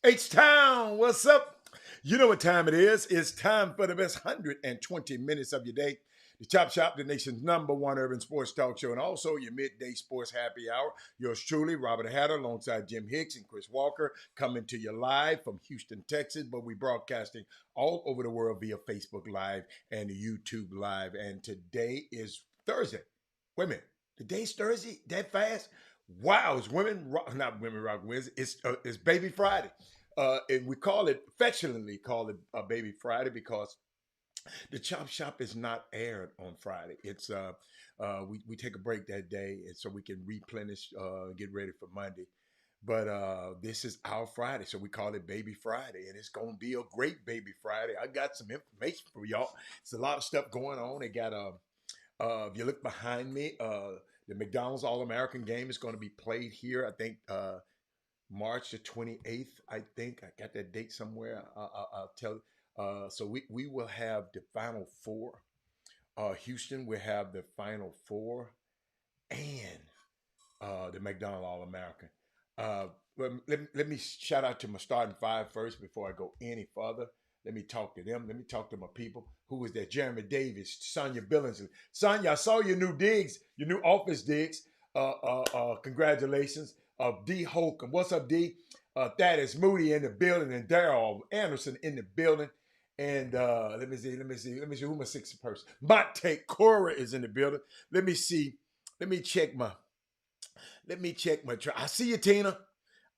H-Town, what's up? You know what time it is. It's time for the best 120 minutes of your day. The Chop Shop, the nation's #1 urban sports talk show, and also your midday sports happy hour. Yours truly, Robert Hatter, alongside Jim Hicks and Chris Walker, coming to you live from Houston, Texas, but we broadcasting all over the world via Facebook Live and YouTube Live. And today is Thursday. Wait a minute. Today's Thursday? That fast? Wow, it's not Women Rock Wednesday. It's Baby Friday. And we affectionately call it Baby Friday because the Chop Shop is not aired on Friday. It's we take a break that day, and so we can replenish, get ready for Monday. But this is our Friday, so we call it Baby Friday, and it's gonna be a great Baby Friday. I got some information for y'all. It's a lot of stuff going on. They got if you look behind me, the McDonald's All-American game is going to be played here. I think March the 28th. I think I got that date somewhere. I'll tell you. So we will have the Final Four. Houston will have the Final Four, and the McDonald's All-American. Let me shout out to my starting five first before I go any further. Let me talk to them. Let me talk to my people. Who was that? Jeremy Davis, Sonia Billingsley. Sonia, I saw your new digs, your new office digs. Congratulations. D Holcomb. What's up, D? Thaddeus Moody in the building, and Daryl Anderson in the building. And let me see who my sixth person. Monte Cora is in the building. Let me check my I see you, Tina.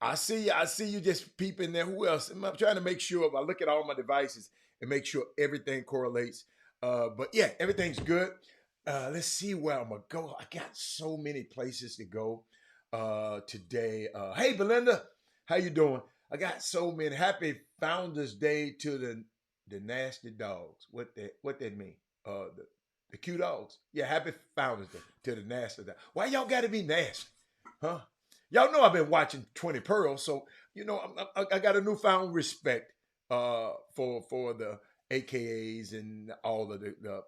I see you just peeping there. Who else? I'm trying to make sure. I look at all my devices and make sure everything correlates. But yeah, everything's good. Let's see where I'm gonna go. I got so many places to go today. Hey, Belinda, how you doing? I got so many. Happy Founders Day to the nasty dogs. What that mean? The cute dogs. Yeah, happy Founders Day to the nasty dogs. Why y'all got to be nasty, huh? Y'all know I've been watching 20 Pearls, so you know I got a newfound respect for the AKAs and all of the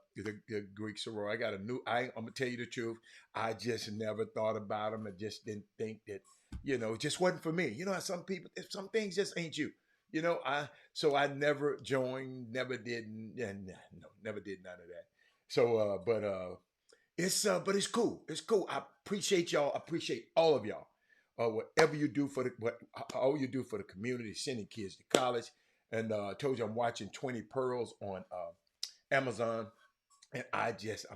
Greek sorority. I'm gonna tell you the truth. I just never thought about them. I just didn't think that, it just wasn't for me. You know how some things just ain't you. So I never joined, never did, never did none of that. So but it's cool. It's cool. I appreciate y'all. I appreciate all of y'all. Whatever you do all you do for the community, sending kids to college. And I told you I'm watching 20 Pearls on Amazon, and I'm just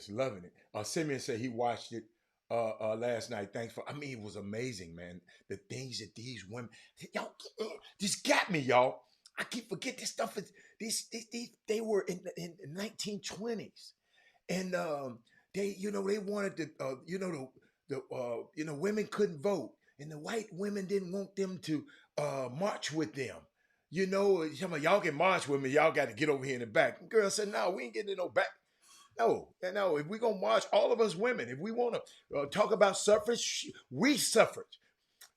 loving it. Simeon said he watched it last night. It was amazing, man. The things that these women, y'all, just got me, y'all. I keep forget this stuff. They were in the 1920s, and they wanted to the women couldn't vote, and the white women didn't want them to march with them. Y'all can march with me. Y'all got to get over here in the back. And girl said, "No, we ain't getting in no back." No, no. If we're gonna march, all of us women, if we want to talk about suffrage, we suffered.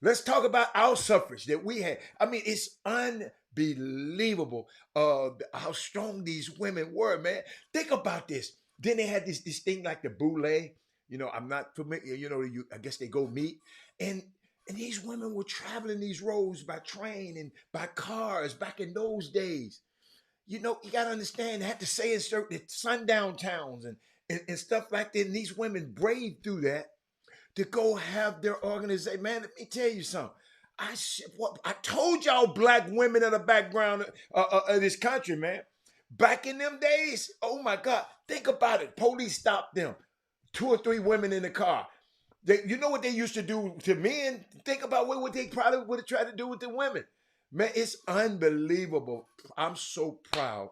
Let's talk about our suffrage that we had. I mean, it's unbelievable how strong these women were, man. Think about this. Then they had this thing like the boule. I'm not familiar. I guess they go meet, and and these women were traveling these roads by train and by cars back in those days. You got to understand, they had to say in certain sundown towns and stuff like that. And these women braved through that to go have their organization. Man, let me tell you something. I told y'all black women in the background of this country, man. Back in them days, oh my God, think about it. Police stopped them, two or three women in the car. You know what they used to do to men? Think about what they probably would have tried to do with the women. Man, it's unbelievable. I'm so proud.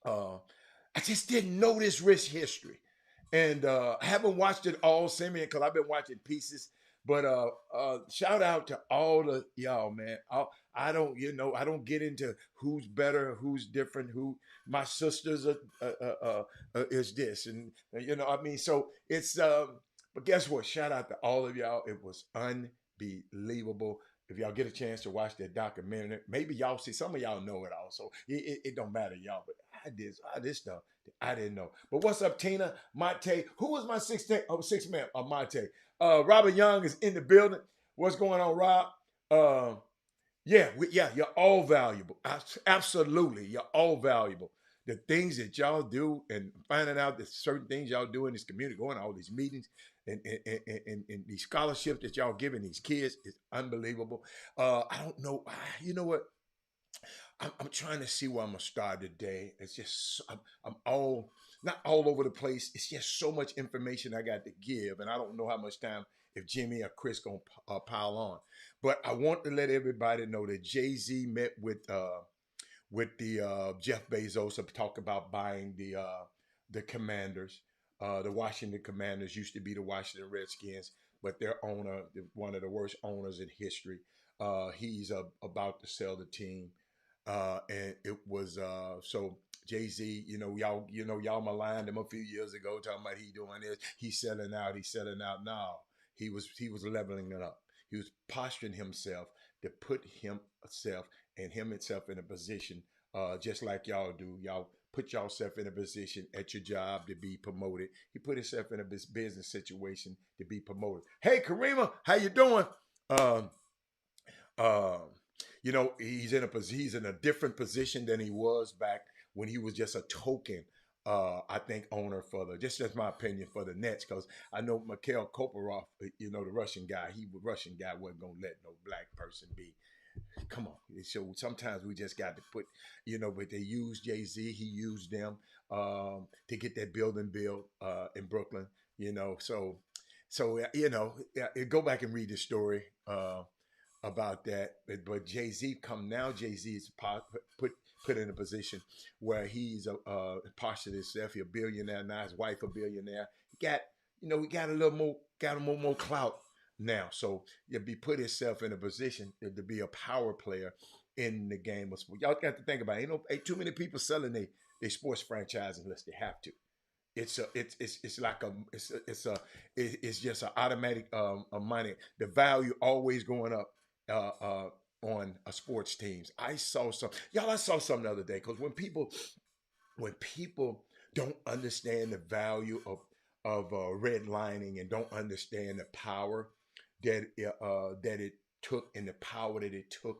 Uh, I just didn't know this rich history. And I haven't watched it all, Simeon, because I've been watching pieces. But shout out to all of y'all, man. I don't get into who's better, who's different, who my sisters is this, and I mean, so it's. But guess what? Shout out to all of y'all. It was unbelievable. If y'all get a chance to watch that documentary, maybe y'all see some of y'all know it also. It don't matter, y'all. But I did stuff that I didn't know. But what's up, Tina? Monte. Who was my sixth man? Monte. Robert Young is in the building. What's going on, Rob? Uh, yeah, you're all valuable. Absolutely, you're all valuable. The things that y'all do and finding out that certain things y'all do in this community, going to all these meetings and these scholarships that y'all giving these kids is unbelievable. I don't know. You know what? I'm trying to see where I'm gonna start today. It's just I'm all not all over the place. It's just so much information I got to give, and I don't know how much time if Jimmy or Chris gonna pile on. But I want to let everybody know that Jay Z met with the Jeff Bezos to talk about buying the Commanders. The Washington Commanders used to be the Washington Redskins, but their owner, one of the worst owners in history, he's about to sell the team, and it was so. Jay Z, y'all maligned him a few years ago, talking about he doing this, he's selling out, he's selling out. No, he was leveling it up. He was posturing himself to put himself and him itself in a position, just like y'all do. Y'all put yourself in a position at your job to be promoted. He put himself in a business situation to be promoted. Hey, Karima, how you doing? Um, um, he's in a different position than he was back when he was just a token. I think owner for just my opinion for the Nets, because I know Mikhail Koparov, the Russian guy, Russian guy wasn't gonna let no black person be. Come on. So sometimes we just got to put, but they used Jay Z. He used them to get that building built in Brooklyn. Go back and read the story about that. But Jay Z come now. Jay Z is put in a position where he's postured himself. He's a billionaire now. His wife a billionaire. He got a little more, got a more clout now. So he'll be put himself in a position to be a power player in the game of sports. Y'all got to think about it. Ain't too many people selling they sports franchise unless they have to. It's like it's just an automatic money. The value always going up on sports teams. I saw something the other day, because when people don't understand the value of redlining and don't understand the power that it took, and the power that it took,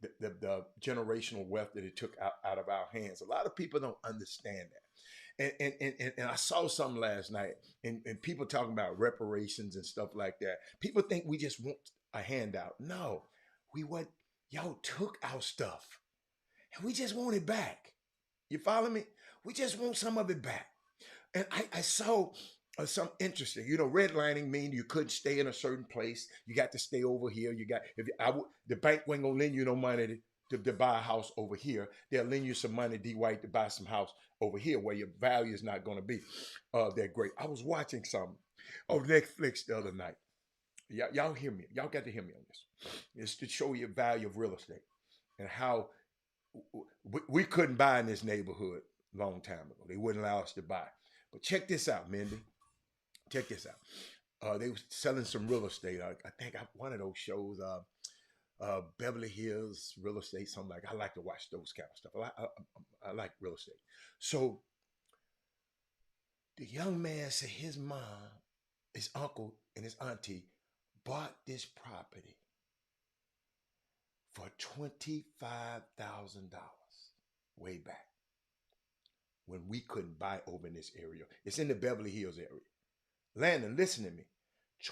the generational wealth that it took out of our hands. A lot of people don't understand that. And I saw something last night, and people talking about reparations and stuff like that. People think we just want a handout. No, y'all took our stuff, and we just want it back. You follow me? We just want some of it back. And I saw some interesting. Redlining mean you couldn't stay in a certain place. You got to stay over here. The bank wasn't gonna lend you no money to buy a house over here. They'll lend you some money, D White, to buy some house over here where your value is not going to be that great. I was watching something on Netflix the other night. Y'all hear me? Y'all got to hear me on this. It's to show you the value of real estate and how we couldn't buy in this neighborhood a long time ago. They wouldn't allow us to buy. But check this out, Mindy. Check this out. They was selling some real estate. I think one of those shows, Beverly Hills Real Estate, something like. I like to watch those kind of stuff. I like real estate. So the young man said his mom, his uncle, and his auntie bought this property for $25,000 way back when we couldn't buy over in this area. It's in the Beverly Hills area. Landon, listen to me.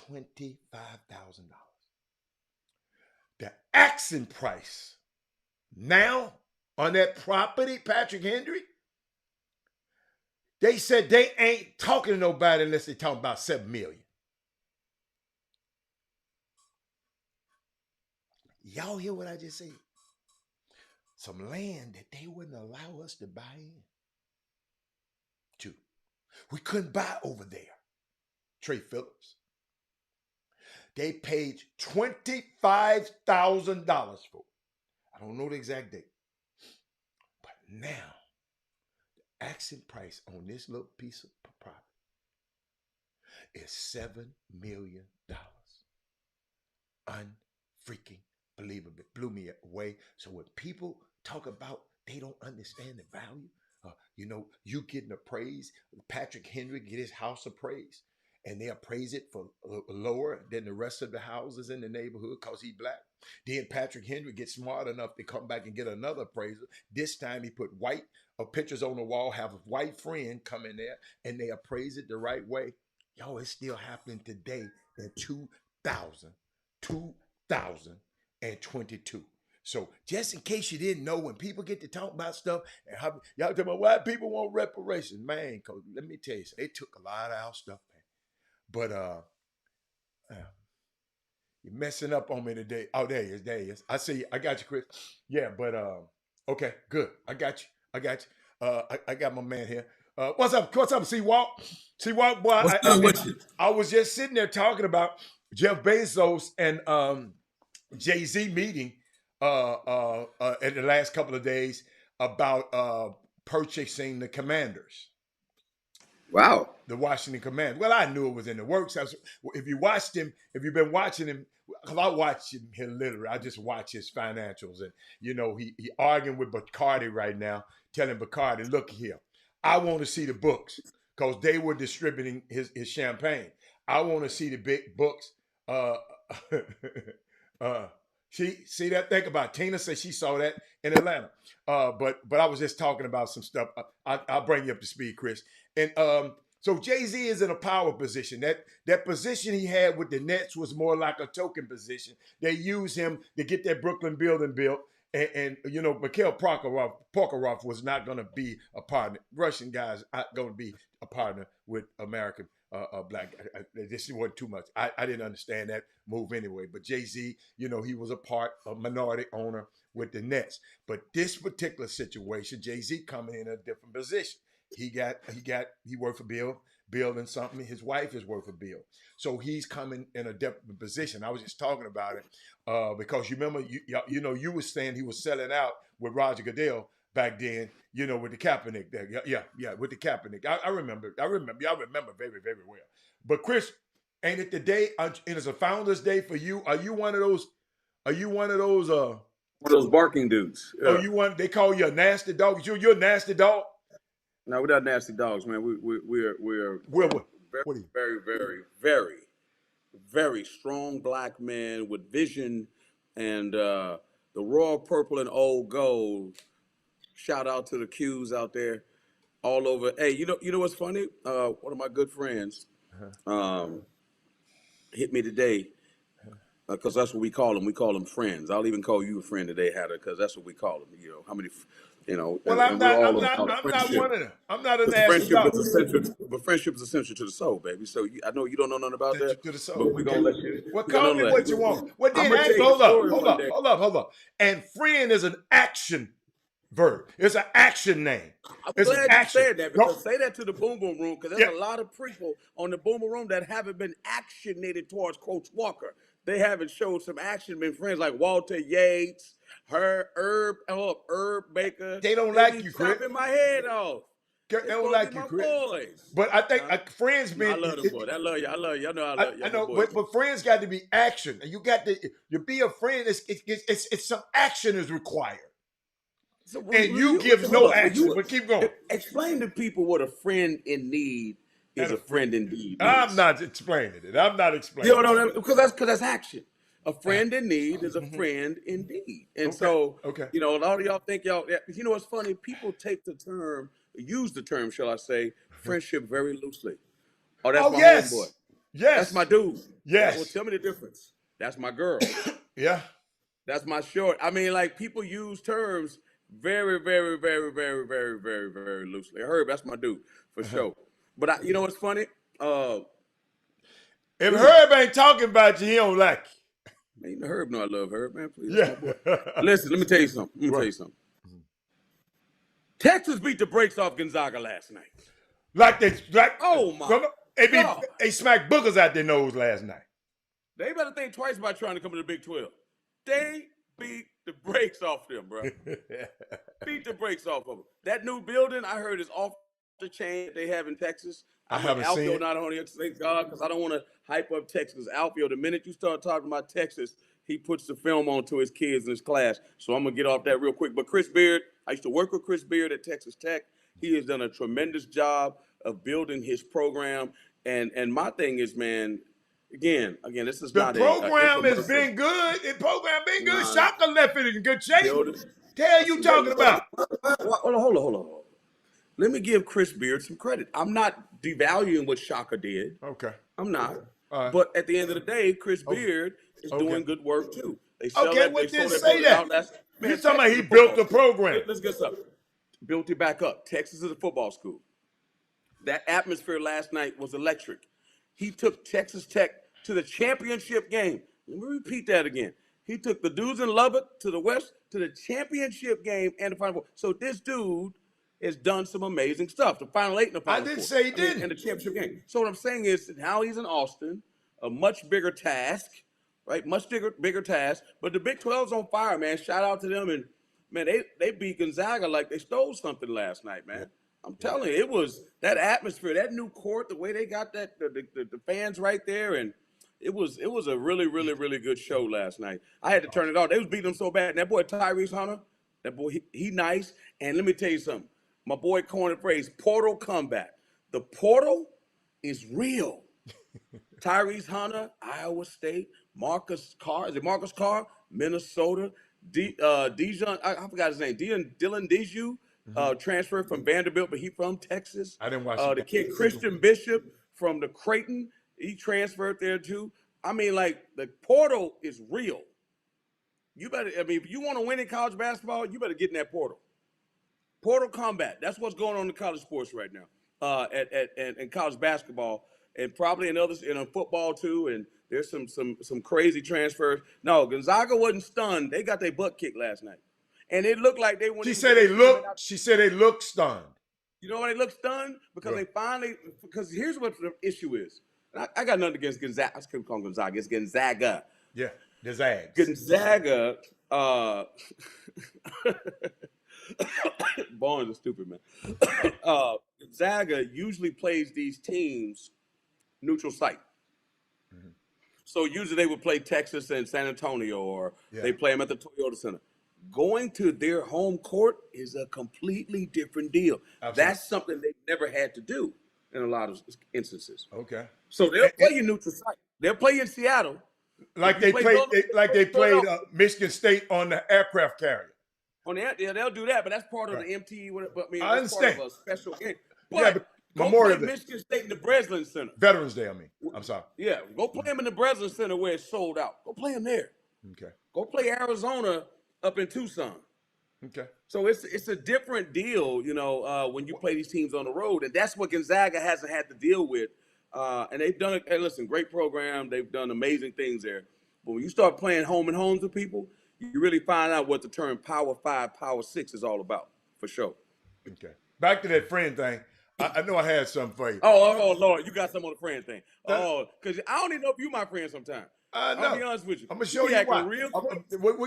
$25,000. The asking price now on that property, Patrick Henry, they said they ain't talking to nobody unless they talking about $7 million. Y'all hear what I just said? Some land that they wouldn't allow us to buy in. 2. We couldn't buy over there. Trey Phillips. They paid $25,000 for it. I don't know the exact date. But now, the asking price on this little piece of property is $7 million. Unfreaking believable. It blew me away. So when people talk about they don't understand the value, you getting appraised, Patrick Henry get his house appraised, and they appraise it for lower than the rest of the houses in the neighborhood because he black. Then Patrick Henry gets smart enough to come back and get another appraiser. This time he put white pictures on the wall, have a white friend come in there, and they appraise it the right way. Yo, it's still happening today in 2022. So just in case you didn't know, when people get to talk about stuff, and how, y'all talking about why people want reparations, man, because let me tell you, they took a lot of our stuff, man. But you're messing up on me today. Oh, there he is. I see you. I got you, Chris. Yeah, but okay, good. I got you. I got my man here. What's up? C-Walk? C-Walk, boy. What's up with you? I was just sitting there talking about Jeff Bezos and Jay-Z meeting in the last couple of days about purchasing the Commanders. Wow. The Washington Commanders. Well, I knew it was in the works. If you've been watching him, because I watch him literally. I just watch his financials. And, he arguing with Bacardi right now, telling Bacardi, look here, I want to see the books because they were distributing his champagne. I want to see the big books. See that? Think about it. Tina said she saw that in Atlanta. But I was just talking about some stuff. I'll bring you up to speed, Chris. And so Jay-Z is in a power position. That position he had with the Nets was more like a token position. They use him to get that Brooklyn building built. And Mikhail Prokhorov was not going to be a partner. Russian guys aren't going to be a partner with American black. This wasn't too much. I didn't understand that move anyway. But Jay-Z, he was a minority owner with the Nets. But this particular situation, Jay-Z coming in a different position. He worked for Bill and something. His wife is worth for Bill. So he's coming in a different position. I was just talking about it because you remember, you were saying he was selling out with Roger Goodell back then, with the Kaepernick there. Yeah, with the Kaepernick. I remember. Y'all remember very, very well. But Chris, ain't it the day? And it's a Founders Day for you. Are you one of those? One of those barking dudes. Yeah. Oh, they call you a nasty dog. You're a nasty dog. No, we're not nasty dogs, man. We're very, very, very, very, very strong black men with vision and the royal purple and old gold. Shout out to the Qs out there all over. Hey, you know what's funny? One of my good friends hit me today because that's what we call them. We call them friends. I'll even call you a friend today, Hatter, because that's what we call them. How many. Well, I'm not one of them. I'm not a nasty dog. But friendship is essential to the soul, baby. So I know you don't know nothing about that. To the soul. But we're gonna let you. Well, call me what you want. Well, then hold up. And friend is an action verb. It's an action name. I'm glad you said that because say that to the Boom Boom Room because there's a lot of people on the Boom Boom Room that haven't been actionated towards Coach Walker. They haven't showed some action, been friends like Walter Yates, Herb Baker. They don't like you, Chris. Chopping my head off. They They're don't supposed to like be you, my Chris. boys. But I think Huh? friends No, I been. love them boys. I love you. I love you. I know I love you. I Y'all my know, boys. but friends got to be action, and you got to be a friend. It's some action is required, So and when you you give hold no up, when action. you But keep going. explain to people what a friend in need is And a a friend, friend indeed I'm means. not explaining it. I'm not You explaining know, because that's action. A it. friend in need is a Mhm. friend indeed. And Okay, so, okay. a lot of y'all think y'all. You know what's funny? People take the term, use the term, shall I say, friendship very loosely. Oh, that's Oh my homeboy. yes, That's my yes, dude. Well, yes. tell me the difference. That's my girl. Yeah. That's my short. I mean, like people use terms very, very, very, very, very, very, very loosely. Herb, that's my dude for sure. But you know what's funny? Uh, If ooh, Herb ain't talking about you, he don't like man, Herb know I love Herb, man. Please, you. that's my boy. Yeah. Listen, let me tell you something. What? Texas beat the brakes off Gonzaga last night. Like they like Oh my no, no, they God. they smacked boogers out their nose last night. They better think twice about trying to come to the Big 12. They beat the brakes off them, bro. Beat the brakes off of them. That new building, I heard, is off the chain that they have in Texas. I I'm an haven't seen outfield, it. not on here, thank God, because I don't want to hype up Texas outfield. The minute you start talking about Texas, he puts the film on to his kids in his class. So I'm going to get off that real quick. But Chris Beard, I used to work with Chris Beard at Texas Tech. He has done a tremendous job of building his program. And my thing is, man, again, this is The not a program has infomercial. been good. The program been good. Nah, Shaka left it in good shape. build it. The hell I you see. Wait, talking about? hold on. Let me give Chris Beard some credit. I'm not devaluing what Shaka did. Okay. I'm not. All right. But at the end of the day, Chris Okay. Beard is Okay. doing good work too. They Okay. they Well, then sold that say building that. out last. You Man, talking about Texas is he a built football the school. program? Let's get something. Built it back up. Texas is a football school. That atmosphere last night was electric. He took Texas Tech to the championship game. Let me repeat that again. He took the dudes in Lubbock to the West to the championship game and the Final Four. So this dude has done some amazing stuff. The Final Eight and the I Final didn't Four. say he I mean, didn't. and the championship game. So what I'm saying is now he's in Austin, a much bigger task, right? Much bigger task. But the Big 12's on fire, man. Shout out to them. And man, they beat Gonzaga like they stole something last night, Yeah. man. I'm telling you, it was that atmosphere, that new court, the way they got that the fans right there, and it was a really, really, really good show last night. I had to turn it off. They was beating them so bad. And that boy Tyrese Hunter, that boy, he nice. And let me tell you something. My boy coined the phrase portal comeback. The portal is real. Tyrese Hunter, Iowa State. Marcus Carr, is it Marcus Carr? Minnesota. Dijon, I forgot his name. Dylan Dijou, transferred from Vanderbilt, but he from Texas. I didn't watch The kid Christian Bishop from the Creighton, he transferred there too. I mean, like the portal is real. You better, I mean, if you want to win in college basketball, you better get in that portal. Portal combat. That's what's going on in college sports right now. In college basketball, and probably in others, in football too. And there's some crazy transfers. No, Gonzaga wasn't stunned. They got their butt kicked last night, and it looked like they went. She said they look. She said they look stunned. You know why they look stunned? Because they finally. Because here's what the issue is. I got nothing against Gonzaga. I just couldn't call them Gonzaga. It's Gonzaga. Yeah, the Zags. Gonzaga. Barnes is stupid, man. Gonzaga usually plays these teams neutral site. Mm-hmm. So usually they would play Texas and San Antonio, or they play them at the Toyota Center. Going to their home court is a completely different deal. Absolutely. That's something they've never had to do in a lot of instances. Okay. So they'll play you neutral site. They'll play in Seattle. Like they played Michigan State on the aircraft carrier. On the they'll do that, but that's part of the MTE. But I mean, I that's understand. part of a special game. But go play Michigan State in the Breslin Center. Veterans Day, I mean. I'm sorry. Yeah, go play them in the Breslin Center where it's sold out. Go play them there. Okay. Go play Arizona up in Tucson. Okay. So it's a different deal, when you play these teams on the road, and that's what Gonzaga hasn't had to deal with. And they've done it. Hey, listen, great program. They've done amazing things there. But when you start playing home and homes with people, you really find out what the term Power 5, Power 6 is all about, for sure. Okay. Back to that friend thing. I know I had something for you. Oh, Lord, you got something on the friend thing. Because I don't even know if you my friend sometimes. I'll be honest with you. I'm gonna show you why. We're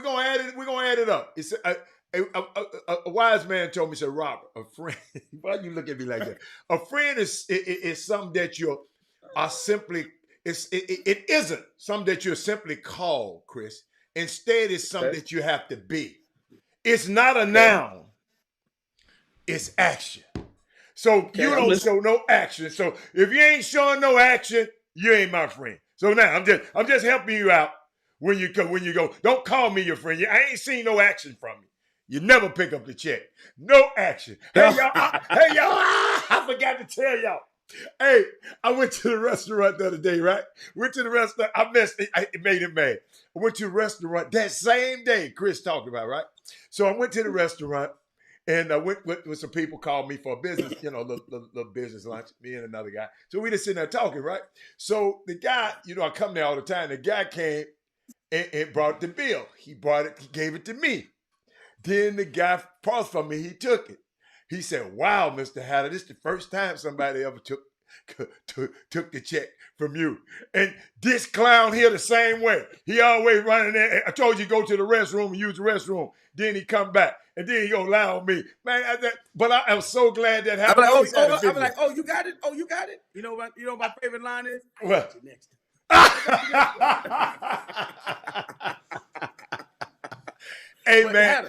gonna add it. We're gonna add it up. A wise man told me, said, Robert, a friend, why you look at me like that? A friend is something that you are simply, it isn't something that you're simply called, Chris. Instead, it's something that you have to be. It's not a noun, it's action. So you don't show no action. So if you ain't showing no action, you ain't my friend. So now I'm just helping you out when you go. Don't call me your friend. I ain't seen no action from you. You never pick up the check. No action. Hey y'all. I forgot to tell y'all. Hey, I went to the restaurant the other day, right? Went to the restaurant. I messed it. It made him mad. I went to the restaurant that same day Chris talked about, right? So I went to the restaurant and I went with some people called me for a business, little business lunch, me and another guy. So we just sitting there talking, right? So the guy, I come there all the time. The guy came and brought the bill. He gave it to me. Then the guy paused from me. He took it. He said, "Wow, Mr. Hatter, this is the first time somebody ever took the check from you." And this clown here the same way. He always running there. I told you go to the restroom and use the restroom. Then he come back. And then he gonna lie on me. Man, I am so glad that happened. I'm like, oh, you got it? Oh, you got it? You know what my favorite line is? What? Next. Hey, but man.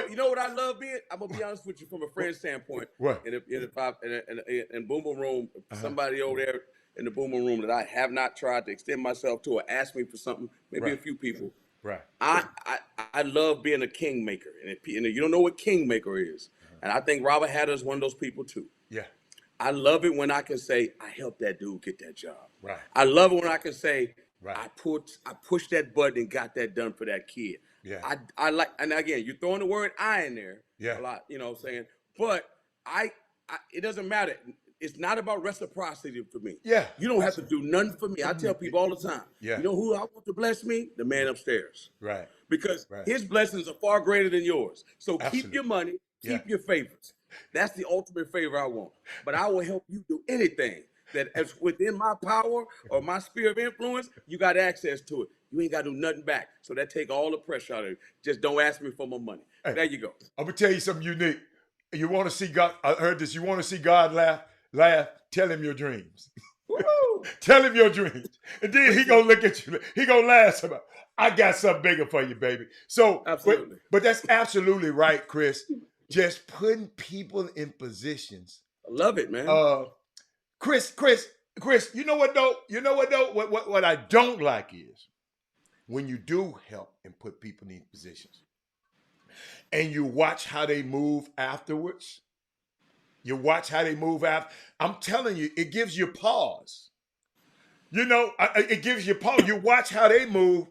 You know what I love being? I'm gonna be honest with you from a friend standpoint. What? In Boomer Room, somebody over there in the Boomer Room that I have not tried to extend myself to or ask me for something, maybe a few people. Right. I love being a kingmaker. And you don't know what kingmaker is. And I think Robert Hatter is one of those people too. Yeah. I love it when I can say, I helped that dude get that job. Right. I love it when I can say, right. I pushed that button and got that done for that kid. Yeah. I like, and again, you're throwing the word I in there a lot, you know what I'm saying? But it doesn't matter. It's not about reciprocity for me. Yeah. You don't have to do nothing for me. I tell people all the time. Yeah. You know who I want to bless me? The man upstairs. Right. Because his blessings are far greater than yours. So Absolutely. Keep your money, keep your favors. That's the ultimate favor I want. But I will help you do anything that is within my power or my sphere of influence. You got access to it. You ain't got to do nothing back. So that take all the pressure out of it. Just don't ask me for my money. Hey, there you go. I'm going to tell you something unique. You want to see God, I heard this, you want to see God laugh, tell him your dreams. Tell him your dreams. And then he going to look at you. He going to laugh something. I got something bigger for you, baby. So, absolutely. But that's absolutely right, Chris. Just putting people in positions. I love it, man. Chris, you know what though? What I don't like is when you do help and put people in positions and you watch how they move afterwards. You watch how they move after. I'm telling you, it gives you pause. It gives you pause. You watch how they move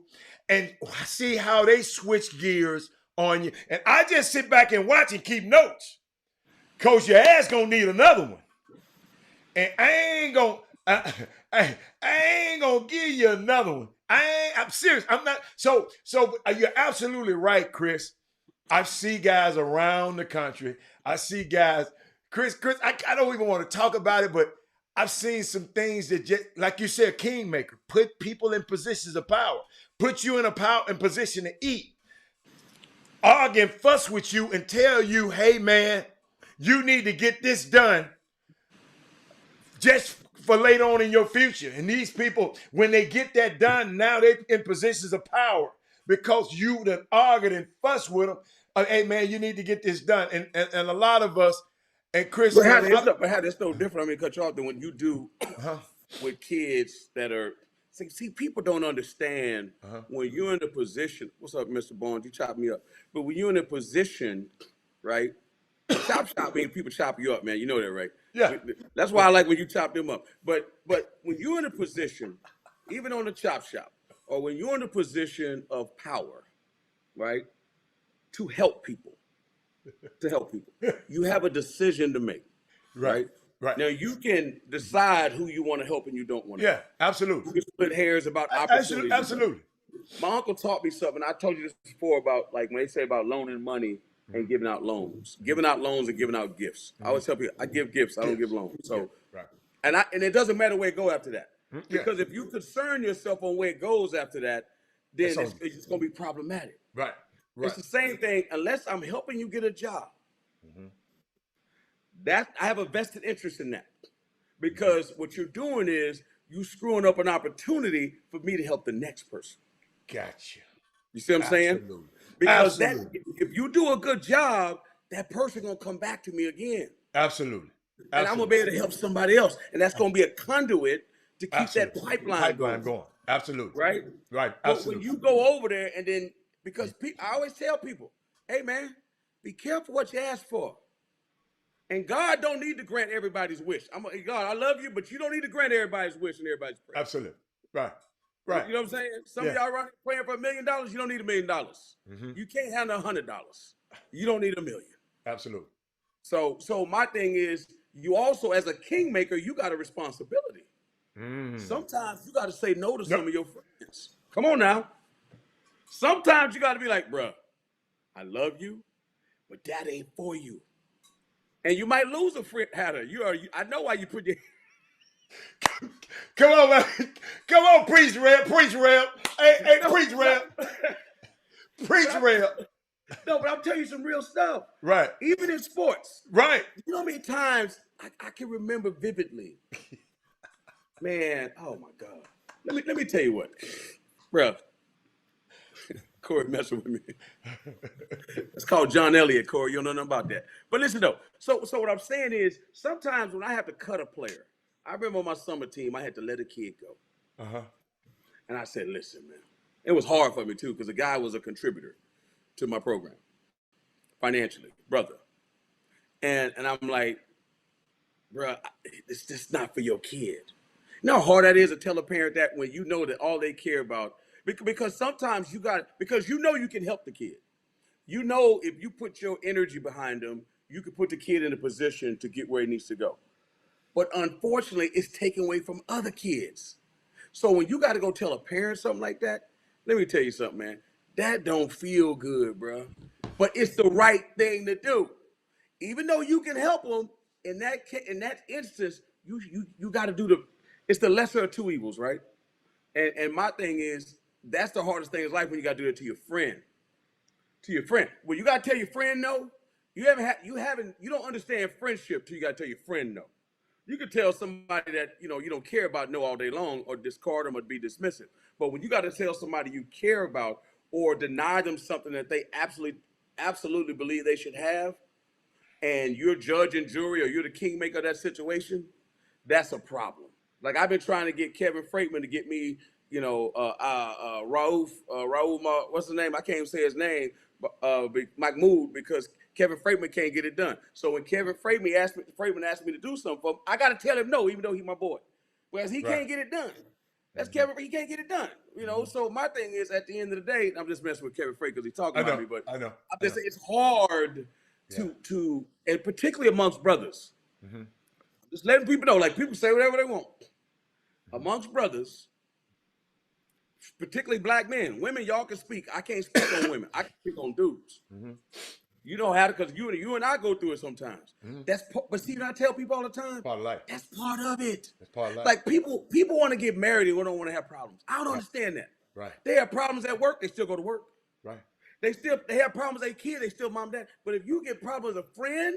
and see how they switch gears on you. And I just sit back and watch and keep notes. Cause your ass gonna need another one. And I ain't gonna give you another one. I'm serious. I'm not. So you're absolutely right, Chris. I see guys around the country. I see guys, Chris, I don't even want to talk about it, but I've seen some things that just, like you said, kingmaker, put people in positions of power, put you in position to eat, argue and fuss with you and tell you, hey man, you need to get this done just for later on in your future. And these people, when they get that done, now they're in positions of power because you done argued and fussed with them. Hey man, you need to get this done. And a lot of us, and Chris, but it's no different. I mean, cut you off than when you do with kids that are. See, people don't understand when you're in a position. What's up, Mr. Barnes? You chop me up. But when you're in a position, right? Chop, mean people chop you up, man. You know that, right? Yeah. That's why I like when you chop them up. But when you're in a position, even on the chop shop, or when you're in a position of power, right, to help people, you have a decision to make, right? Right. Now you can decide who you want to help and you don't want to. Yeah, absolutely. You can split hairs about opportunities. Absolutely. My uncle taught me something. I told you this before about like when they say about loaning money and giving out loans, and giving out gifts. I always tell people I give gifts. I don't give loans. So, and it doesn't matter where it go after that, because if you concern yourself on where it goes after that, then it's going to be problematic. Right. Right. It's the same thing. Unless I'm helping you get a job, that I have a vested interest in that, because what you're doing is you screwing up an opportunity for me to help the next person. Gotcha. You see what I'm saying? Absolutely. Because Absolutely. if you do a good job, that person gonna come back to me again, Absolutely. and I'm gonna be able to help somebody else, and that's gonna be a conduit to keep that Absolutely. pipeline going. Absolutely. Right? Right. But when Absolutely. you go over there and then, because I always tell people, hey man, be careful what you ask for. And God don't need to grant everybody's wish. God, I love you, but you don't need to grant everybody's wish and everybody's prayer. Absolutely. Right. Right. You know what I'm saying? Some of y'all praying for $1 million. You don't need $1 million. You can't handle $100. You don't need $1 million. Absolutely. So my thing is, you also, as a kingmaker, you got a responsibility. Sometimes you got to say no to some of your friends. Come on now. Sometimes you got to be like, bruh, I love you, but that ain't for you. And you might lose a friend, Hatter. I know why you put your... Come on, man. Come on, preach, Reb. Preach, Reb. Hey, preach, Reb. Preach, Reb. No, but I'm telling you some real stuff. Right. Even in sports. Right. You know how many times I can remember vividly. Man, oh my God. Let me tell you what. Bruh. Corey messing with me. It's called John Elliott, Corey. You don't know nothing about that. But listen though. So what I'm saying is, sometimes when I have to cut a player, I remember on my summer team, I had to let a kid go. And I said, listen, man. It was hard for me too, because the guy was a contributor to my program, financially, brother. And I'm like, bro, it's just not for your kid. You know how hard that is to tell a parent that when you know that all they care about, because sometimes because you know you can help the kid. You know, if you put your energy behind them, you can put the kid in a position to get where he needs to go. But unfortunately, it's taken away from other kids. So when you got to go tell a parent something like that, let me tell you something, man. That don't feel good, bro. But it's the right thing to do. Even though you can help them, in that instance, you got to do it's the lesser of two evils, right? And my thing is, that's the hardest thing in life, when you got to do that to your friend. To your friend. When you got to tell your friend no, you don't understand friendship till you got to tell your friend no. You can tell somebody that you don't care about no all day long, or discard them or be dismissive. But when you got to tell somebody you care about, or deny them something that they absolutely believe they should have, and you're judge and jury, or you're the kingmaker of that situation, that's a problem. Like, I've been trying to get Kevin Freitman to get me, Raouf, what's his name? I can't even say his name, Mahmoud, because Kevin Freitman can't get it done. So when Kevin Freitman asked me to do something for him, I got to tell him no, even though he's my boy, because he can't get it done. That's Kevin. He can't get it done. So my thing is, at the end of the day, I'm just messing with Kevin Freitman because he's talking about me, but I know. I'm just saying it's hard to, and particularly amongst brothers. Just letting people know, like, people say whatever they want. Amongst brothers, particularly black men, women, y'all can speak. I can't speak on women. I can speak on dudes. You know how to, because you and I go through it sometimes. But see, I tell people all the time, Part of life. that's part of it. That's part of life. Like, people want to get married and don't want to have problems. I don't understand that. Right. They have problems at work, they still go to work. Right. They have problems as a kid, they still mom and dad. But if you get problems as a friend,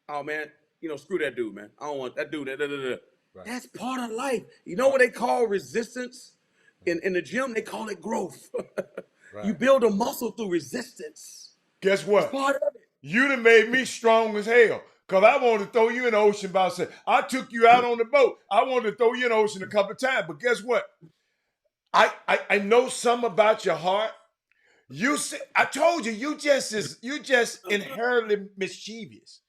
oh man, screw that dude, man. I don't want that dude. Right. That's part of life. You know what they call resistance? In the gym, they call it growth. Right. You build a muscle through resistance. Guess what? It's part of it. You done made me strong as hell. Because I wanted to throw you in the ocean about saying, I took you out on the boat. I wanted to throw you in the ocean a couple of times. But guess what? I know something about your heart. I told you, you just inherently mischievous.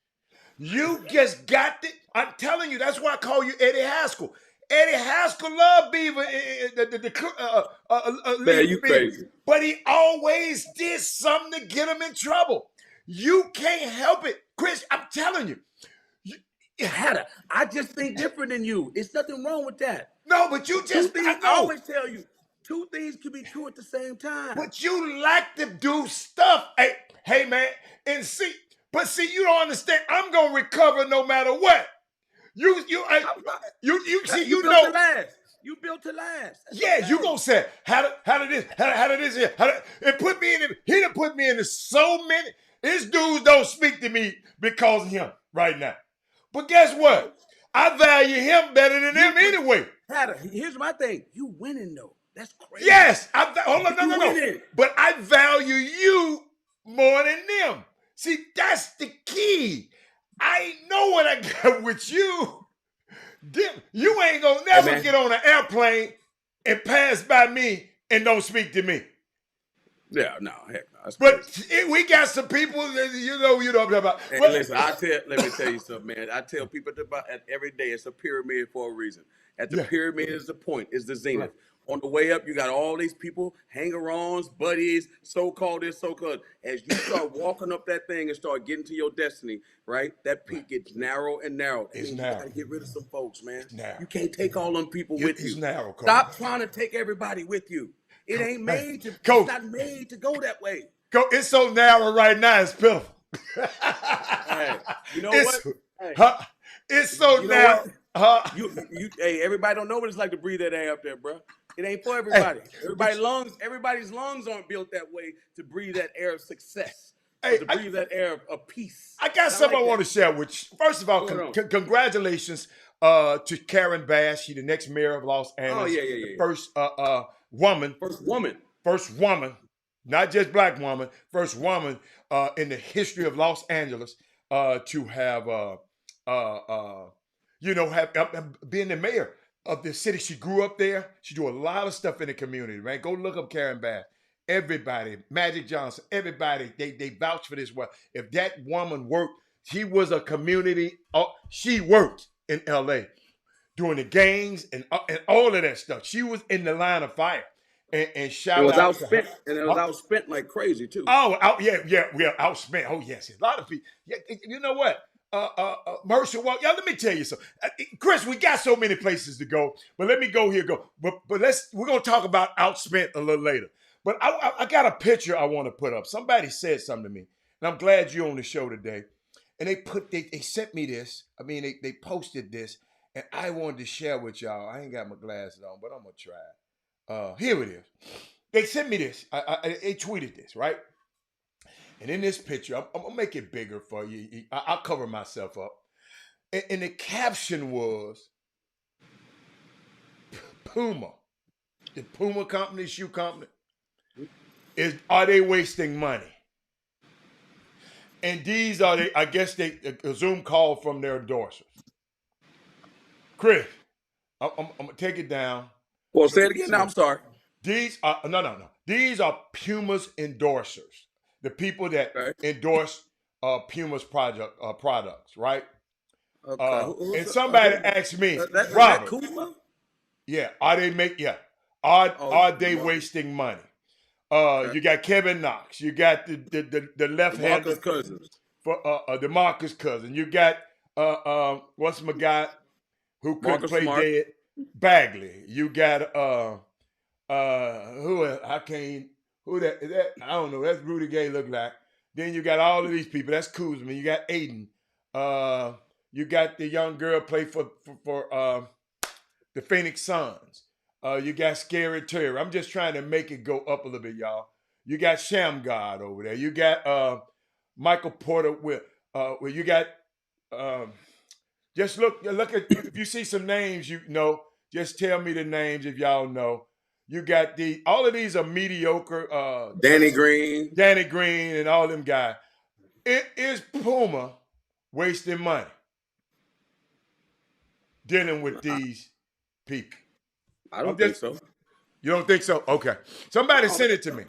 You just got it. I'm telling you, that's why I call you Eddie Haskell. Eddie Haskell loved Beaver. Man, you crazy. But he always did something to get him in trouble. You can't help it. Chris, I'm telling you. I just think different than you. It's nothing wrong with that. No, but you just, I always tell you, two things can be true at the same time. But you like to do stuff. Hey man, see, you don't understand. I'm gonna recover no matter what. You know. You built to last. That's Yeah, you okay. gonna say how did this here? It put me in it. He done put me into so many. These dudes don't speak to me because of him right now. But guess Bro, what? I value him better than them but anyway. here's my thing. You winning though. That's crazy. Yes, hold on, You no. winning. But I value you more than them. See, that's the key. I know what I got with you. You ain't gonna Hey never man. get on an airplane and pass by me and don't speak to me. Yeah, no, heck no. That's But crazy. we got some people that you know what I'm talking about. Hey, Well, listen, let me tell you something, man. I tell people about every day it's a pyramid for a reason. At the yeah, pyramid is the point, is the right. zenith. On the way up, you got all these people, hanger-ons, buddies, so-called this, so-called. As you start walking up that thing and start getting to your destiny, right? That peak gets narrow and narrow. That It's means you got narrow. to get rid of some folks, man. It's narrow. You can't take all them people with It's you. narrow, Coach. Stop trying to take everybody with you. It ain't Hey, made to. It's Coach. not made to go that way. It's so narrow right now. It's pitiful. Hey, you know what? it's Hey, huh, it's so you know narrow. what? Huh? Hey, everybody don't know what it's like to breathe that air up there, bro. It ain't for Hey, everybody. Everybody's lungs aren't built that way to breathe that air of success or hey, to breathe that air of peace. I got Not something I like want to that. share with you. First of all, What's going on? congratulations to Karen Bass. She's the next mayor of Los Oh Angeles, yeah, yeah, the yeah, yeah. first woman, first woman, not just black woman, first woman in the history of Los Angeles to have, have been the mayor of the city. She grew up there. She do a lot of stuff in the community, right? Go look up Karen Bass. Everybody, Magic Johnson, everybody, they vouch for this. Well, if that woman worked, she was a community. She worked in L.A. doing the gangs and all of that stuff. She was in the line of fire. And It shout was out to her. outspent, and it was outspent like crazy too. Oh, yeah, outspent. Oh, yes, a lot of people. Yeah, you know what? Mercer, well, yeah, let me tell you something. Chris, we got so many places to go, but let me go here. But we're gonna talk about outspent a little later. But I got a picture I want to put up. Somebody said something to me, and I'm glad you're on the show today. And they sent me this. I mean, they posted this, and I wanted to share with y'all. I ain't got my glasses on, but I'm gonna try. Here it is. They sent me this. They tweeted this, right? And in this picture, I'm gonna make it bigger for you. I'll cover myself up. And the caption was Puma, the Puma company, shoe company, are they wasting money? And these are they. I guess a Zoom call from their endorsers. Chris, I'm gonna take it down. Well, So say it again. Now, I'm sorry. these are no. These are Puma's endorsers, the people that Okay. endorse Puma's products, right? Okay. And somebody asked me, Is that Robert, Kuzma? yeah, Oh, are they wasting money? okay. You got Kevin Knox, you got the left-hander DeMarcus Cousins. for DeMarcus Cousins, you got what's my guy who couldn't Marcus play Smart. dead, Bagley. You got who else? I can't who that is that I don't know. That's Rudy Gay look like. Then you got all of these people. That's Kuzma. You got Aiden. You got the young girl play for the Phoenix Suns. You got Scary Terry. I'm just trying to make it go up a little bit, y'all. You got Sham God over there. You got Michael Porter with you got just look at if you see some names you know, just tell me the names if y'all know. You got all of these are mediocre Danny Green. Danny Green and all them guys. It is Puma wasting money dealing with these people. I don't think so. You don't think so? Okay. Somebody sent it to me.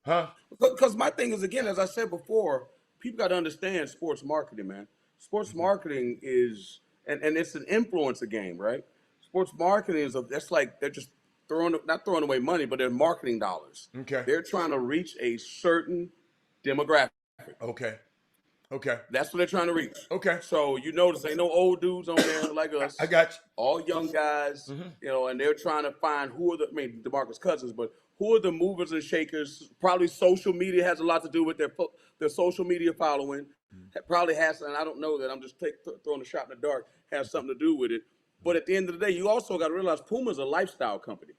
Huh? Because my thing is, again, as I said before, people got to understand sports marketing, man. Sports marketing is, and it's an influencer game, right? Sports marketing that's like they're just not throwing away money, but they're marketing dollars. Okay. They're trying to reach a certain demographic. Okay. Okay. That's what they're trying to reach. Okay. So you notice ain't no old dudes on there like us. I got you. All young guys, and they're trying to find DeMarcus Cousins, but who are the movers and shakers? Probably social media has a lot to do with their social media following. Probably has, and I don't know that. I'm just throwing a shot in the dark. Has something to do with it. But at the end of the day, you also got to realize Puma is a lifestyle company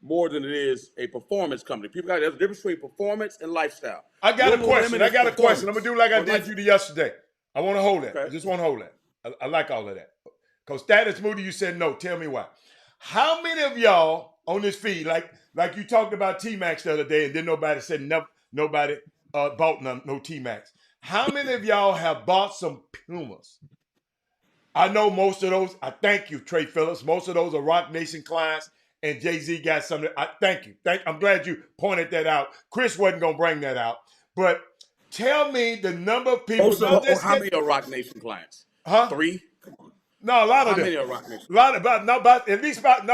more than it is a performance company. People got there's a difference between performance and lifestyle. I got a question. I got a question. I'm gonna do like I did Life, you yesterday. I want to hold that. okay. I just want to hold that. I like all of that. Because Status Moody, you said no. Tell me why. How many of y'all on this feed, like you talked about T-Max the other day, and then nobody said nobody bought no T-Max. How many of y'all have bought some Pumas? I know most of those. I thank you, Trey Phillips. Most of those are Rock Nation clients, and Jay-Z got something. I thank you. I'm glad you pointed that out. Chris wasn't gonna bring that out, but tell me the number of people. How many are Rock Nation clients? Huh? 3. No, a lot of them. How many are Rock Nation? A lot about at least about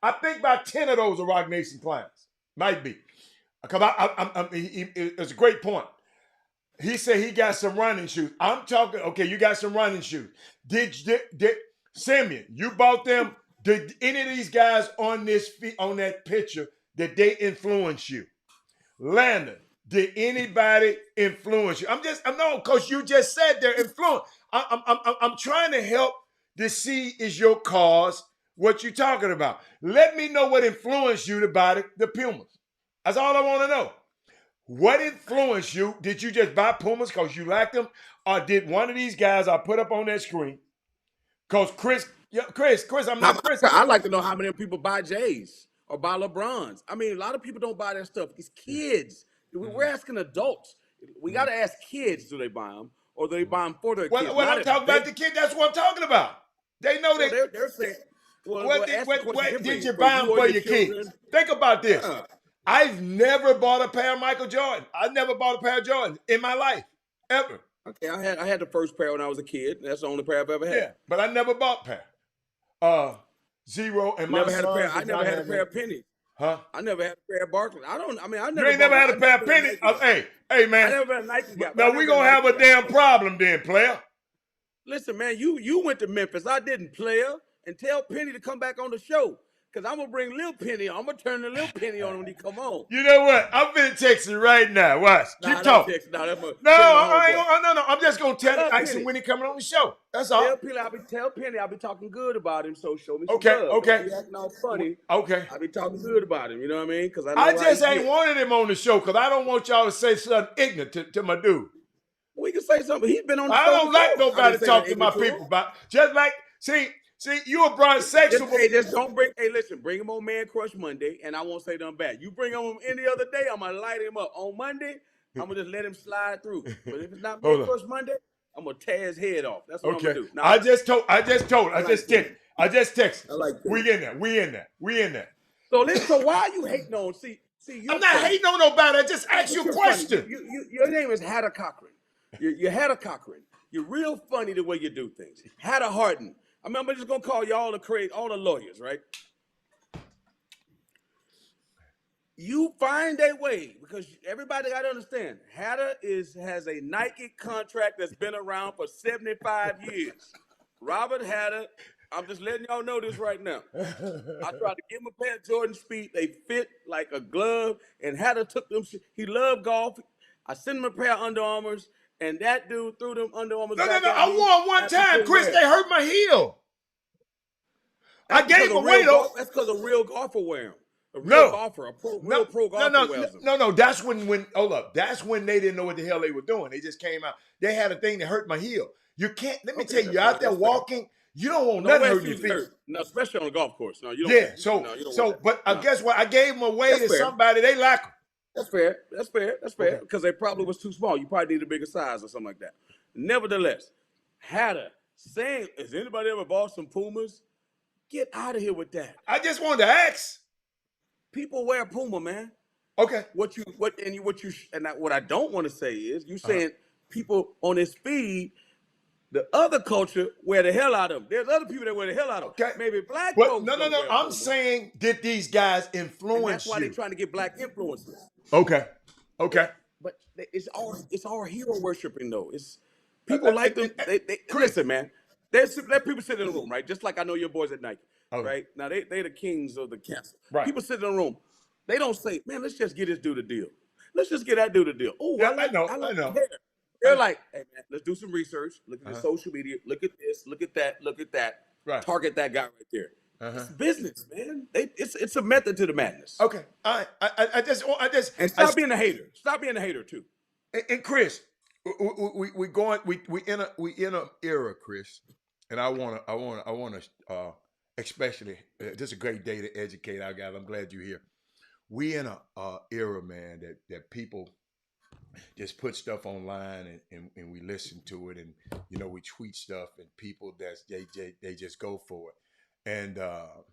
I think about 10 of those are Rock Nation clients. Might be. Because it's a great point. He said he got some running shoes. I'm talking, okay, you got some running shoes. Did Simeon, you bought them? Did any of these guys on that picture, did they influence you? Landon, did anybody influence you? Because you just said they're influenced. I'm trying to help to see is your cause what you're talking about. Let me know what influenced you to buy the Pumas. That's all I want to know. What influenced you? Did you just buy Pumas because you liked them? Or did one of these guys I put up on that screen? Because Chris, I'm not Chris. I'd like to know how many people buy J's or buy LeBrons. I mean, a lot of people don't buy that stuff. It's kids. We're asking adults. We got to ask kids, do they buy them? Or do they buy them for their kids? When I'm talking about the kid, that's what I'm talking about. They know they're saying, did you buy them for your kids? Think about this. Yeah. I've never bought a pair of Michael Jordan. I never bought a pair of Jordan in my life, ever. Okay, I had the first pair when I was a kid. That's the only pair I've ever had. Yeah, but I never bought a pair. Zero and my son. I never had a pair of pennies. Huh? I never had a pair of Barclays. I never. You ain't never had a pair of pennies? Hey, man. I never had a Nike guy. Now we gonna have a damn problem then, player. Listen, man, you went to Memphis. I didn't, player. And tell Penny to come back on the show. Because I'm going to bring Lil Penny on. I'm going to turn the Lil Penny on when he come on. You know what? I'm finna text you right now. Watch. Keep talking. I'm just going to ask him when he coming on the show. That's all. Tell Penny I'll be talking good about him, so show me some love. Okay. He acting all funny. Okay. I'll be talking good about him. You know what I mean? Because I just ain't wanted him on the show because I don't want y'all to say something ignorant to my dude. We can say something. He's been on the show. I don't like nobody talking to my people about just like, see, you a bronzosexual. Listen, bring him on Man Crush Monday, and I won't say nothing bad. You bring him any other day, I'm going to light him up. On Monday, I'm going to just let him slide through. But if it's not Man Crush Monday, I'm going to tear his head off. That's what I'm going to do. Now, I just texted. I like that. We in there. So why are you hating on, I'm not hating on nobody. I just asked you a question. Your name is Hatter Cochran. You're Hatter Cochran. You're real funny the way you do things. Hatter Harden. I'm just gonna call you all the lawyers, right? You find a way because everybody got to understand. Hatter has a Nike contract that's been around for 75 years. Robert Hatter, I'm just letting y'all know this right now. I tried to give him a pair of Jordan Speed. They fit like a glove, and Hatter took them. He loved golf. I sent him a pair of Under Armours. And that dude threw them Under Armours. No. I won one time, Chris. They hurt my heel. I gave them away though. That's because a real golfer wear them. A real golfer, a pro golfer wears them. No. That's when hold up. That's when they didn't know what the hell they were doing. They just came out. They had a thing that hurt my heel. You can't. Let me tell you, you're out there walking. You don't want nothing hurt your feet. No, especially on a golf course. No, you don't. Yeah. But guess what? I gave them away to somebody. They like them. That's fair. Because they probably was too small. You probably need a bigger size or something like that. Nevertheless, Hatter saying, has anybody ever bought some Pumas? Get out of here with that. I just wanted to ask. People wear Puma, man. Okay. What I don't want to say is you saying people on this feed, the other culture wear the hell out of them. There's other people that wear the hell out of them. Okay. Maybe black folks. No. I'm saying, did these guys influence you? That's why they're trying to get black influencers. Okay. But it's all hero worshiping though. It's people like them. Listen, man. Let people sit in the room, right? Just like I know your boys at Nike, right? Now they the kings of the castle. Right. People sit in the room. They don't say, man, let's just get this dude a deal. Let's just get that dude a deal. Oh, yeah, I know. They're like, hey man, let's do some research. Look at the social media. Look at this. Look at that. Look at that. Right. Target that guy right there. It's business, man. It's a method to the madness. Okay. All right. And stop being a hater. Stop being a hater too. And Chris, we in a era, Chris, and I wanna especially this is a great day to educate our guys. I'm glad you're here. We in a era, man, that people just put stuff online and we listen to it, and we tweet stuff, and people they just go for it, and a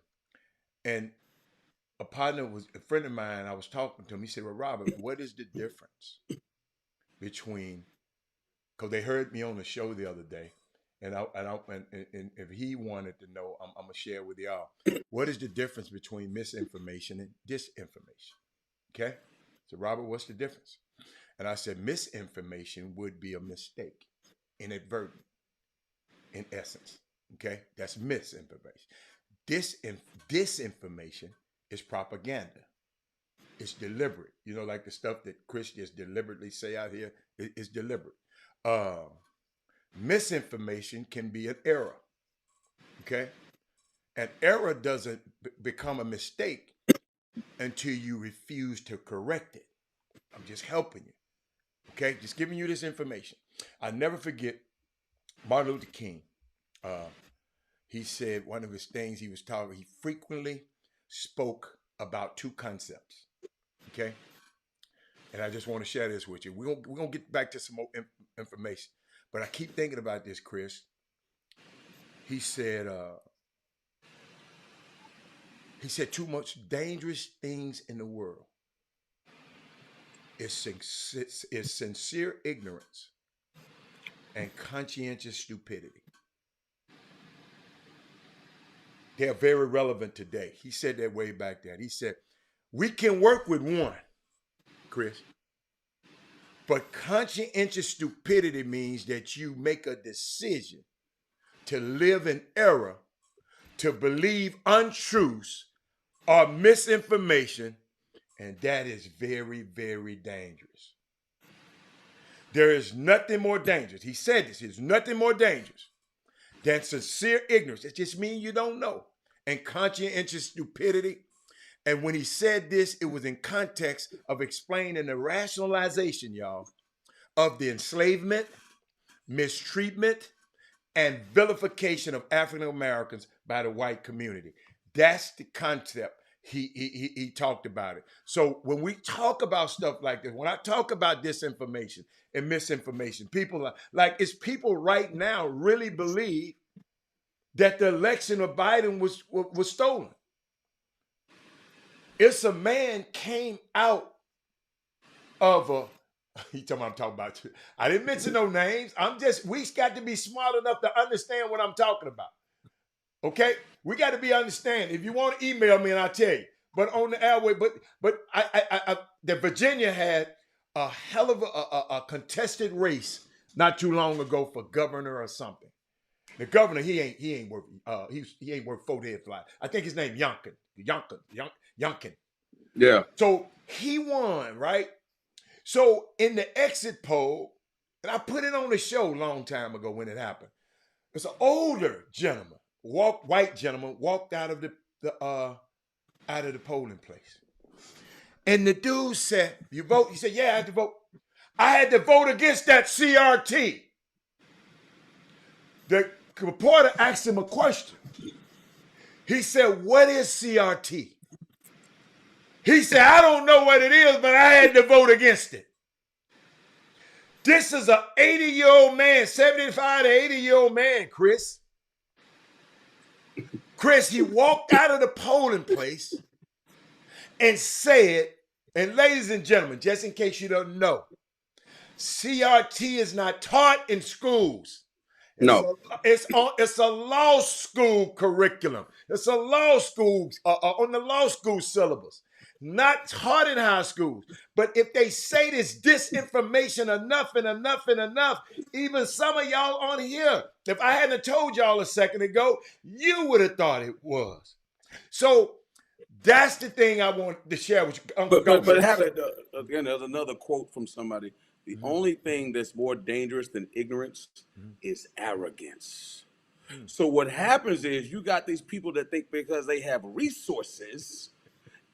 partner was a friend of mine. I was talking to him. He said, "Well, Robert, what is the difference between?" Because they heard me on the show the other day, and if he wanted to know, I'm gonna share with y'all. What is the difference between misinformation and disinformation? Okay, so Robert, what's the difference? And I said, misinformation would be a mistake, inadvertent, in essence. Okay, that's misinformation. Disinformation is propaganda. It's deliberate. Like the stuff that Chris just deliberately say out here is deliberate. Misinformation can be an error. Okay, an error doesn't become a mistake until you refuse to correct it. I'm just helping you. Okay, just giving you this information. I never forget Martin Luther King. He said one of his things he was talking. He frequently spoke about two concepts. Okay, and I just want to share this with you. We're gonna get back to some more information, but I keep thinking about this, Chris. He said too much dangerous things in the world is sincere ignorance and conscientious stupidity. They're very relevant today. He said that way back then. He said, we can work with one, Chris, but conscientious stupidity means that you make a decision to live in error, to believe untruths or misinformation, and that is very, very dangerous. There is nothing more dangerous. He said this. There's nothing more dangerous than sincere ignorance. It just means you don't know. And conscientious stupidity. And when he said this, it was in context of explaining the rationalization, y'all, of the enslavement, mistreatment, and vilification of African Americans by the white community. That's the concept he talked about it. So when we talk about stuff like this, when I talk about disinformation and misinformation, people people right now really believe that the election of Biden was stolen. It's a man came out of a. I'm talking about. I didn't mention no names. We got to be smart enough to understand what I'm talking about. Okay, we got to be understanding. If you want to email me, and I'll tell you. But on the airway, but the Virginia had a hell of a contested race not too long ago for governor or something. The governor, he ain't worth he ain't worth 4 head fly. I think his name Youngkin. Yeah. So he won, right? So in the exit poll, and I put it on the show a long time ago when it happened. It's an older gentleman, white gentleman, walked out of the polling place. And the dude said, "You vote?" He said, "Yeah, I had to vote. I had to vote against that CRT." The reporter asked him a question. He said, "What is CRT?" He said, "I don't know what it is, but I had to vote against it." This is an 80-year-old man, 75 to 80-year-old man, Chris. Chris, he walked out of the polling place and said, and ladies and gentlemen, just in case you don't know, CRT is not taught in schools. It's a law school curriculum. It's a law school on the law school syllabus, not taught in high schools. But if they say this disinformation enough and enough and enough, even some of y'all on here, if I hadn't told y'all a second ago, you would have thought it was. So that's the thing I want to share with you. But have it again. There's another quote from somebody. The only thing that's more dangerous than ignorance is arrogance. So what happens is you got these people that think because they have resources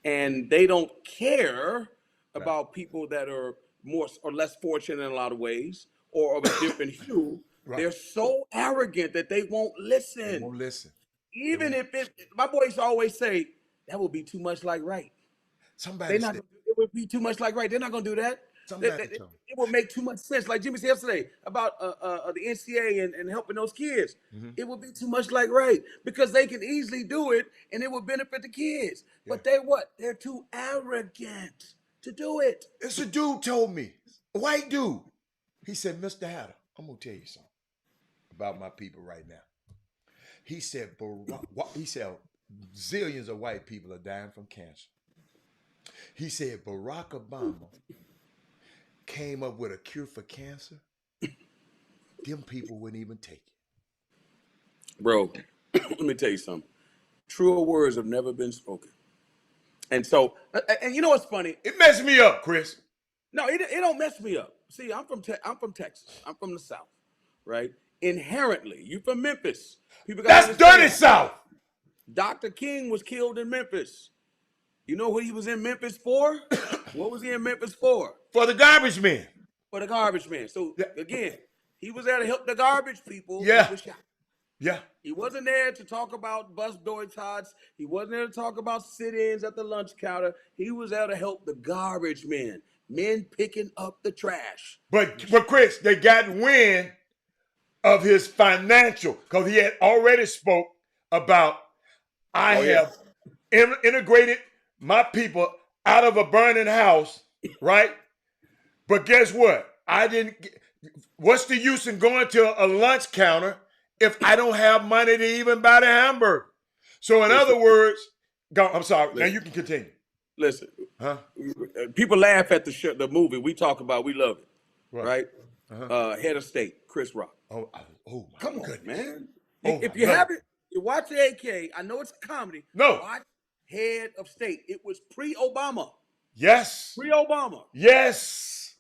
and they don't care Right. about people that are more or less fortunate in a lot of ways or of a different hue. Right. They're so arrogant that they won't They listen. won't listen. They Even won't. if my boys always say that would be too much like right. They're Somebody not said. gonna, it would be too much like right. They're not gonna do that. Somebody told me. It would make too much sense. Like Jimmy said yesterday about the NCA and helping those kids. Mm-hmm. It would be too much like right because they can easily do it and it would benefit the kids. Yeah. But they what? They're too arrogant to do it. It's a dude told me, a white dude. He said, Mr. Hatter, I'm gonna tell you something about my people right now. He said, zillions of white people are dying from cancer. He said Barack Obama came up with a cure for cancer. Them people wouldn't even take it. Bro, let me tell you something. Truer words have never been spoken. And so, and you know what's funny? It messed me up, Chris. No, it don't mess me up. See, I'm from Texas. I'm from the South, right? Inherently, you from Memphis. People got That's dirty South. Dr. King was killed in Memphis. You know what he was in Memphis for? What was he in Memphis for? For the garbage men. For the garbage man. So Yeah. again, he was there to help the garbage people. Yeah. He was shot. Yeah. He wasn't there to talk about bus boycotts. He wasn't there to talk about sit-ins at the lunch counter. He was there to help the garbage men picking up the trash. But Chris, they got wind of his financial, because he had already spoke about, I have integrated my people out of a burning house, right? But guess what? What's the use in going to a lunch counter if I don't have money to even buy the hamburger? So in other words, I'm sorry. Now you can continue. Listen, Huh? people laugh at the movie we talk about. We love it, right? Uh-huh. Head of State, Chris Rock. Oh my Come goodness. on, man. Oh If my you God. haven't, you watch the AK. I know it's a comedy. No. Watch Head of State. It was pre-Obama. Yes. Pre-Obama. Yes.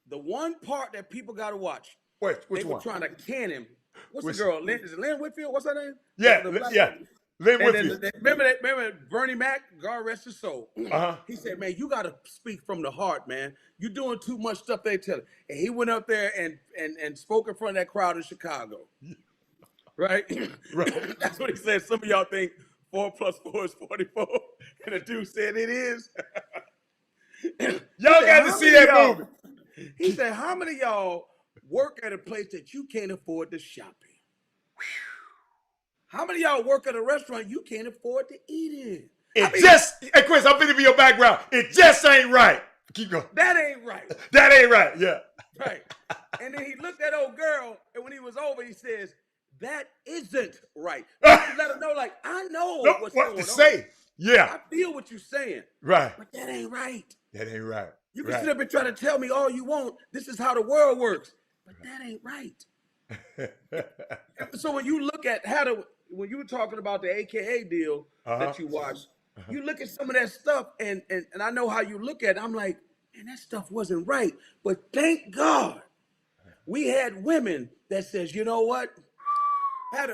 The one part that people got to watch. Wait, which they were one? trying to can him. What's Which- the girl? Is it Lynn Whitfield? What's her name? Yeah, yeah. Lynn And Whitfield. then, remember Bernie Mac, God rest his soul. Uh-huh. He said, man, you got to speak from the heart, man. You're doing too much stuff they tell you. And he went up there and spoke in front of that crowd in Chicago. Right? Right. That's what he said. Some of y'all think 4 + 4 is 44. And the dude said it is. Y'all got to see that movie. He said, how many of y'all work at a place that you can't afford to shop in? How many of y'all work at a restaurant you can't afford to eat in? Hey Chris, I'm finna be your background. It just ain't right. Keep going. That ain't right. That ain't right. Yeah. Right. And then he looked at old girl, and when he was over, he says, that isn't right. Let her know, like, I know what's going on. What to say. Yeah. I feel what you're saying. Right. But that ain't right. That ain't right. You can sit up and try to tell me all you want. This is how the world works. But that ain't right. So when you look at when you were talking about the AKA deal that you watched, you look at some of that stuff, and I know how you look at it. I'm like, man, that stuff wasn't right. But thank God we had women that says, you know what? I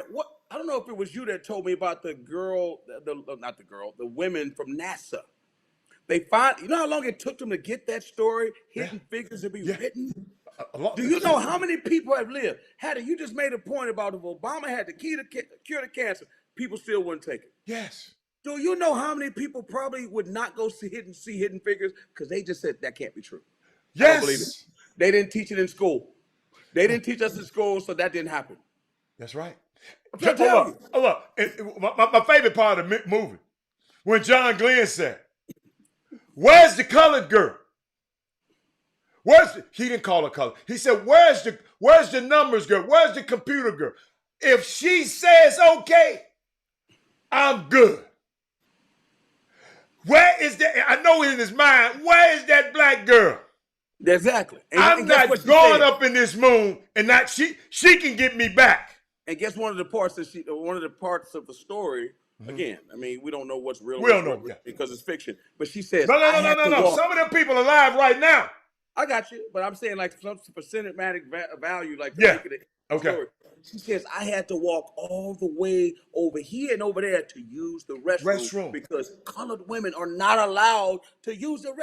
don't know if it was you that told me about the girl, the women from NASA. You know how long it took them to get that story, Hidden Figures, to be written? Do you know how many people have lived? You just made a point about if Obama had the key to cure the cancer, people still wouldn't take it. Yes. Do you know how many people probably would not go see Hidden Figures because they just said that can't be true? Yes. I don't believe it. They didn't teach it in school. They didn't teach us in school, so that didn't happen. That's right. Hold up. My favorite part of the movie, when John Glenn said, where's the colored girl? He didn't call her color. He said, where's the numbers girl? Where's the computer girl? If she says okay, I'm good. Where is that? I know in his mind, where is that black girl? Exactly. I'm not going up in this moon, and not she can get me back. And guess one of the parts of the story. Again, I mean, we don't know what's real. We don't know because it's fiction. But she says, no. Some of them people are alive right now. I got you, but I'm saying like some percentage value, like to Yeah. make it a Okay. story. She says I had to walk all the way over here and over there to use the restroom because colored women are not allowed to use the.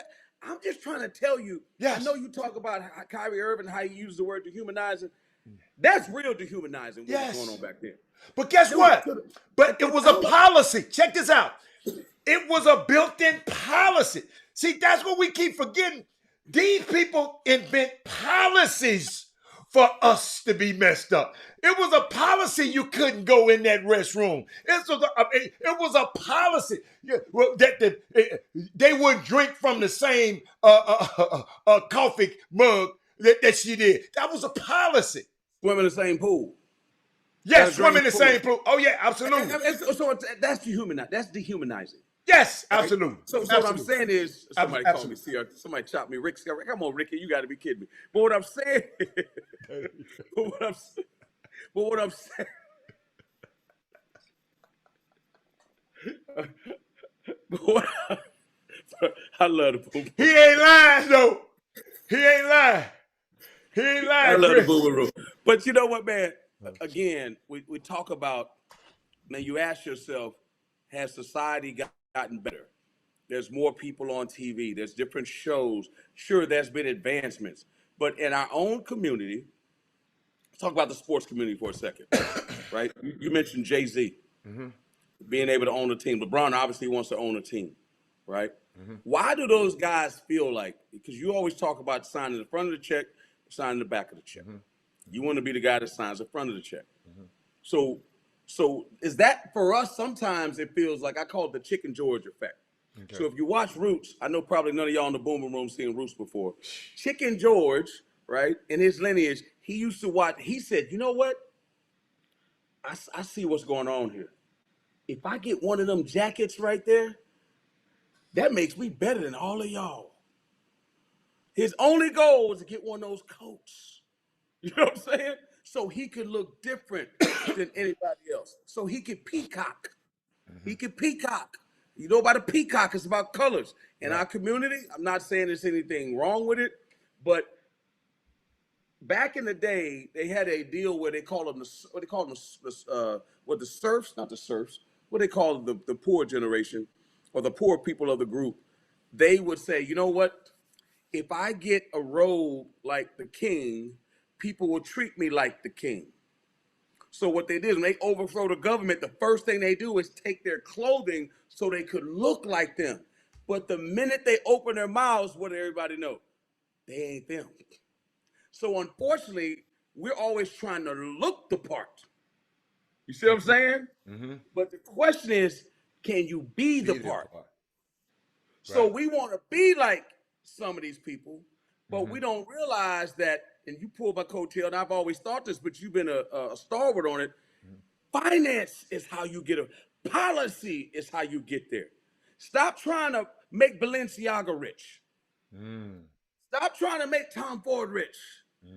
I'm just trying to tell you. Yes. I know you talk about Kyrie Irving, how he used the word dehumanizing. That's real dehumanizing. What was going on back there? But guess what? But it was a policy. Check this out. It was a built-in policy. See, that's what we keep forgetting. These people invent policies for us to be messed up. It was a policy you couldn't go in that restroom. It was a policy that they wouldn't drink from the same coffee mug that she did. That was a policy. Swim in the same pool. Yes, swim in the same pool. Oh yeah, absolutely. So that's dehumanizing. That's dehumanizing. Yes, absolutely. So what I'm saying is, somebody called me, somebody chopped me, Rick. Come on, Ricky, you got to be kidding me. But what I'm saying, I love the Puma. He ain't lying though. He ain't lying. I love the Puma room. But you know what, man? Again, we talk about, man, you ask yourself, has society gotten better? There's more people on TV. There's different shows. Sure, there's been advancements. But in our own community, let's talk about the sports community for a second, right? You mentioned Jay-Z being able to own a team. LeBron obviously wants to own a team, right? Why do those guys feel like, because you always talk about signing the front of the check, signing the back of the check. You want to be the guy that signs the front of the check. So is that, for us, sometimes it feels like, I call it the Chicken George effect. Okay. So if you watch Roots, I know probably none of y'all in the Boomer Room seen Roots before. Chicken George, right, in his lineage, he used to watch, he said, you know what? I see what's going on here. If I get one of them jackets right there, that makes me better than all of y'all. His only goal was to get one of those coats. You know what I'm saying? So he could look different than anybody else. So he could peacock. He could peacock. You know about a peacock, it's about colors. In our community, I'm not saying there's anything wrong with it, but back in the day, they had a deal where they call them the serfs, not the serfs, what they call the poor generation or the poor people of the group. They would say, you know what? If I get a robe like the king, people will treat me like the king. So what they did, when they overthrow the government, the first thing they do is take their clothing so they could look like them. But the minute they open their mouths, what did everybody know? They ain't them. So unfortunately, we're always trying to look the part. You see what I'm saying? But the question is, can you be the part? So we want to be like some of these people, but we don't realize that, and you pull my coattail, and I've always thought this, but you've been a stalwart on it. Finance is how you get it. Policy is how you get there. Stop trying to make Balenciaga rich. Stop trying to make Tom Ford rich.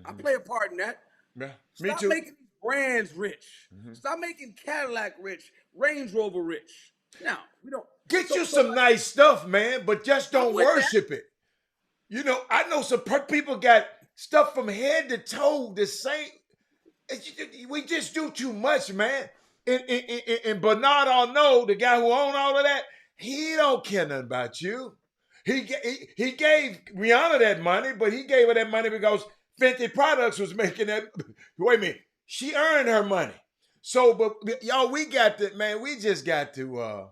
I play a part in that. Yeah, Stop making these brands rich. Stop making Cadillac rich, Range Rover rich. Now, we don't. Get you some nice stuff, man, but just don't worship it. You know, I know some people got stuff from head to toe the same. We just do too much, man. And Bernard Arnault, the guy who owned all of that, he don't care nothing about you. He gave Rihanna that money, but he gave her that money because Fenty Products was making that. Wait a minute. She earned her money. So, but y'all, we got to, man, we just got to,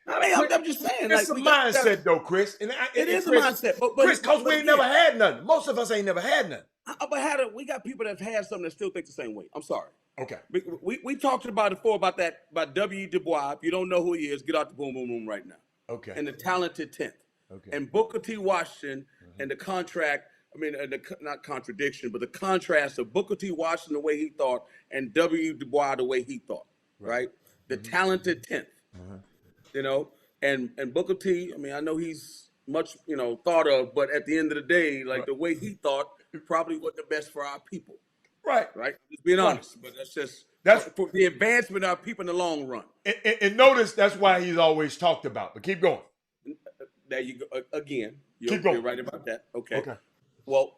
I mean, I'm just saying. It's a mindset, though, Chris. And it is a mindset. But Chris, because we ain't never had nothing. Most of us ain't never had nothing. But we got people that have had something that still think the same way. I'm sorry. Okay. We talked about it before about W. Du Bois. If you don't know who he is, get out the boom boom room right now. Okay. And the talented 10th. Okay. And Booker T. Washington and the contract. I mean, not contradiction, but the contrast of Booker T. Washington the way he thought and W. Du Bois the way he thought. Right. The talented 10th. You know, and Booker T. I mean, I know he's much thought of, but at the end of the day, like the way he thought probably wasn't the best for our people. Right. Just being honest, but that's for the advancement of our people in the long run. And notice that's why he's always talked about. But keep going. There you go. Again, keep going. You're right about that. Okay. Well,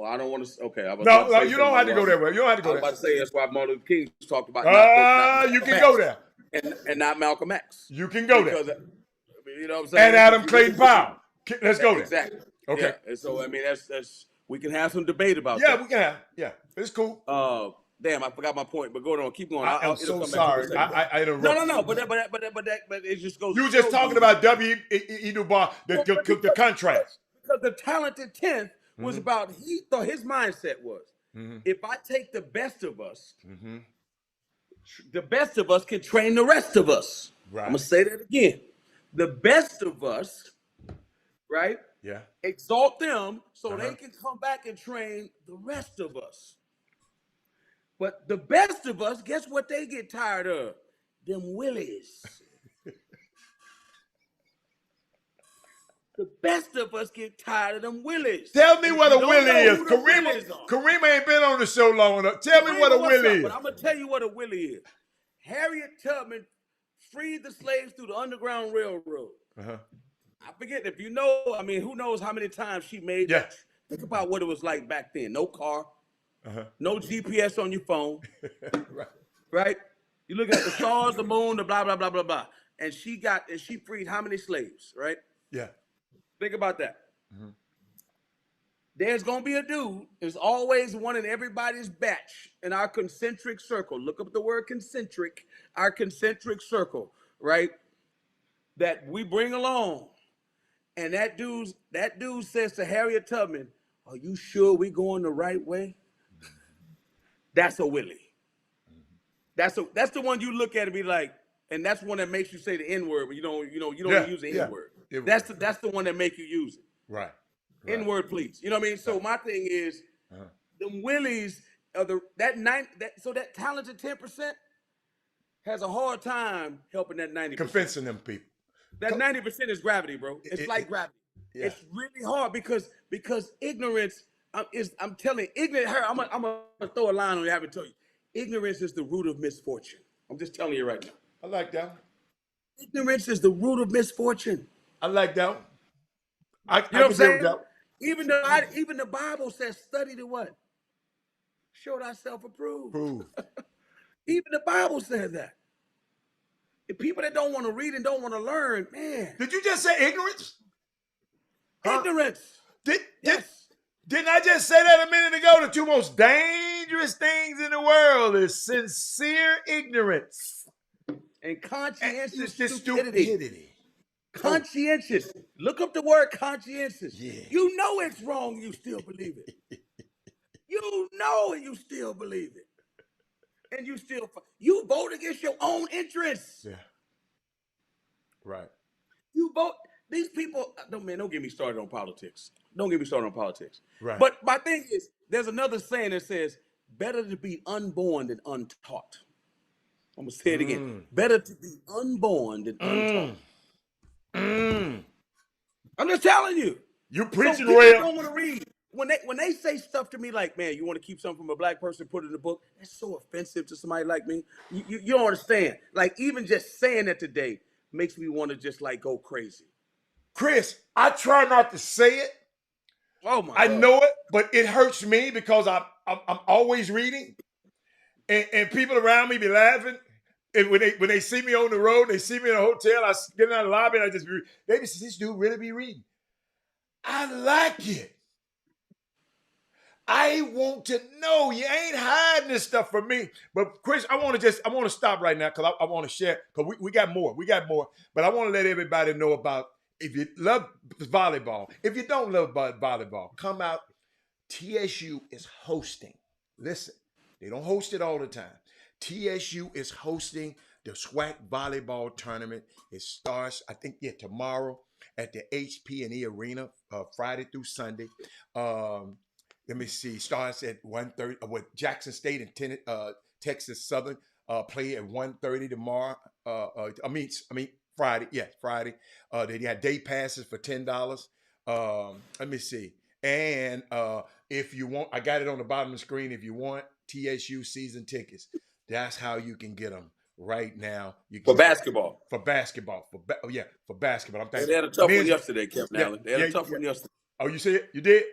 I don't want to. Okay, I was about to No, say you don't something. have to go that way. You don't have to I go was there. about to say that's why Martin Luther King talked about not You Malcolm can go X there. and not Malcolm X. You can go there. Because you know what I'm And saying? Adam If you look Clayton at what Powell. Let's go there. exactly, Okay. yeah. And so I mean that's we can have some debate about Yeah, that. we can have. Yeah, it's cool. Damn, I forgot my point, but go on, keep going. I am It'll so come back to me in sorry. a second. I interrupted you. But it just goes You to were just show talking you. about W.E. Du Bois, the contrast. Because the talented 10th was Mm-hmm. about, he thought his mindset was, Mm-hmm. if I take the best of us, Mm-hmm. the best of us can train the rest of us. Right. I'm going to say that again. The best of us, right? Yeah. Exalt them so they can come back and train the rest of us. But the best of us, guess what they get tired of? Them willies. The best of us get tired of them willies. Tell me what a willie is. Kareem Kareem ain't been on the show long enough. Tell me what a willie is. But I'm going to tell you what a willie is. Harriet Tubman freed the slaves through the Underground Railroad. I forget if you know, I mean, who knows how many times she made that. Think about what it was like back then. No car, no GPS on your phone, right? You looking at the stars, the moon, the blah, blah, blah, blah, blah. And she freed how many slaves, right? Yeah. Think about that. There's going to be a dude, there's always one in everybody's batch in our concentric circle. Look up the word concentric, our concentric circle, right? That we bring along. And that dude says to Harriet Tubman, are you sure we going the right way? That's a willie. That's the one you look at and be like, and that's one that makes you say the N-word, but you don't use the N-word. That's the one that make you use it. Right. N-word, please. You know what I mean? So my thing is, them willies are that talented 10% has a hard time helping that 90%. Convincing them people. That 90% is gravity, bro. It's like gravity. Yeah. It's really hard because ignorance I'm telling you, ignorant. I'm gonna throw a line on you. I haven't told you. Ignorance is the root of misfortune. I'm just telling you right now. I like that. Ignorance is the root of misfortune. I like that. You know what I'm saying? Even the Bible says, study to what? Show thyself approved. Even the Bible says that. The people that don't want to read and don't want to learn, man. Did you just say ignorance? Ignorance. Yes. Didn't I just say that a minute ago? The two most dangerous things in the world is sincere ignorance and conscientious stupidity. Conscientious. Look up the word conscientious. Yeah. You know it's wrong, you still believe it. You know it, you still believe it. And you vote against your own interests. Yeah. Right. You vote. These people, don't get me started on politics. Don't get me started on politics. Right. But my thing is, there's another saying that says, better to be unborn than untaught. I'm going to say it again. Better to be unborn than untaught. I'm just telling you. You preaching well. People don't want to read. When they say stuff to me like, man, you want to keep something from a black person, put it in the book, that's so offensive to somebody like me. You don't understand. Like, even just saying that today makes me want to just like go crazy. Chris, I try not to say it. Oh my! I know it, but it hurts me because I'm always reading, and people around me be laughing. And when they see me on the road, they see me in a hotel, I get out of the lobby and I just read. They be say, this dude really be reading. I like it. I want to know. You ain't hiding this stuff from me. But Chris, I want to stop right now because I want to share, because we got more. But I want to let everybody know about, if you love volleyball, if you don't love volleyball, come out. TSU is hosting. Listen, they don't host it all the time. TSU is hosting the SWAC volleyball tournament. It starts, I think, tomorrow at the HP&E Arena, Friday through Sunday. Let me see. Starts at 1:30 with Jackson State and Texas Southern play at 1:30 tomorrow. Friday. Yeah, Friday. They got day passes for $10. Let me see. And if you want, I got it on the bottom of the screen. If you want TSU season tickets, that's how you can get them right now. For basketball. For basketball. For basketball. They had a tough one yesterday, Kevin Allen. They had a tough one yesterday. Oh, you see it? You did?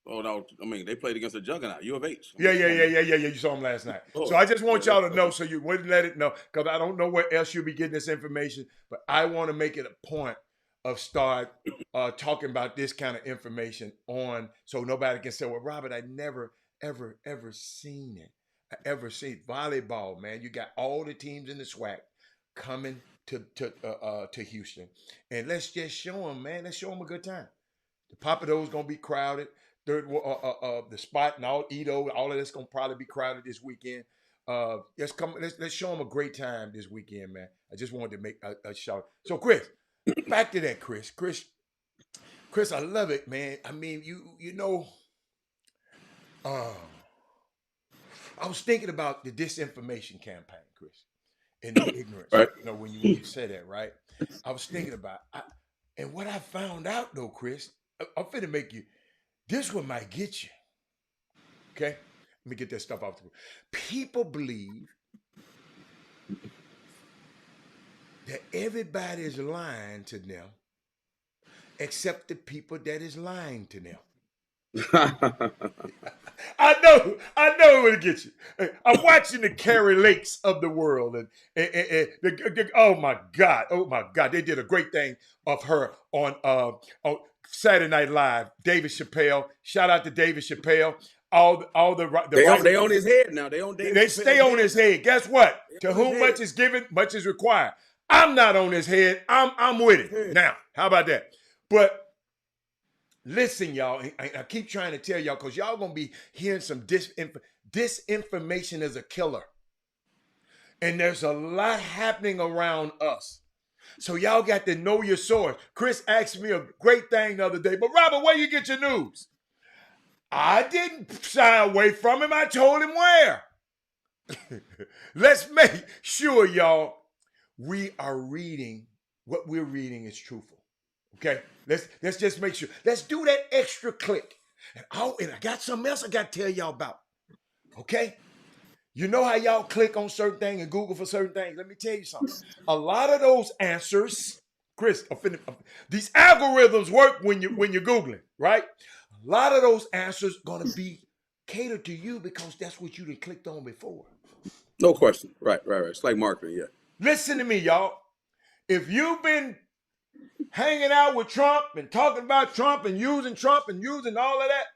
Oh no, I mean they played against the juggernaut, U of H. Yeah. You saw him last night. So I just want y'all to know, so you wouldn't let it know, because I don't know where else you'll be getting this information. But I want to make it a point of start talking about this kind of information on, so nobody can say, "Well, Robert, I never, ever seen it. I ever seen volleyball, man. You got all the teams in the SWAC coming to Houston, and let's just show them, man. Let's show them a good time. The Papa Do's gonna be crowded. The spot and all Edo, all of this gonna probably be crowded this weekend. Let's show them a great time this weekend, man. I just wanted to make a shout. So, Chris, back to that, Chris, I love it, man. I mean, you know, I was thinking about the disinformation campaign, Chris, and the ignorance. Right. You know, when you said that, right? I was thinking about, and what I found out though, Chris, I'm finna make you. This one might get you. Okay? Let me get that stuff off the board. People believe that everybody is lying to them except the people that is lying to them. I know it would get you. I'm watching the Carrie Lakes of the world, and oh my God, they did a great thing of her on Saturday Night Live. David Chappelle, shout out to David Chappelle. They on his head now. They stay on his head. Guess what? To whom much is given, much is required. I'm not on his head. I'm with it. Now, how about that? But listen, y'all, I keep trying to tell y'all, because y'all gonna be hearing some disinformation is a killer. And there's a lot happening around us. So y'all got to know your source. Chris asked me a great thing the other day, but Robert, where you get your news? I didn't shy away from him. I told him where. Let's make sure, y'all, we are reading, what we're reading is truthful. Okay? Let's just make sure. Let's do that extra click. And I got something else I got to tell y'all about. Okay? You know how y'all click on certain things and Google for certain things? Let me tell you something. A lot of those answers, Chris, these algorithms work when you're Googling, right? A lot of those answers gonna be catered to you because that's what you done clicked on before. No question. Right. It's like marketing, yeah. Listen to me, y'all. If you've been hanging out with Trump and talking about Trump and using all of that,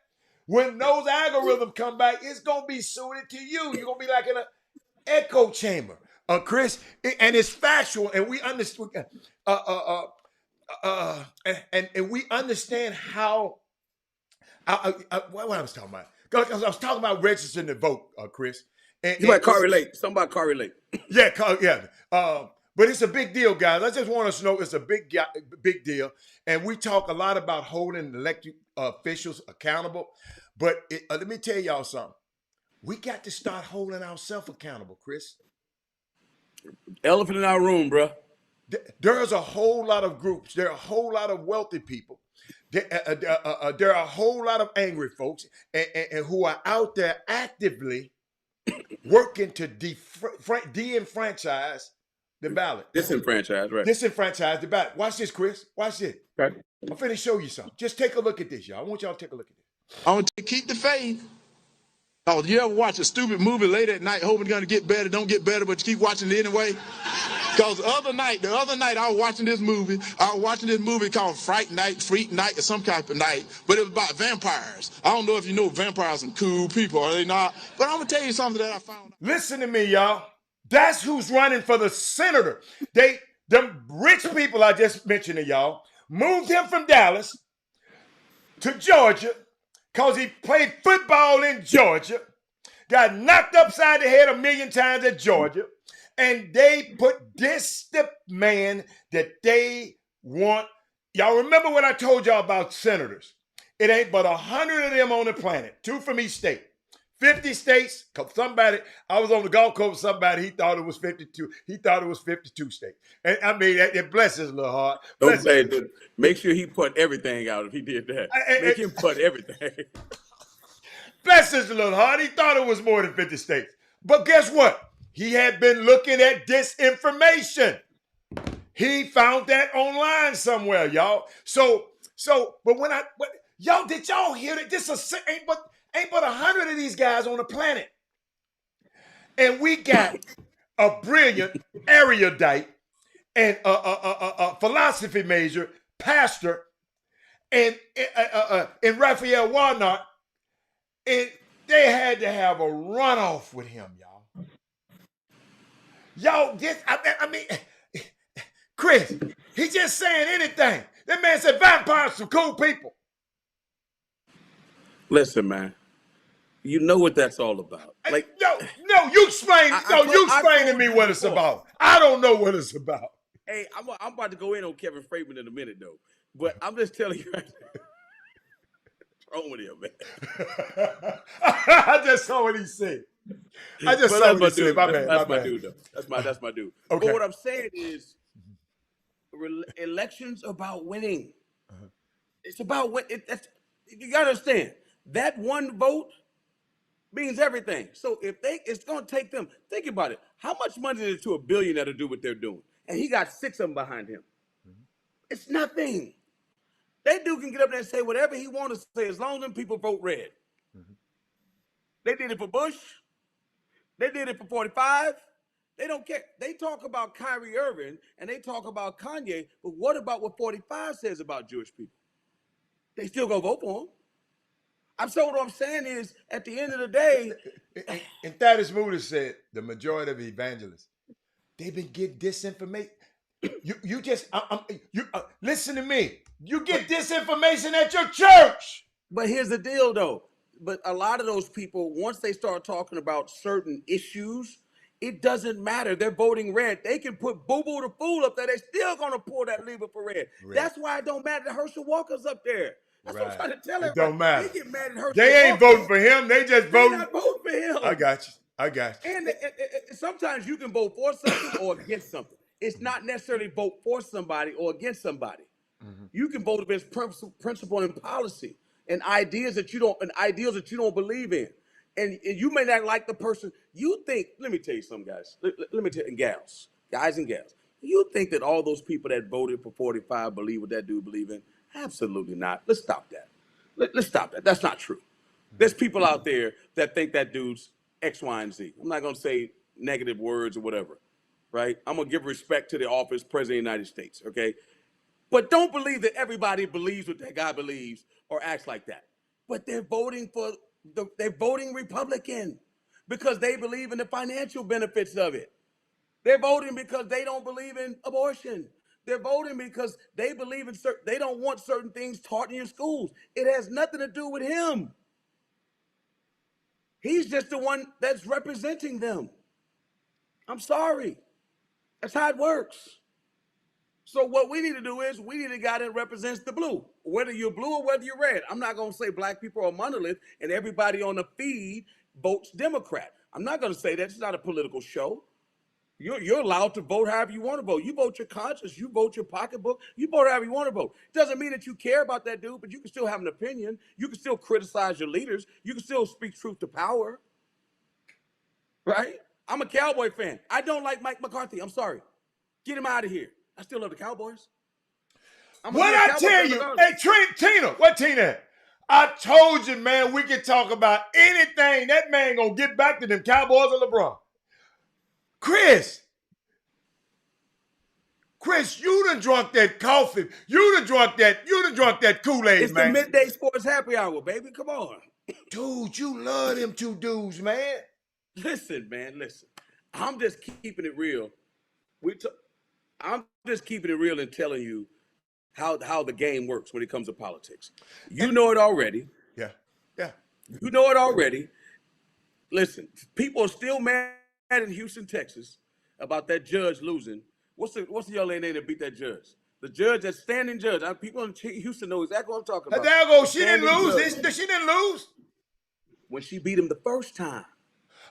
when those algorithms come back, it's going to be suited to you. You're going to be like in an echo chamber. Chris, and it's factual, and we understand, and we understand how, what I was talking about. Because I was talking about registering to vote, Chris. You might correlate. Somebody correlate. Yeah. But it's a big deal, guys. I just want us to know it's a big deal. And we talk a lot about holding elected officials accountable. But let me tell y'all something. We got to start holding ourselves accountable, Chris. Elephant in our room, bro. There's a whole lot of groups. There are a whole lot of wealthy people. There are a whole lot of angry folks and who are out there actively working to de-enfranchise the ballot. Disenfranchise, right. Disenfranchise the ballot. Watch this, Chris. Watch this. Okay. I'm finna show you something. Just take a look at this, y'all. I want y'all to take a look at this. I want to keep the faith. Oh, you ever watch a stupid movie late at night hoping it's going to get better, don't get better, but you keep watching it anyway? Because the other night I was watching this movie. Called Freak Night, or some type of night, but it was about vampires. I don't know if you know vampires are cool people, are they not? But I'm going to tell you something that I found. Listen to me, y'all. That's who's running for the senator. Them rich people I just mentioned to y'all moved him from Dallas to Georgia because he played football in Georgia, got knocked upside the head 1,000,000 times at Georgia, and they put the man that they want. Y'all remember what I told y'all about senators? It ain't but 100 of them on the planet, 2 from each state. 50 states, because I was on the golf course with somebody, he thought it was 52. He thought it was 52 states. And I mean, it bless his little heart. Don't say that. Make sure he put everything out if he did that. Make him put everything. Bless his little heart. He thought it was more than 50 states. But guess what? He had been looking at disinformation. He found that online somewhere, y'all. But Y'all, did y'all hear that? This ain't but 100 of these guys on the planet. And we got a brilliant erudite and a philosophy major, pastor, and Raphael Warnock, and they had to have a runoff with him, y'all. Y'all, I mean, Chris, he just saying anything. That man said vampires some cool people. Listen, man, you know what that's all about. Like, no, you explain. You explain to me what it's about. I don't know what it's about. Hey, I'm about to go in on Kevin Freeman in a minute, though. But I'm just telling you right now. What's wrong with him, man? I just saw what he said. I just saw what he said. My bad. That's my dude, though. That's my dude. Okay. But what I'm saying is, elections about winning. It's about what you gotta understand. That one vote means everything. So if it's gonna take them. Think about it. How much money is it to a billionaire to do what they're doing? And he got 6 of them behind him. It's nothing. That dude can get up there and say whatever he wants to say as long as them people vote red. They did it for Bush. They did it for 45. They don't care. They talk about Kyrie Irving and they talk about Kanye, but what about what 45 says about Jewish people? They still gonna vote for him. What I'm saying is, at the end of the day, and Thaddeus Moody said the majority of evangelists, they've been getting disinformation. You just listen to me. You get disinformation at your church. But here's the deal, though. But a lot of those people, once they start talking about certain issues, it doesn't matter. They're voting red. They can put Boo Boo the Fool up there. They're still going to pull that lever for red. That's why it don't matter that Herschel Walker's up there. That's what I'm trying to tell everybody. It don't matter. They get mad at Herschel They ain't Walker. voting for him. They just voting. They're not voting for him. I got you. And sometimes you can vote for something or against something. It's not necessarily vote for somebody or against somebody. You can vote against principle and policy and ideas that you don't believe in. And you may not like the person. You think, let me tell you something, guys. Let me tell you, guys and gals. You think that all those people that voted for 45 believe what that dude believe in? Absolutely not. Let's stop that. Let's stop that. That's not true. There's people out there that think that dude's X, Y, and Z. I'm not going to say negative words or whatever, right? I'm going to give respect to the office, President of the United States, okay? But don't believe that everybody believes what that guy believes or acts like that. But they're voting Republican because they believe in the financial benefits of it. They're voting because they don't believe in abortion. They're voting because they believe in they don't want certain things taught in your schools. It has nothing to do with him. He's just the one that's representing them. I'm sorry. That's how it works. So what we need to do is we need a guy that represents the blue, whether you're blue or whether you're red. I'm not going to say black people are a monolith and everybody on the feed votes Democrat. I'm not going to say that. It's not a political show. You're allowed to vote however you want to vote. You vote your conscience. You vote your pocketbook. You vote however you want to vote. Doesn't mean that you care about that dude, but you can still have an opinion. You can still criticize your leaders. You can still speak truth to power. Right? I'm a Cowboy fan. I don't like Mike McCarthy. I'm sorry. Get him out of here. I still love the Cowboys. What I tell you? Hey, Tina, what Tina? I told you, man, we can talk about anything. That man gonna get back to them Cowboys or LeBron. Chris, you done drunk that coffee. You done drunk that Kool-Aid, it's man. It's the midday sports happy hour, baby. Come on. Dude, you love them two dudes, man. Listen, man, listen. I'm just keeping it real. I'm just keeping it real and telling you how the game works when it comes to politics. You know it already. Yeah. You know it already. Listen, people are still mad in Houston, Texas, about that judge losing. What's the young lady name that beat that judge? The judge, that standing judge. People in Houston know exactly what I'm talking about. There go. She didn't lose. She didn't lose when she beat him the first time.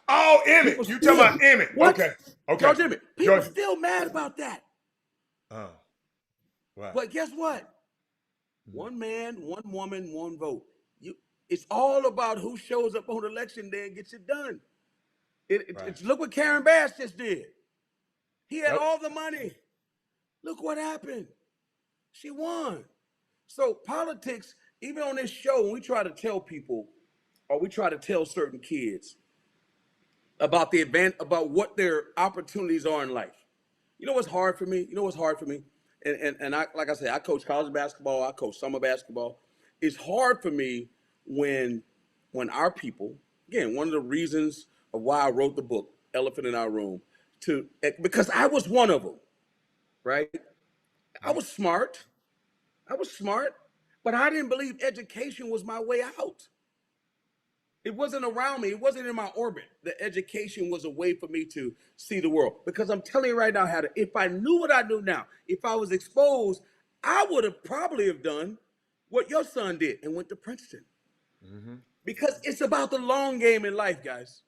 Oh, Emmett. You talking about Emmett? What? Okay. George Emmett. People still mad about that. Oh. Wow. But guess what? One man, one woman, one vote. It's all about who shows up on election day and gets it done. Look what Karen Bass just did. He had all the money. Look what happened. She won. So politics even on this show, when we try to tell people, or we try to tell certain kids about about what their opportunities are in life. You know what's hard for me? You know what's hard for me? And I, like I said, I coach college basketball, I coach summer basketball. It's hard for me when our people, again, one of the reasons of why I wrote the book, Elephant in Our Room, because I was one of them, right? I was smart. But I didn't believe education was my way out. It wasn't around me. It wasn't in my orbit. The education was a way for me to see the world. Because I'm telling you right now, if I knew what I knew now, if I was exposed, I would have probably have done what your son did and went to Princeton. Mm-hmm. Because it's about the long game in life, guys.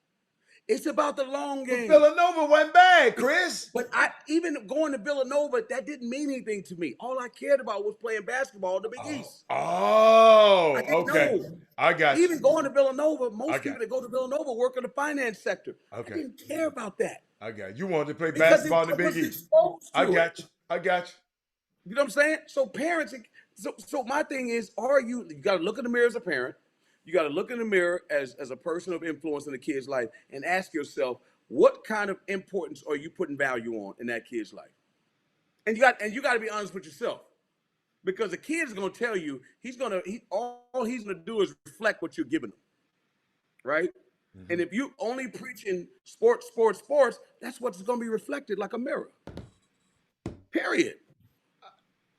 It's about the long game. But Villanova wasn't bad, Chris. But even going to Villanova, that didn't mean anything to me. All I cared about was playing basketball in the Big East. Oh, okay. I got you. Even going to Villanova, most people that go to Villanova work in the finance sector. Okay. I didn't care about that. I got you. You wanted to play basketball in the Big East. I got you. You know what I'm saying? So parents, so my thing is, you got to look in the mirror as a parent. You got to look in the mirror as a person of influence in a kid's life and ask yourself, what kind of importance are you putting value on in that kid's life? And you got to be honest with yourself, because the kid is going to tell you all he's going to do is reflect what you're giving him, right? Mm-hmm. And if you only preaching sports, that's what's going to be reflected like a mirror. Period.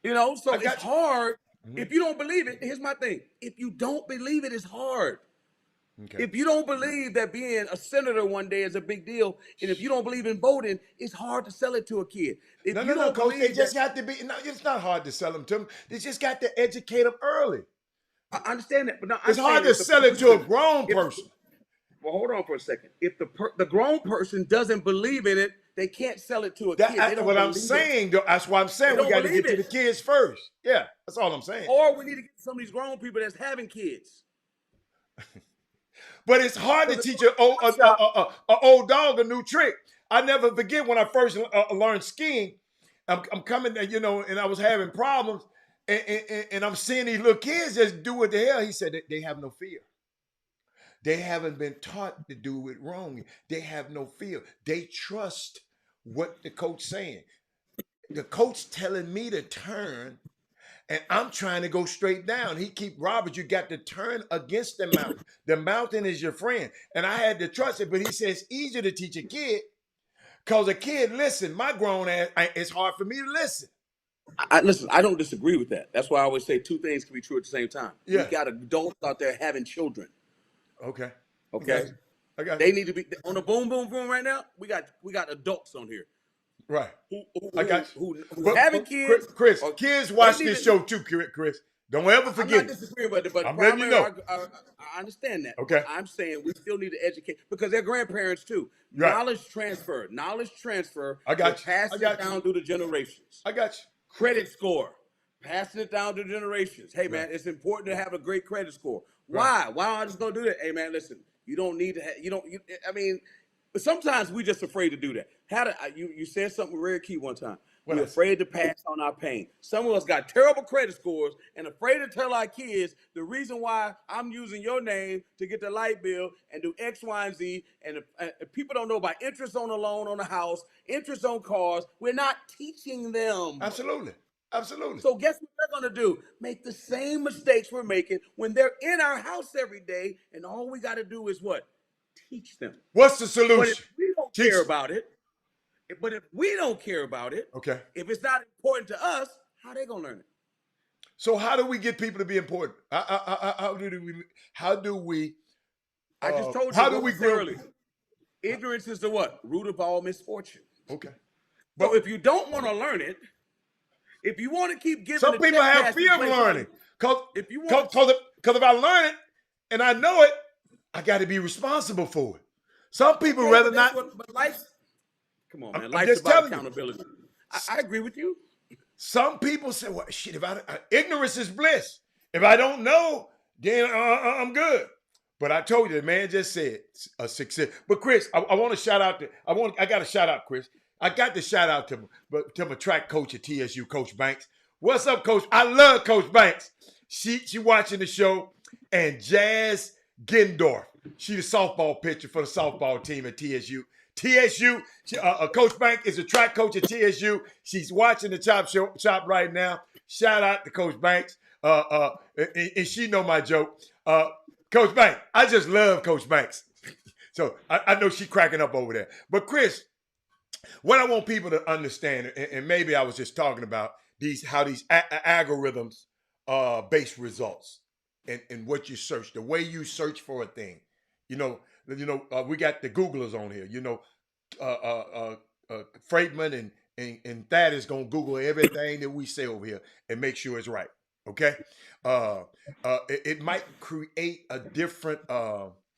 You know, so it's hard. Mm-hmm. If you don't believe it, here's my thing. If you don't believe it, it's hard. Okay. If you don't believe that being a senator one day is a big deal, and if you don't believe in voting, it's hard to sell it to a kid. No, Coach. They just got to be. No, it's not hard to sell them to them. They just got to educate them early. I understand that, but no, it's hard to sell it to a grown person. Well, hold on for a second. If the grown person doesn't believe in it, they can't sell it to a kid. That's what I'm saying. That's why I'm saying we got to get to the kids first. Yeah, that's all I'm saying. Or we need to get some of these grown people that's having kids. But it's hard to teach an old dog a new trick. I never forget when I first learned skiing. I'm coming there, and I was having problems, and I'm seeing these little kids just do what the hell. He said they have no fear. They haven't been taught to do it wrong. They have no fear. They trust what the coach saying. The coach telling me to turn, and I'm trying to go straight down. He keep, Robert, you got to turn against the mountain. The mountain is your friend. And I had to trust it, but he says it's easier to teach a kid because a kid, listen, my grown ass, it's hard for me to listen. Listen, I don't disagree with that. That's why I always say two things can be true at the same time. Yeah. You got adults out there having children. Okay. I got they need to be on the boom right now. We got adults on here. Right. I got you. Who having kids. Chris, kids watch this show too, Chris. Don't ever forget. I'm not disagreeing, but I'm letting you know. I understand that. Okay. I'm saying we still need to educate because they're grandparents too. Right. Knowledge transfer. I got you. Passing it down through the generations. I got you. Credit score. Passing it down to generations. Hey, man, it's important to have a great credit score. Why? Why am I just going to do that? Hey, man, listen, you don't need to but sometimes we just afraid to do that. You said something very key one time. We're afraid to pass on our pain. Some of us got terrible credit scores and afraid to tell our kids the reason why I'm using your name to get the light bill and do X, Y, and Z. And people don't know about interest on a loan on a house, interest on cars. We're not teaching them. Absolutely. So guess what they're going to do? Make the same mistakes we're making when they're in our house every day, and all we got to do is what? Teach them. What's the solution? But if we don't care about it, okay. If it's not important to us, how they going to learn it? So how do we get people to be important? How do we? I just told you. How do we grow? Early. Ignorance is the what? Root of all misfortune. Okay. But if you don't want to learn it, if you want to keep giving, some people have fear of learning. Because if I learn it and I know it, I got to be responsible for it. Some people rather not. But life, come on, man. Life's about accountability. I agree with you. Some people say, "Well, shit. Ignorance is bliss. If I don't know, then I'm good." But I told you, the man just said a success. But Chris, I want to shout out I got to shout out Chris. I got to shout out to my track coach at TSU, Coach Banks. What's up, Coach? I love Coach Banks. She watching the show, and Jazz Gendorf, she the softball pitcher for the softball team at TSU. TSU, Coach Bank is a track coach at TSU. She's watching the Chop right now. Shout out to Coach Banks. And she know my joke. Coach Banks, I just love Coach Banks. So I know she's cracking up over there. But Chris, what I want people to understand, and maybe I was just talking about how these algorithms base results and what you search, the way you search for a thing. We got the Googlers on here. Freightman and Thad is gonna Google everything that we say over here and make sure it's right. Okay, it might create a different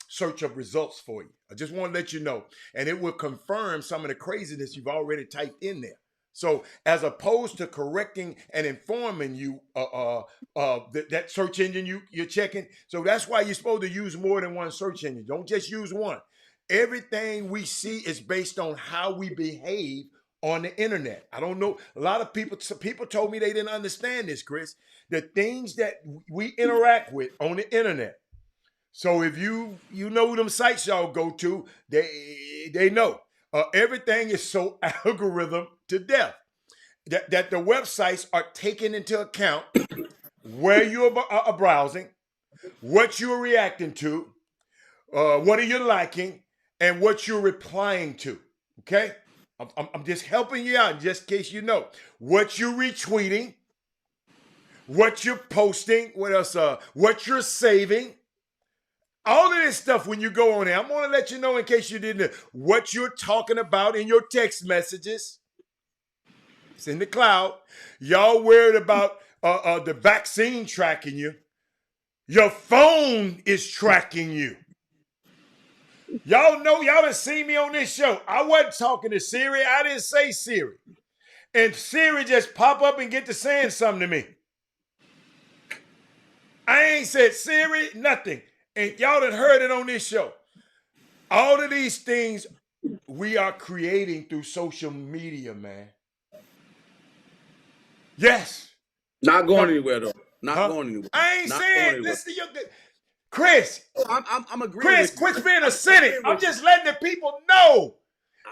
search of results for you. I just want to let you know, and it will confirm some of the craziness you've already typed in there. So as opposed to correcting and informing you that search engine you're checking, so that's why you're supposed to use more than one search engine. Don't just use one. Everything we see is based on how we behave on the internet. I don't know. A lot of people told me they didn't understand this, Chris. The things that we interact with on the internet. So if you know them sites y'all go to, they know. Everything is so algorithm to death that the websites are taking into account where you are browsing, what you're reacting to, what are you liking, and what you're replying to. Okay, I'm just helping you out, just in case you know what you're retweeting, what you're posting, what else? What you're saving. All of this stuff when you go on there, I'm going to let you know in case you didn't know what you're talking about in your text messages. It's in the cloud. Y'all worried about the vaccine tracking you. Your phone is tracking you. Y'all know, y'all done seen me on this show. I wasn't talking to Siri. I didn't say Siri. And Siri just pop up and get to saying something to me. I ain't said Siri, nothing. And y'all done heard it on this show. All of these things we are creating through social media, man. Yes. Not going anywhere, though. Not going anywhere. I ain't Not saying, listen to your... Chris. I'm agreeing Chris, with you. quit being a cynic. I'm just letting the people know.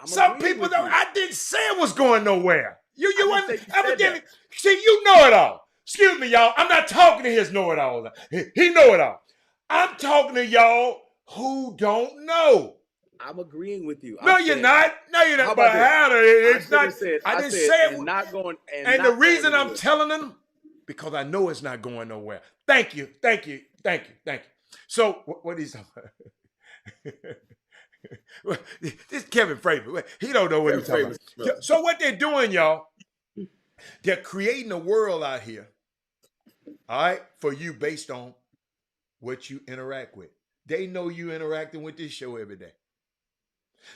Some people don't... I didn't say it was going nowhere. You wasn't evidently... See, you know it all. Excuse me, y'all. I'm not talking to his know-it-all. He know it all. I'm talking to y'all who don't know. I'm agreeing with you. No, you're not. No, you're not. But it's not. I didn't say it. Not going. And the reason I'm telling them, because I know it's not going nowhere. Thank you. So what is this Kevin Fraser? He don't know what he's talking about. So what they're doing, y'all, they're creating a world out here, all right, for you based on what you interact with. They know you interacting with this show every day.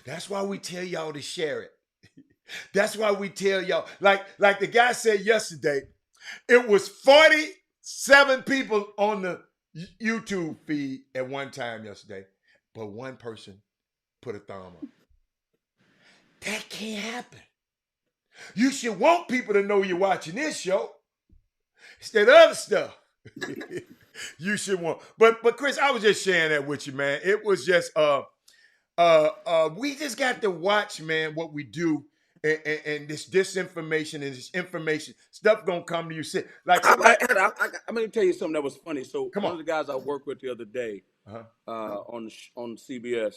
That's why we tell y'all to share it. That's why we tell y'all, like the guy said yesterday, it was 47 people on the YouTube feed at one time yesterday, but one person put a thumb up. That can't happen. You should want people to know you're watching this show. Instead of other stuff. You should want. But Chris, I was just sharing that with you, man. It was just we just got to watch, man, what we do and this disinformation and this information stuff gonna come to you. Like I'm gonna tell you something that was funny. So one of the guys I worked with the other day on CBS,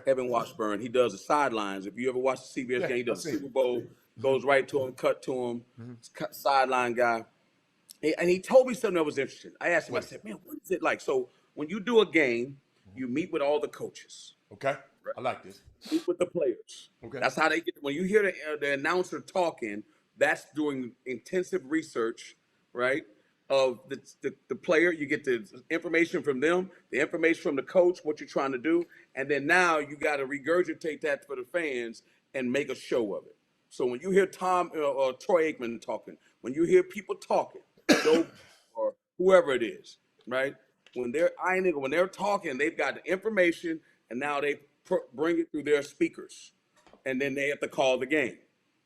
Evan Washburn, he does the sidelines. If you ever watch the CBS game, he does the Super Bowl, goes right to him, cut to him, sideline guy. And he told me something that was interesting. I asked him, I said, man, what is it like? So when you do a game, you meet with all the coaches. Okay. Right? I like this. Meet with the players. Okay. That's how they get, when you hear the announcer talking, that's doing intensive research, right, of the player. You get the information from them, the information from the coach, what you're trying to do. And then now you got to regurgitate that for the fans and make a show of it. So when you hear Troy Aikman talking, when you hear people talking, Joe or whoever it is, right? When they're talking, they've got the information, and now they bring it through their speakers, and then they have to call the game,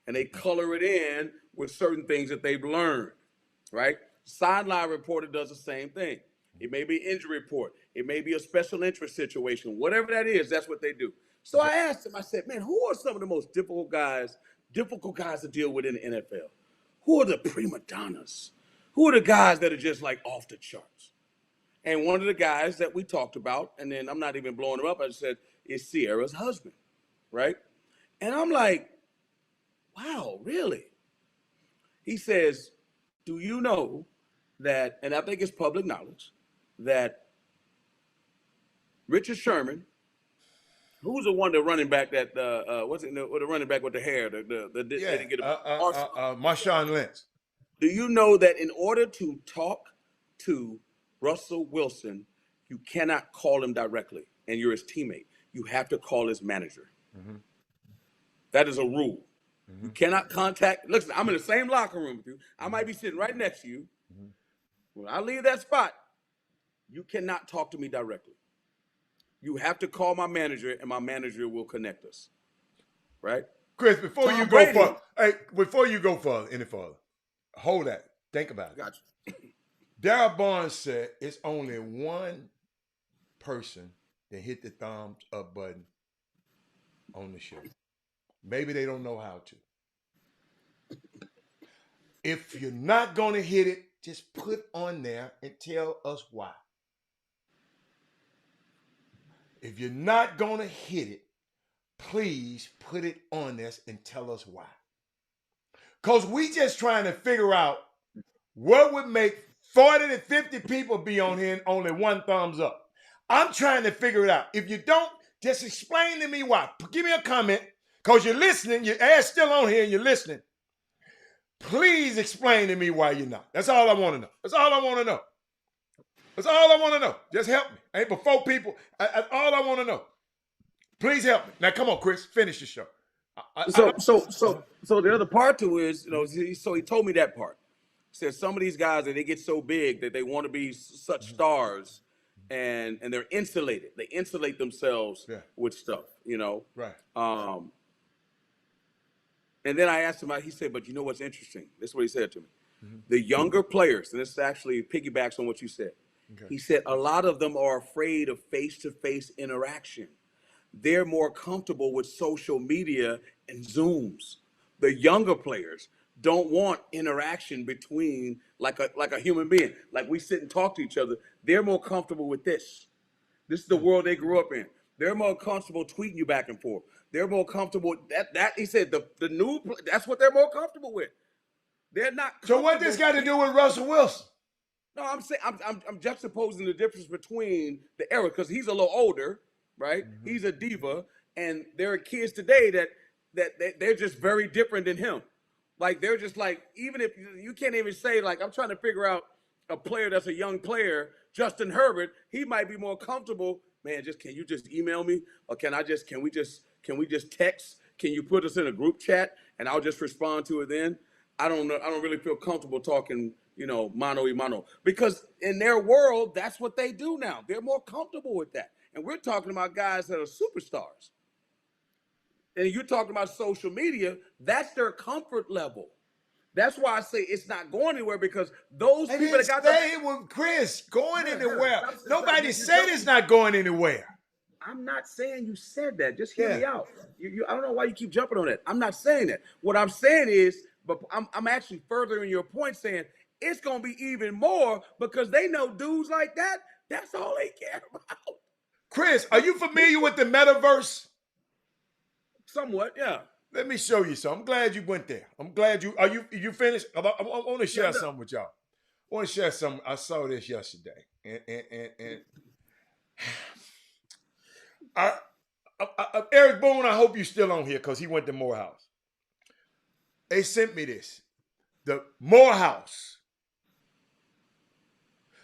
and they color it in with certain things that they've learned, right? Sideline reporter does the same thing. It may be an injury report. It may be a special interest situation. Whatever that is, that's what they do. So I asked him, I said, man, who are some of the most difficult guys to deal with in the NFL? Who are the prima donnas? Who are the guys that are just like off the charts? And one of the guys that we talked about, and then I'm not even blowing him up, I said, is Sierra's husband, right? And I'm like, wow, really? He says, do you know that, and I think it's public knowledge, that Richard Sherman, who's the one, the running back that, what's it, the running back with the hair, they didn't get Marshawn Lynch. Do you know that in order to talk to Russell Wilson, you cannot call him directly and you're his teammate. You have to call his manager. Mm-hmm. That is a rule. Mm-hmm. You cannot contact. Listen, I'm in the same locker room with you. I might be sitting right next to you. Mm-hmm. When I leave that spot, you cannot talk to me directly. You have to call my manager and my manager will connect us. Right? Chris, before you go any further, hold that. Think about it. Gotcha. Darryl Barnes said it's only one person that hit the thumbs up button on the show. Maybe they don't know how to. If you're not going to hit it, just put on there and tell us why. If you're not going to hit it, please put it on this and tell us why. Because we just trying to figure out what would make 40 to 50 people be on here and only one thumbs up. I'm trying to figure it out. If you don't, just explain to me why. Give me a comment, because you're listening. Your ass still on here and you're listening. Please explain to me why you're not. That's all I want to know. That's all I want to know. That's all I want to know. Just help me. Ain't but 4 people. That's all I want to know. Please help me. Now, come on, Chris. Finish the show. So the other part to it is, so he told me that part. He said some of these guys, that they get so big that they want to be such stars, and they're insulated. They insulate themselves with stuff, Right. And then I asked him, he said, but you know what's interesting? This is what he said to me. Mm-hmm. The younger players, and this actually piggybacks on what you said. Okay. He said a lot of them are afraid of face-to-face interaction. They're more comfortable with social media and Zooms. The younger players don't want interaction between like a human being. Like we sit and talk to each other. They're more comfortable with this. This is the world they grew up in. They're more comfortable tweeting you back and forth. They're more comfortable that he said the new, that's what they're more comfortable with. They're not. So what this got to do with Russell Wilson? No, I'm saying I'm juxtaposing the difference between the era, because he's a little older, right? Mm-hmm. He's a diva, and there are kids today that they're just very different than him. Like they're just like, even if you can't even say, like, I'm trying to figure out a player that's a young player, Justin Herbert, he might be more comfortable. Man, can you just email me, or can we just text? Can you put us in a group chat and I'll just respond to it then? I don't know. I don't really feel comfortable talking, mano a mano, because in their world, that's what they do now. They're more comfortable with that. And we're talking about guys that are superstars. And you're talking about social media, that's their comfort level. That's why I say it's not going anywhere, because those people that got stay with Chris going anywhere. Nobody said it's not going anywhere. I'm not saying you said that. Just hear me out. I don't know why you keep jumping on that. I'm not saying that. What I'm saying is, but I'm actually furthering your point, saying it's going to be even more, because they know dudes like that, that's all they care about. Chris, are you familiar with the metaverse? Somewhat, yeah. Let me show you something. I'm glad you went there. I'm glad you finished? I want to share something with y'all. I want to share something. I saw this yesterday. And Eric Boone, I hope you're still on here, because he went to Morehouse. They sent me this. The Morehouse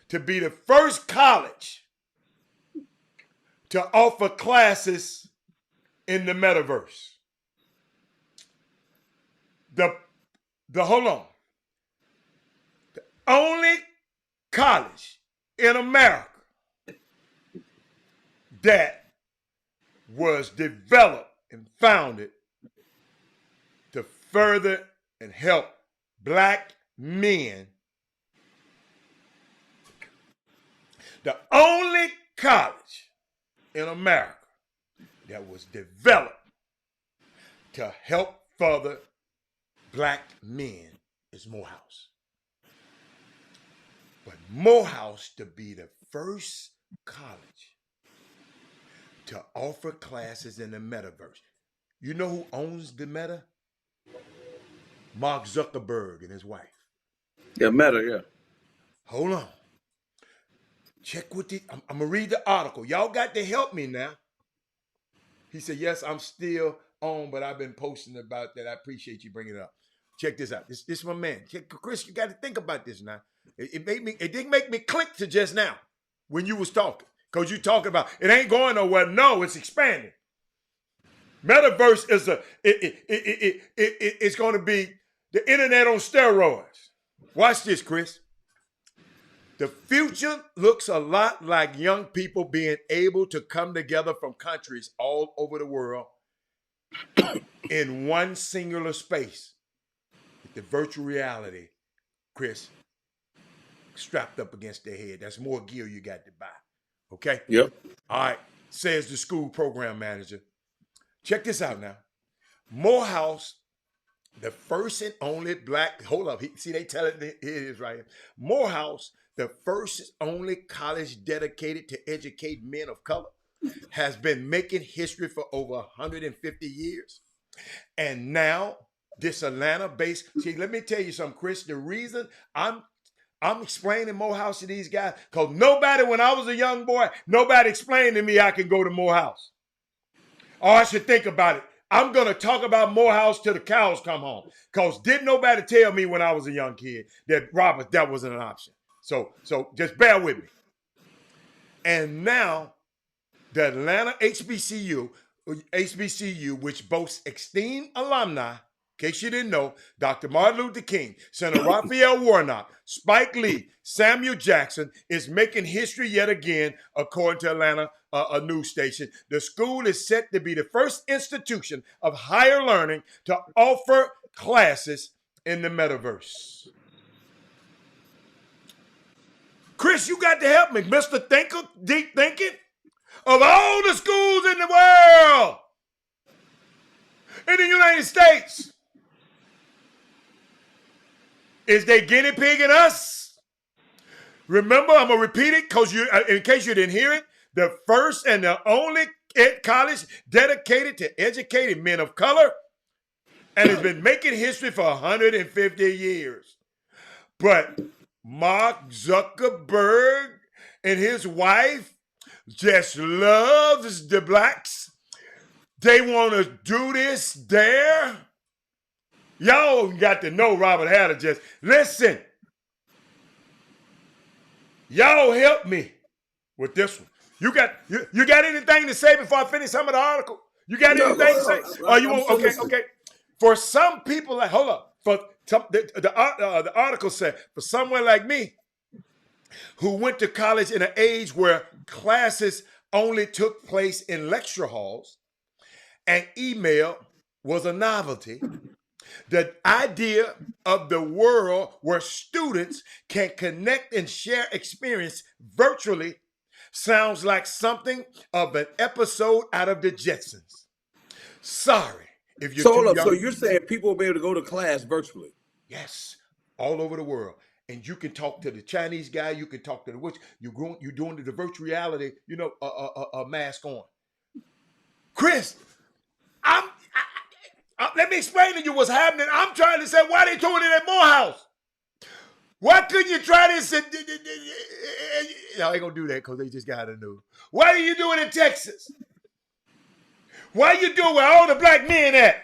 to be the first college to offer classes in the metaverse. Hold on. The only college in America that was developed and founded to further and help Black men The only college in America that was developed to help further black men is Morehouse. But Morehouse to be the first college to offer classes in the metaverse. You know who owns the meta? Mark Zuckerberg and his wife. Yeah, Meta, yeah. Hold on. Check with I'm going to read the article. Y'all got to help me now. He said, yes, I'm still on, but I've been posting about that. I appreciate you bringing it up. Check this out. This is my man. Chris, you got to think about this now. It didn't make me click to just now when you was talking. Because you talking about, it ain't going nowhere. No, it's expanding. Metaverse is it's going to be the internet on steroids. Watch this, Chris. The future looks a lot like young people being able to come together from countries all over the world in one singular space with the virtual reality, Chris, strapped up against their head. That's more gear you got to buy. Okay? Yep. All right, says the school program manager. Check this out now. Morehouse, the first and only black, hold up, see they tell it, here it is right here. Morehouse, the first and only college dedicated to educate men of color, has been making history for over 150 years. And now this Atlanta-based, see, let me tell you something, Chris, the reason I'm explaining Morehouse to these guys, because nobody, when I was a young boy, nobody explained to me I can go to Morehouse. Or I should think about it. I'm going to talk about Morehouse till the cows come home. Because didn't nobody tell me when I was a young kid that, Robert, that wasn't an option. So just bear with me. And now, the Atlanta HBCU, which boasts esteemed alumni, in case you didn't know, Dr. Martin Luther King, Senator Raphael Warnock, Spike Lee, Samuel Jackson, is making history yet again, according to Atlanta, a news station. The school is set to be the first institution of higher learning to offer classes in the metaverse. Chris, you got to help me, Mr. Thinker, deep thinking. Of all the schools in the world, in the United States, is they guinea pigging us? Remember, I'm going to repeat it because in case you didn't hear it, the first and the only college dedicated to educating men of color, and has been making history for 150 years. But Mark Zuckerberg and his wife just loves the blacks. They want to do this there. Y'all got to know Robert Hatter. Just listen. Y'all help me with this one. You got anything to say before I finish some of the article? You got anything to say? Or you want? Okay. For some people, like hold up. For some, the article said for someone like me, who went to college in an age where classes only took place in lecture halls and email was a novelty, the idea of the world where students can connect and share experience virtually sounds like something of an episode out of the Jetsons. Sorry if you're too young. So you're saying people will be able to go to class virtually? Yes, all over the world. And you can talk to the Chinese guy, you can talk to the witch. You're doing the virtual reality, a mask on. Chris, let me explain to you what's happening. I'm trying to say, why they doing it at Morehouse? Why couldn't you try this? Y'all ain't gonna do that because they just got a new. Why are you doing it in Texas? Why you doing where all the black men at?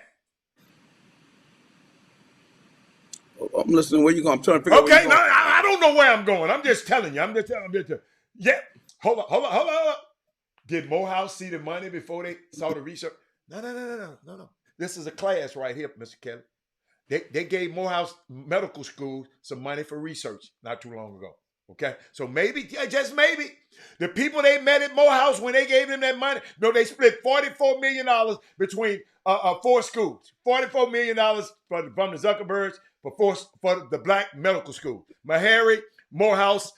I'm listening. Where you going? I'm trying to figure out. Okay, no, I don't know where I'm going. I'm just telling you. I'm just telling you. Yeah, hold on. Did Morehouse see the money before they saw the research? No. This is a class right here, Mr. Kelly. They gave Morehouse Medical School some money for research not too long ago. Okay, so maybe, just maybe, the people they met at Morehouse when they gave them that money, they split $44 million between 4 schools. $44 million from the Zuckerbergs for the black medical school. Meharry, Morehouse,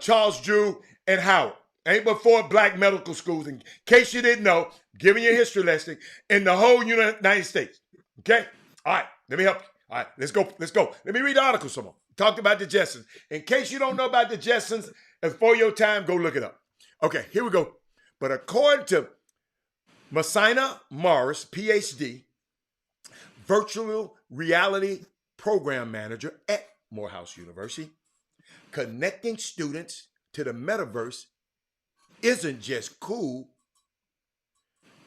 Charles Drew, and Howard. Ain't but 4 black medical schools. In case you didn't know, giving you a history lesson in the whole United States. Okay? All right, let me help you. All right, let's go. Let's go. Let me read the article some more. Talked about the Jetsons. In case you don't know about the Jetsons, and for your time, go look it up. Okay, here we go. But according to Messina Morris, PhD, virtual reality program manager at Morehouse University, connecting students to the metaverse isn't just cool,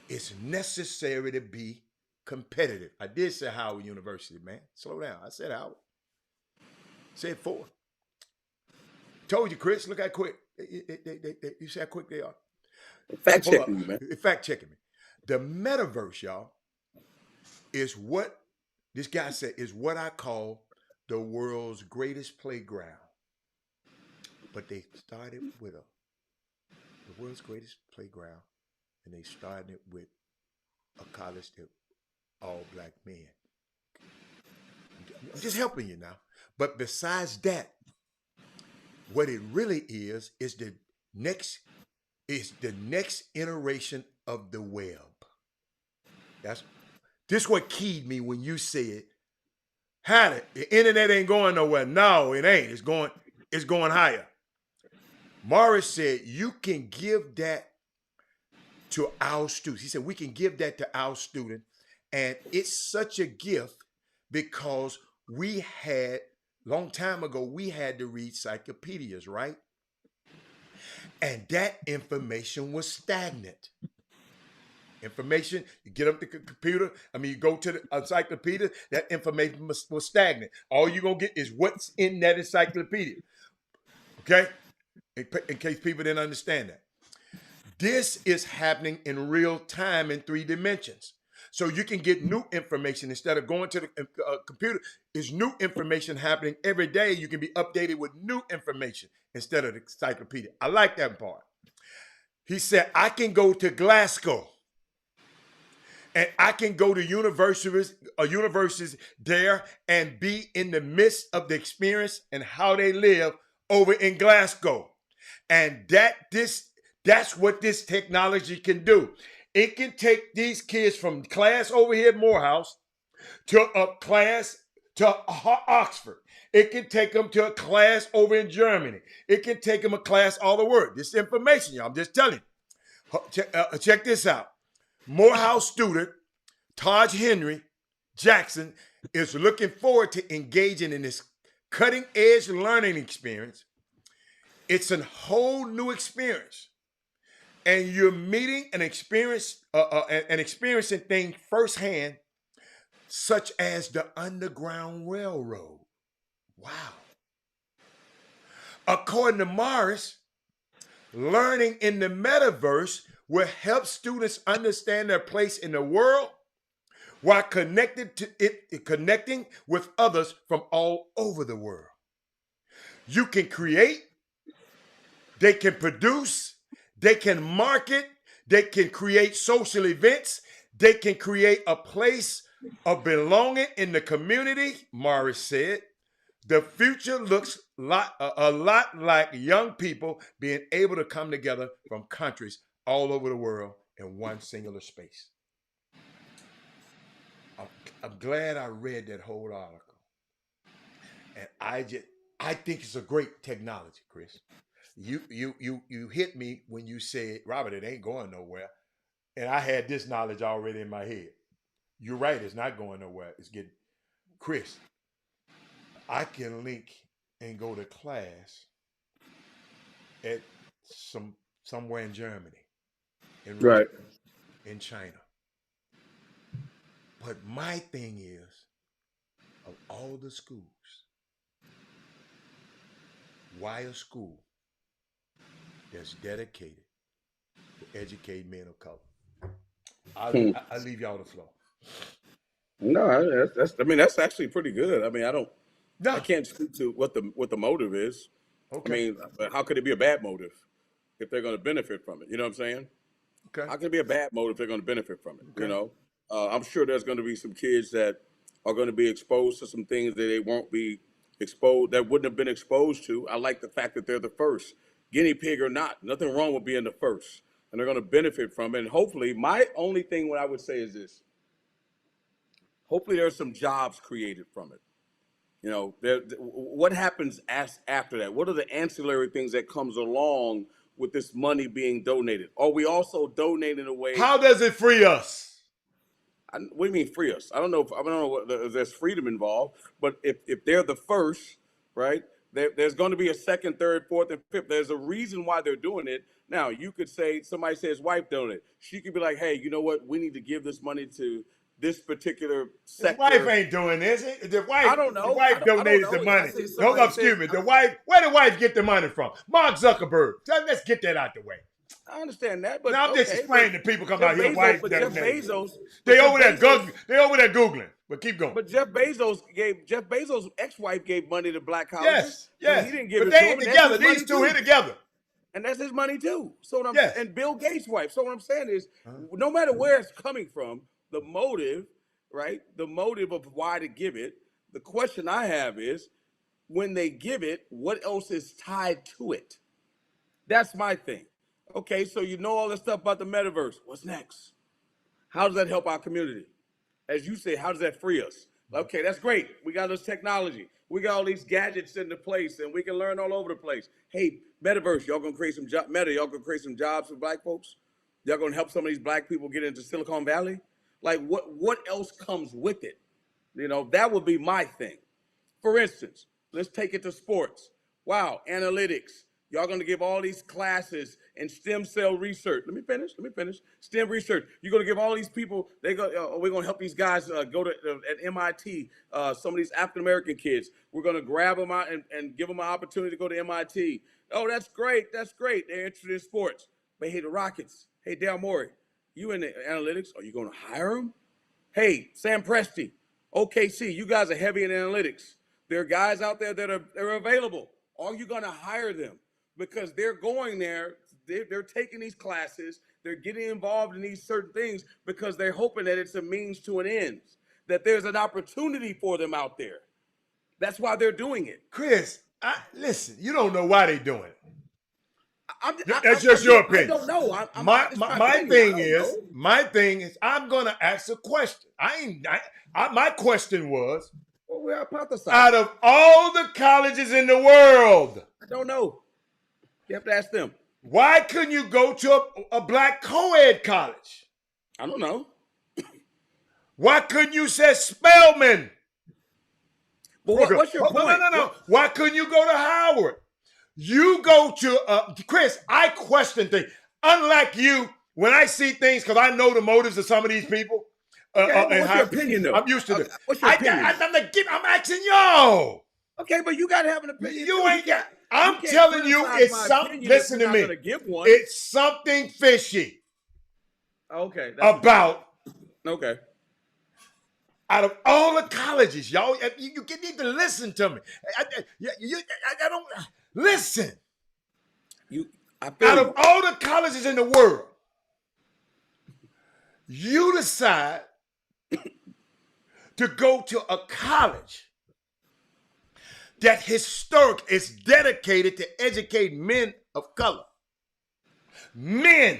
it's necessary to be competitive. I did say Howard University, man. Slow down. I said Howard. Said 4. Told you, Chris. Look how quick. You see how quick they are. Fact checking you, man. Fact checking me. The metaverse, y'all, is what this guy said is what I call the world's greatest playground. But they started with the world's greatest playground, and they started it with a college that all black men. I'm just helping you now. But besides that, what it really is the next iteration of the web. This what keyed me when you said, "Had it, the internet ain't going nowhere." No, it ain't. It's going higher. Morris said you can give that to our students. He said we can give that to our students, and it's such a gift because we had long time ago we had to read encyclopedias, right? And that information was stagnant. Information, you get up the computer, you go to the encyclopedia, that information was stagnant. All you're going to get is what's in that encyclopedia. Okay? In case people didn't understand that. This is happening in real time in 3 dimensions. So you can get new information instead of going to the computer. There's new information happening every day. You can be updated with new information instead of the encyclopedia. I like that part. He said, I can go to Glasgow and I can go to universities there and be in the midst of the experience and how they live over in Glasgow. And that's what this technology can do. It can take these kids from class over here at Morehouse to a class to Oxford. It can take them to a class over in Germany. It can take them a class all over the world. This information, y'all, I'm just telling you. Check this out. Morehouse student Taj Henry Jackson is looking forward to engaging in this cutting edge learning experience. It's a whole new experience. And you're meeting and experiencing things firsthand, such as the Underground Railroad. Wow. According to Morris, learning in the metaverse will help students understand their place in the world while connecting with others from all over the world. You can create, they can produce, they can market, they can create social events, they can create a place of belonging in the community, Morris said. The future looks a lot like young people being able to come together from countries all over the world in one singular space. I'm glad I read that whole article. And I think it's a great technology, Chris. You hit me when you said, Robert, it ain't going nowhere. And I had this knowledge already in my head. You're right, it's not going nowhere. It's getting Chris, I can link and go to class at somewhere in Germany, in Russia, in China. But my thing is, of all the schools, why a school that's dedicated to educate men of color? I'll leave y'all the floor. No, that's actually pretty good. I can't speak to what the motive is. Okay. How could it be a bad motive if they're going to benefit from it? You know what I'm saying? Okay. How can it be a bad motive if they're going to benefit from it? Okay. You know, I'm sure there's going to be some kids that are going to be exposed to some things that they won't be exposed, that wouldn't have been exposed to. I like the fact that they're the first, guinea pig or not. Nothing wrong with being the first, and they're going to benefit from it. And hopefully, my only thing what I would say is this: hopefully, there's some jobs created from it. You know, what happens after that? What are the ancillary things that comes along with this money being donated? Are we also donating away? How does it free us? What do you mean free us? I don't know if there's freedom involved, but if they're the first, right? There's going to be a second, third, fourth, and fifth. There's a reason why they're doing it. Now, you could say, somebody says wife donated. She could be like, hey, you know what? We need to give this money to this particular sector. His wife ain't doing this. The wife, I don't know. The wife donated the money. No, excuse me. The wife, where did the wife get the money from? Mark Zuckerberg. Let's get that out the way. I understand that, but now I'm just explaining to people come out here. Wife Jeff Bezos, they over there googling. But keep going. But Jeff Bezos' ex-wife gave money to black colleges. Yes. He didn't give but it they to ain't him. together. These two here together. And that's his money too. So and Bill Gates' wife. So what I'm saying is, no matter where it's coming from, the motive, right? The motive of why to give it. The question I have is, when they give it, what else is tied to it? That's my thing. Okay, so you know all this stuff about the metaverse. What's next? How does that help our community? As you say, how does that free us? Okay, that's great. We got this technology. We got all these gadgets into place, and we can learn all over the place. Hey, metaverse, y'all gonna create some y'all gonna create some jobs for black folks? Y'all gonna help some of these black people get into Silicon Valley? Like, what else comes with it? You know, that would be my thing. For instance, let's take it to sports. Wow, analytics. Y'all going to give all these classes in stem cell research. Let me finish. STEM research. You're going to give all these people, we're going to help these guys go to at MIT, some of these African-American kids. We're going to grab them out and give them an opportunity to go to MIT. Oh, that's great. They're interested in sports. But hey, the Rockets. Hey, Dale Morey, you in the analytics. Are you going to hire them? Hey, Sam Presti, OKC, you guys are heavy in analytics. There are guys out there that are available. Are you going to hire them? Because they're going there, they're taking these classes, they're getting involved in these certain things because they're hoping that it's a means to an end, that there's an opportunity for them out there. That's why they're doing it. Chris, listen, you don't know why they're doing it. That's just your opinion. I don't know. My thing is, I'm going to ask a question. My question was, well, we're hypothesizing. Out of all the colleges in the world, I don't know. You have to ask them. Why couldn't you go to a black co-ed college? I don't know. Why couldn't you say Spelman? But what's your point? No. Why couldn't you go to Howard? You go to, Chris, I question things. Unlike you, when I see things, because I know the motives of some of these people. Okay, what's your opinion, though? I'm used to this. What's your opinion? I'm asking y'all. Okay, but you got to have an opinion. You ain't got. I'm telling you, it's something. Listen to me. It's something fishy. Okay. Okay. Out of all the colleges, y'all, you need to listen to me. I don't listen. Out of all the colleges in the world, you decide to go to a college that historic is dedicated to educate men of color. Men.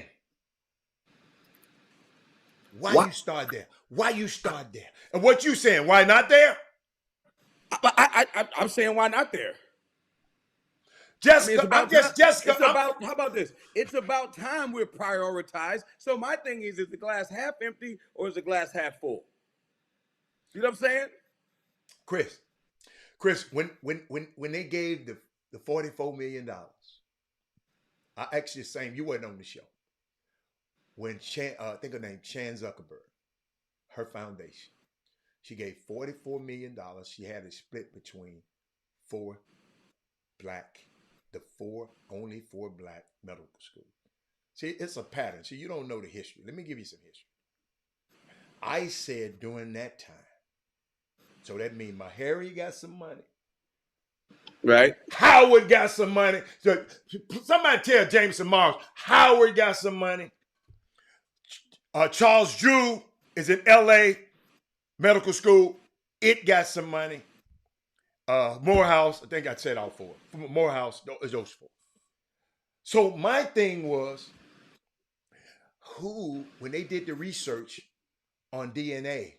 Why you start there? And what you saying? Why not there? I'm saying why not there? Jessica, how about this? It's about time we're prioritized. So my thing is the glass half empty or is the glass half full? You know what I'm saying? Chris, when they gave the $44 million, I actually saying you weren't on the show. When I think her name Chan Zuckerberg, her foundation, she gave $44 million. She had it split between only four black medical schools. See, it's a pattern. See, you don't know the history. Let me give you some history. I said during that time, so that means Harry got some money. Right. Howard got some money. So somebody tell Jameson Mars, Howard got some money. Charles Drew is in LA medical school. It got some money. Morehouse, I think I said all four. Morehouse is those four. So my thing was, when they did the research on DNA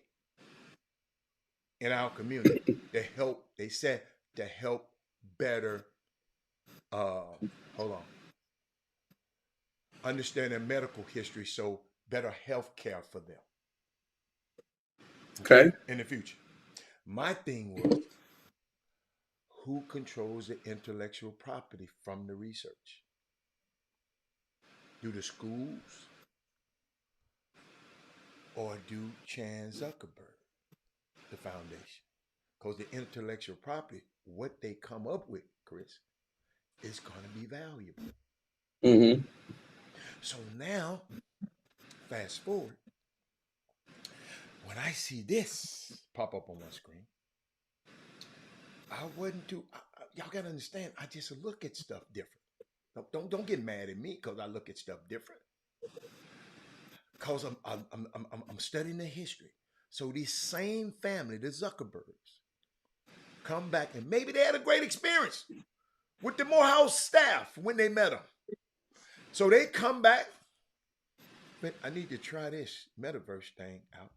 in our community, they said to help better, understand their medical history, so better health care for them. Okay. In the future. My thing was, who controls the intellectual property from the research? Do the schools or do Chan Zuckerberg, the foundation? Because the intellectual property, what they come up with, Chris, is going to be valuable. Mm-hmm. So now, fast forward, when I see this pop up on my screen, I wasn't too. Y'all gotta understand. I just look at stuff different. Don't get mad at me because I look at stuff different. Because I'm studying the history. So this same family, the Zuckerbergs, come back and maybe they had a great experience with the Morehouse staff when they met them. So they come back. Man, I need to try this metaverse thing out.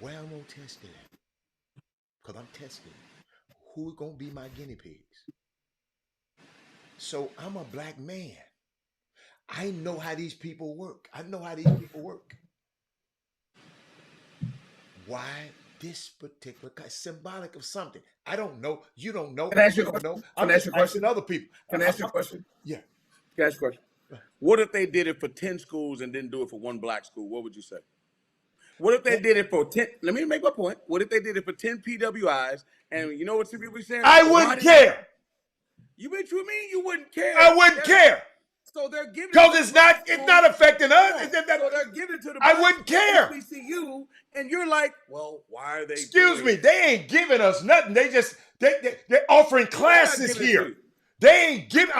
Where I'm gonna test it at? Because I'm testing it. Who's gonna be my guinea pigs? So I'm a black man. I know how these people work. Why this particular guy? Symbolic of something. I don't know. You don't know. Can I ask you don't a question? know. I'm just asking other people. Can I ask you a question? Yeah. Can I ask you a question? What if they did it for 10 schools and didn't do it for one black school? What would you say? What if they did it for 10? Let me make my point. What if they did it for 10 PWIs? And you know what some people be saying? I wouldn't care. You mean you wouldn't care? I wouldn't care. So they're giving because it's not affecting us. So they're giving it to the I wouldn't care. HBCU, and you're like, well, why are they? Excuse me, they ain't giving us nothing. They just they're offering classes here. They ain't giving.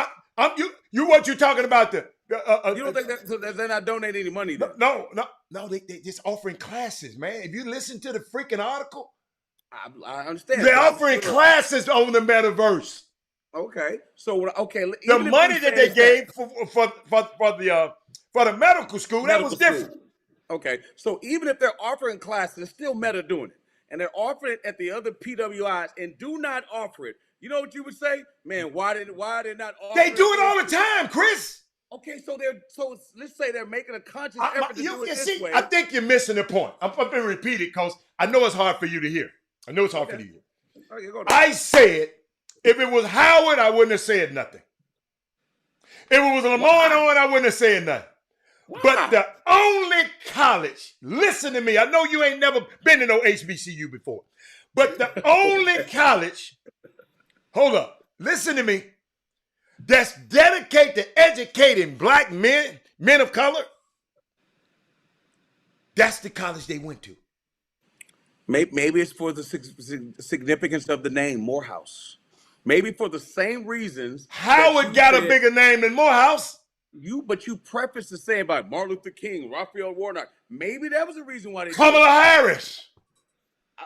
You what you talking about the? You don't think that so they're not donating any money? Then? No. They just offering classes, man. If you listen to the freaking article, I understand. They're offering classes on the metaverse. Okay, so the money that they gave for the medical school, that was different. Okay, so even if they're offering classes, they're still meta doing it, and they're offering it at the other PWIs and do not offer it. You know what you would say, man? Why they not offer They do it all the time, Chris. Okay, so let's say they're making a conscious effort to do it this way. I think you're missing the point. I'm going to repeat it because I know it's hard for you to hear. I know it's hard for you to hear. Okay, go I said, if it was Howard, I wouldn't have said nothing. If it was Lamar on, I wouldn't have said nothing. Wow. But the only college, listen to me, I know you ain't never been to no HBCU before, but the only college, hold up, listen to me, that's dedicated to educating black men of color, that's the college they went to. Maybe it's for the significance of the name, Morehouse. Maybe for the same reasons. Howard got a bigger name than Morehouse. But you prefaced the saying about Martin Luther King, Raphael Warnock. Maybe that was the reason why they. Kamala Harris.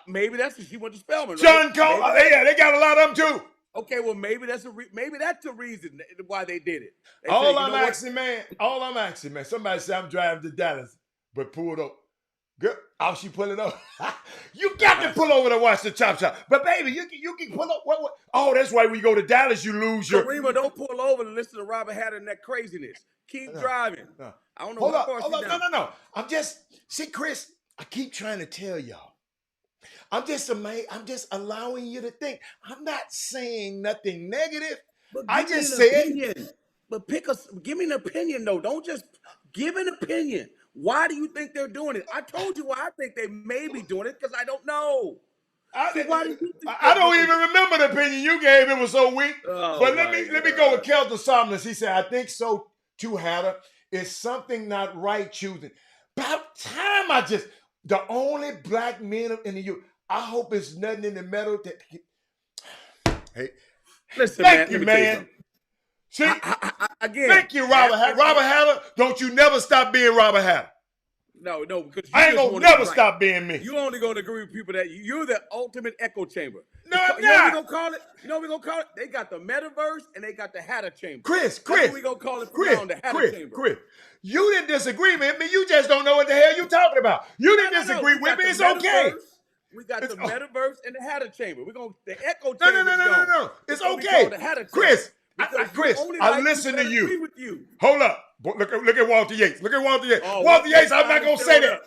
Maybe that's what she went to Spelman. John Cole. Yeah, they got a lot of them too. Okay, well maybe that's the reason why they did it. All I'm asking, man. Somebody said I'm driving to Dallas, but pulled up. Girl, she pull it up. You got to pull over to watch the Chop Shop. But baby, you can pull up. What? Oh, that's why when you go to Dallas, you lose your. Rima, don't pull over and listen to Robert Hatter and that craziness. Keep driving. No. I don't know. Hold up. No. I'm just Chris. I keep trying to tell y'all. I'm just allowing you to think. I'm not saying nothing negative. I just said. But give me an opinion though. Don't just give an opinion. Why do you think they're doing it? I told you why I think they may be doing it because I don't know. Why do you think I don't even remember the opinion you gave. It was so weak. Oh, but let me go with Kelton Somnus. He said, I think so too, Hatter. It's something not right choosing. About time the only black men in the U. I hope it's nothing in the middle that. Hey, listen, thank you, man. See, again, thank you, Robert Hatter. Robert Hatter, don't you never stop being Robert Hatter. No, because I ain't gonna never stop being me. You only gonna agree with people that you're the ultimate echo chamber. No, I'm you know what we not. gonna call it? You know what we gonna call it? They got the metaverse and they got the Hatter chamber. Chris, That's what we gonna call it from now on, the Hatter chamber. Chris, you didn't disagree with me. You just don't know what the hell you talking about. You didn't disagree with me. It's okay. We got the metaverse and the Hatter chamber. We're gonna the echo No, chamber. No. It's okay. Chris, I listen to you. With you. Hold up. Look at Walter Yates. Look at Walter Yates. Walter Yates, I'm not gonna say that.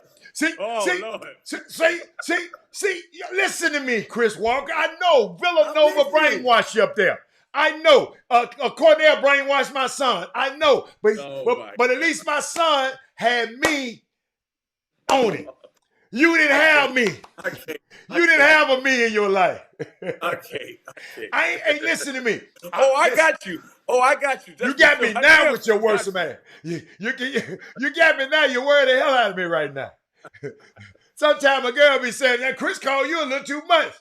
See, listen to me, Chris Walker. I know Villanova brainwashed you up there. I know Cornell brainwashed my son. I know, but at least my son had me on it. You didn't have me. You didn't have a me in your life. Okay. Hey, listen to me. I got you. You got me now with your worst man. You got me now. You worry the hell out of me right now. Sometimes a girl be saying, that Chris called you a little too much.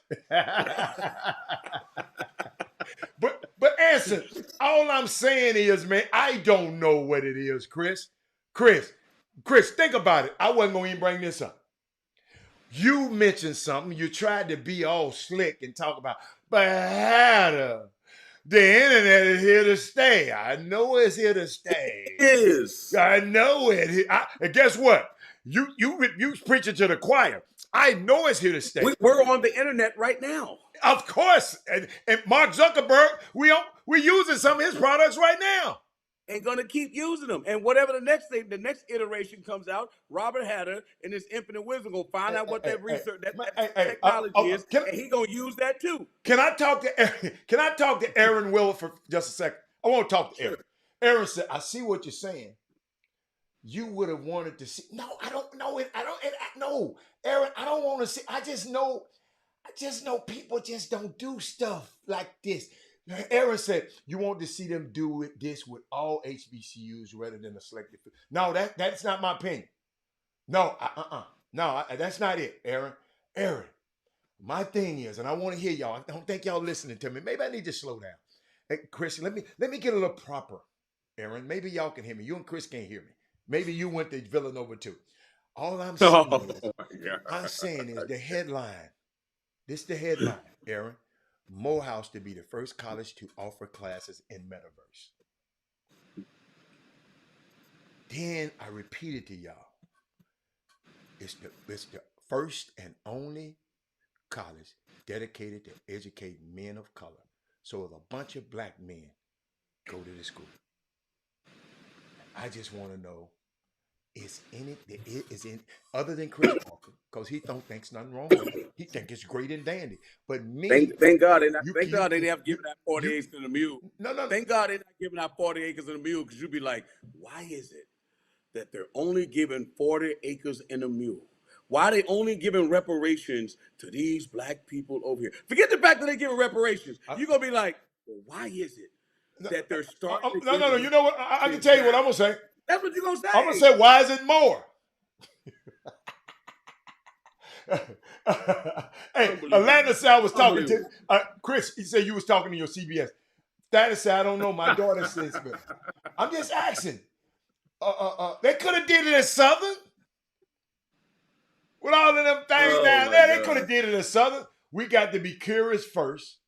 But answer, all I'm saying is, man, I don't know what it is, Chris. Chris, think about it. I wasn't going to even bring this up. You mentioned something. You tried to be all slick and talk about, but Hatter, the internet is here to stay. I know it's here to stay. It is. I know it. And guess what? You preaching to the choir. I know it's here to stay. We're on the internet right now. Of course. And Mark Zuckerberg, we're using some of his products right now. And gonna keep using them. And whatever the next iteration comes out, Robert Hatter and his infinite wisdom gonna find out what that research, that technology is, and he gonna use that too. Can I talk to Aaron Will for just a second? I want to talk to Aaron. Aaron said, I see what you're saying. You would have wanted to see. No, I don't know it. No, Aaron, I don't want to see. I just know people just don't do stuff like this. Aaron said, you want to see them do this with all HBCUs rather than a selective. No, that's not my opinion. No, no, that's not it, Aaron. Aaron, my thing is, and I want to hear y'all. I don't think y'all listening to me. Maybe I need to slow down. Hey, Chris, let me get a little proper, Aaron. Maybe y'all can hear me. You and Chris can't hear me. Maybe you went to Villanova too. All I'm saying is the headline. This is the headline, Aaron. Morehouse to be the first college to offer classes in metaverse. Then I repeated to y'all. It's the first and only college dedicated to educating men of color. So if a bunch of black men go to the school, I just want to know, is other than Chris Walker, because he don't think's nothing wrong with it. He think it's great and dandy. But me, thank God they have given out 40 acres and a mule. No. Thank God they're not giving out 40 acres and a mule, because you'd be like, why is it that they're only giving 40 acres and a mule? Why are they only giving reparations to these black people over here? Forget the fact that they're giving reparations. You're gonna be like, well, why is it that they're starting? No. You know what? I can tell you what I'm gonna say. That's what you're gonna say. I'm gonna say, why is it more? Hey, Atlanta said I was talking to Chris. He said you was talking to your CBS. Thaddeus said, I don't know. My daughter says, but I'm just asking. They could have did it at Southern. With all of them things down there, they could have did it at Southern. We got to be curious first.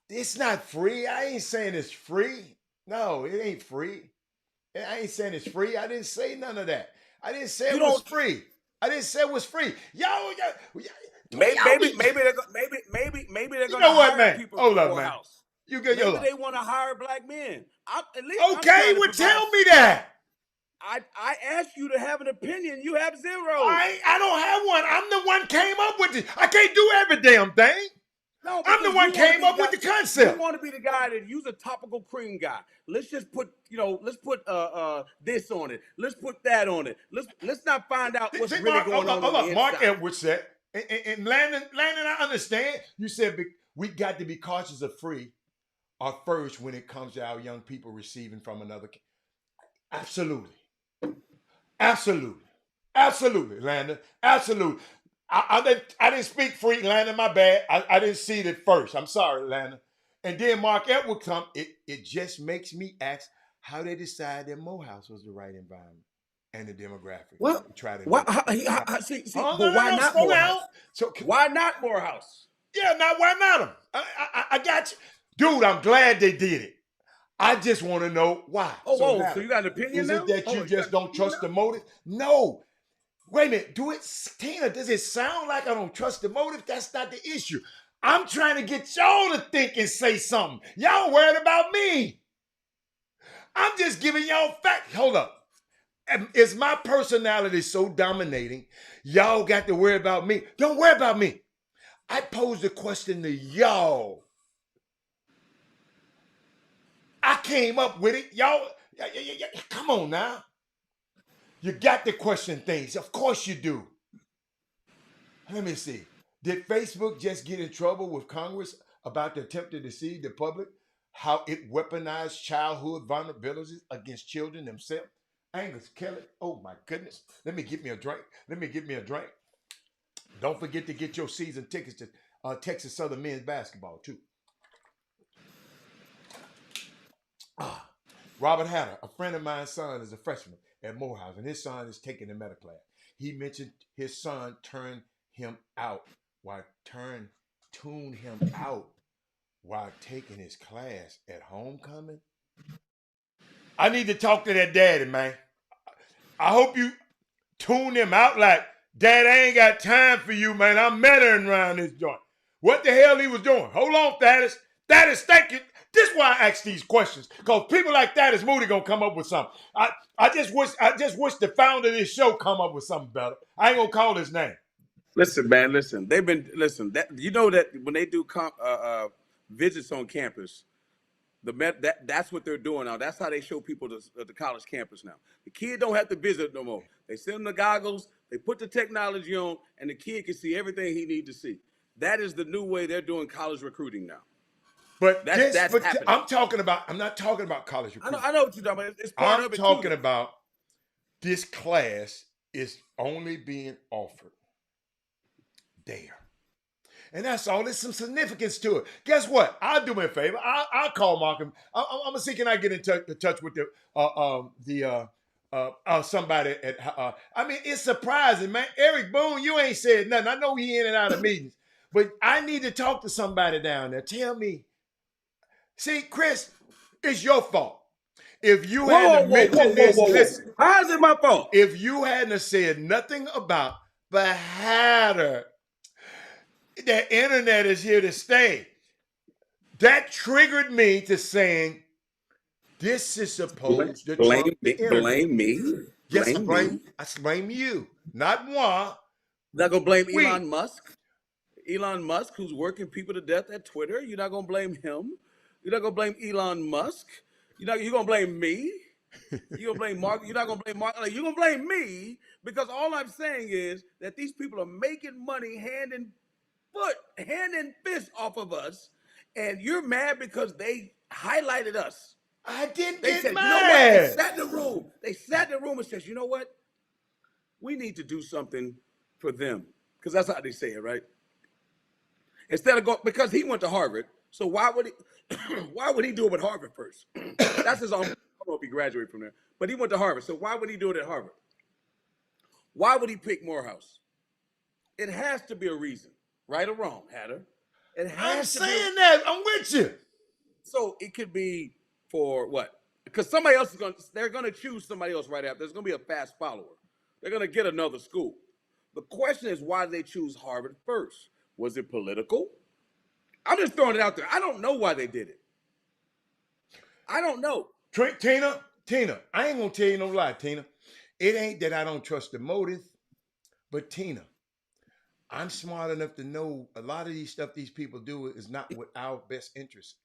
It's not free. I ain't saying it's free. No, it ain't free. I ain't saying it's free. I didn't say none of that. I didn't say it was free. I didn't say it was free. Maybe they're gonna hire people hold up, Morehouse. Man. Maybe they want to hire black men. Okay, well, tell me that. I asked you to have an opinion. You have zero. I don't have one. I'm the one came up with it. I can't do every damn thing. No, I'm the one came up with the concept. You want to be the guy that use a topical cream guy. Let's just put, let's put this on it. Let's put that on it. Let's not find out what's really going on. Hold on. Mark Edwards said, and Landon, I understand. You said we got to be cautious of free or first when it comes to our young people receiving from another. Absolutely, Landon. Absolutely. I didn't speak free, Landon, my bad. I didn't see it at first. I'm sorry, Landon. And then Mark Edwards come. It just makes me ask how they decided that Morehouse was the right environment. and the demographic. Well, Try to why? make it. But why No, not slow down. Morehouse? So Why not Morehouse? yeah, now why not them? I got you, dude. I'm glad they did it. I just want to know why. Oh, So whoa! So now, you got an opinion is it now? that Oh, you you got just an don't opinion trust now? the motive? No. Wait a minute. Do it, Tina. Does it sound like I don't trust the motive? That's not the issue. I'm trying to get y'all to think and say something. Y'all worried about me. I'm just giving y'all facts. Hold up. Is my personality so dominating? Y'all got to worry about me. Don't worry about me. I posed a question to y'all. I came up with it. Y'all, come on now. You got to question things. Of course you do. Let me see. Did Facebook just get in trouble with Congress about the attempt to deceive the public? How it weaponized childhood vulnerabilities against children themselves? Angus Kelly, oh my goodness. Let me get me a drink. Let me get me a drink. Don't forget to get your season tickets to Texas Southern men's basketball, too. Robert Hatter, a friend of mine's son, is a freshman at Morehouse, and his son is taking the meta class. He mentioned his son turned him out while tuned him out while taking his class at homecoming. I need to talk to that daddy, man. I hope you tune him out like, Dad, I ain't got time for you, man. I'm mettering around this joint. What the hell he was doing? Hold on, Thaddeus. Thaddeus, thank you. This is why I ask these questions. Because people like Thaddeus Moody gonna come up with something. I just wish the founder of this show come up with something better. I ain't gonna call his name. Listen, man. Listen. That you know that when they do visits on campus, that's what they're doing now. That's how they show people the college campus now. The kid don't have to visit no more. They send them the goggles, they put the technology on, and the kid can see everything he needs to see. That is the new way they're doing college recruiting now. But that's happening. I'm not talking about college recruiting. I know what you're talking about. It's part I'm of it talking too. about this class is only being offered there. And that's all. There's some significance to it. Guess what? I'll do me a favor. I'll call Markham. I'm gonna see can I get in touch with somebody at. I mean, it's surprising, man. Eric Boone, you ain't said nothing. I know he in and out of meetings, but I need to talk to somebody down there. Tell me. See, Chris, it's your fault. If you hadn't mentioned this, listen. How is it my fault? If you hadn't said nothing about the Hatter, the internet is here to stay. That triggered me to saying, this is supposed to trump the internet. Blame me. Yes, I blame you, not moi. Not gonna blame Elon Musk. Elon Musk, who's working people to death at Twitter. You're not gonna blame him. You're not gonna blame Elon Musk. You're gonna blame me. You're gonna blame Mark. You're not gonna blame Mark. Like, you're gonna blame me because all I'm saying is that these people are making money hand and fist off of us, and you're mad because they highlighted us. I didn't They get said, mad. you know what? They sat in the room. They sat in the room and said, you know what? We need to do something for them. Because that's how they say it, right? Instead of because he went to Harvard, so why would he do it with Harvard first? That's his own. I don't know if he graduated from there, but he went to Harvard. So why would he do it at Harvard? Why would he pick Morehouse? It has to be a reason, right or wrong, Hatter. I'm saying that. I'm with you. So it could be for what? Because they're gonna choose somebody else right after. There's gonna be a fast follower. They're gonna get another school. The question is, why did they choose Harvard first? Was it political? I'm just throwing it out there. I don't know why they did it. I don't know. Tina, I ain't gonna tell you no lie, Tina. It ain't that I don't trust the motive, but Tina, I'm smart enough to know a lot of these stuff these people do is not with our best interest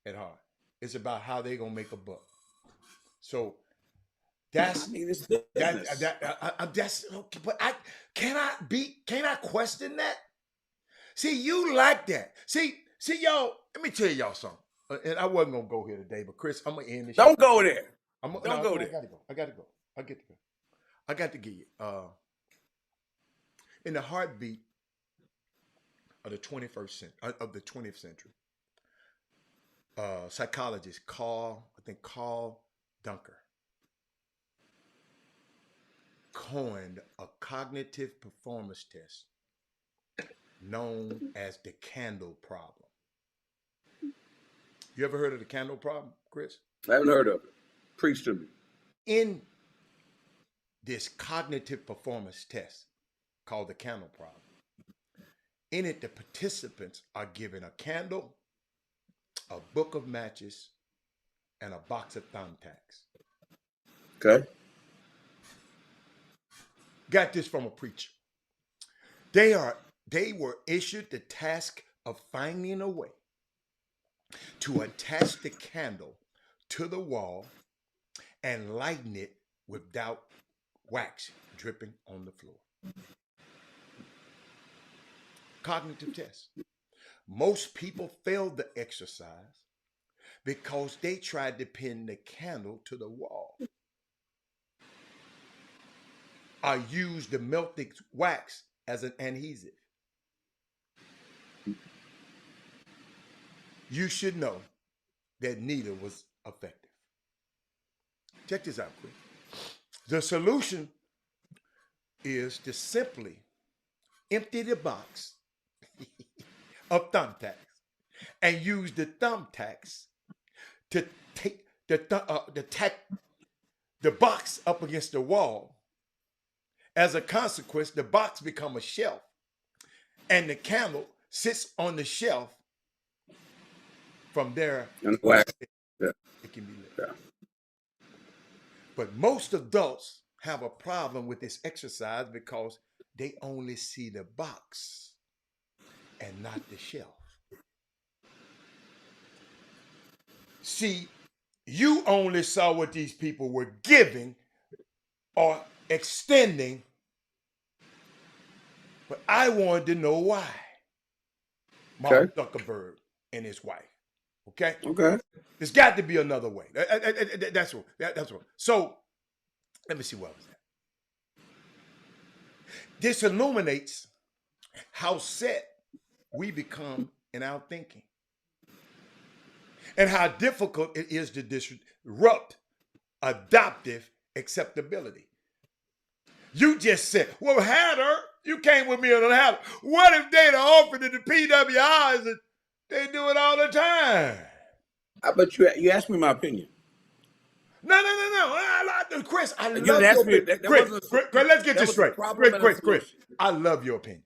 at heart. It's about how they gonna make a buck. So that's it's business. That's okay, but can I question that? See, you like that. See, y'all. Let me tell y'all something. And I wasn't gonna go here today, but Chris, I'm gonna end this. Don't go there. Don't go there. I gotta go. I got to get you. In the heartbeat of the 21st century, of the 20th century, psychologist Carl Dunker coined a cognitive performance test known as the candle problem. You ever heard of the candle problem, Chris? I haven't heard of it. Preach to me. In this cognitive performance test called the candle problem, in it, the participants are given a candle, a book of matches, and a box of thumbtacks. Okay. Got this from a preacher. They were issued the task of finding a way to attach the candle to the wall and lighten it without wax dripping on the floor. Cognitive test. Most people failed the exercise because they tried to pin the candle to the wall or use the melted wax as an adhesive. You should know that neither was effective. Check this out, quick. The solution is to simply empty the box of thumbtacks and use the thumbtacks to take the box up against the wall. As a consequence, the box becomes a shelf, and the candle sits on the shelf. From there, And wax. it can be lit. Yeah. But most adults have a problem with this exercise because they only see the box and not the shelf. See, you only saw what these people were giving or extending, but I wanted to know why. Mark Zuckerberg and his wife. Okay? Okay. There's got to be another way. That's what. That's what. So, let me see what was that. This illuminates how set we become in our thinking and how difficult it is to disrupt adoptive acceptability. You just said, well, Hatter, you came with me on a Hatter. What if they'd offered it to PWIs and they do it all the time? But you asked me my opinion. No. Chris, I love your opinion. Chris, let's get this straight. Chris, I love your opinion.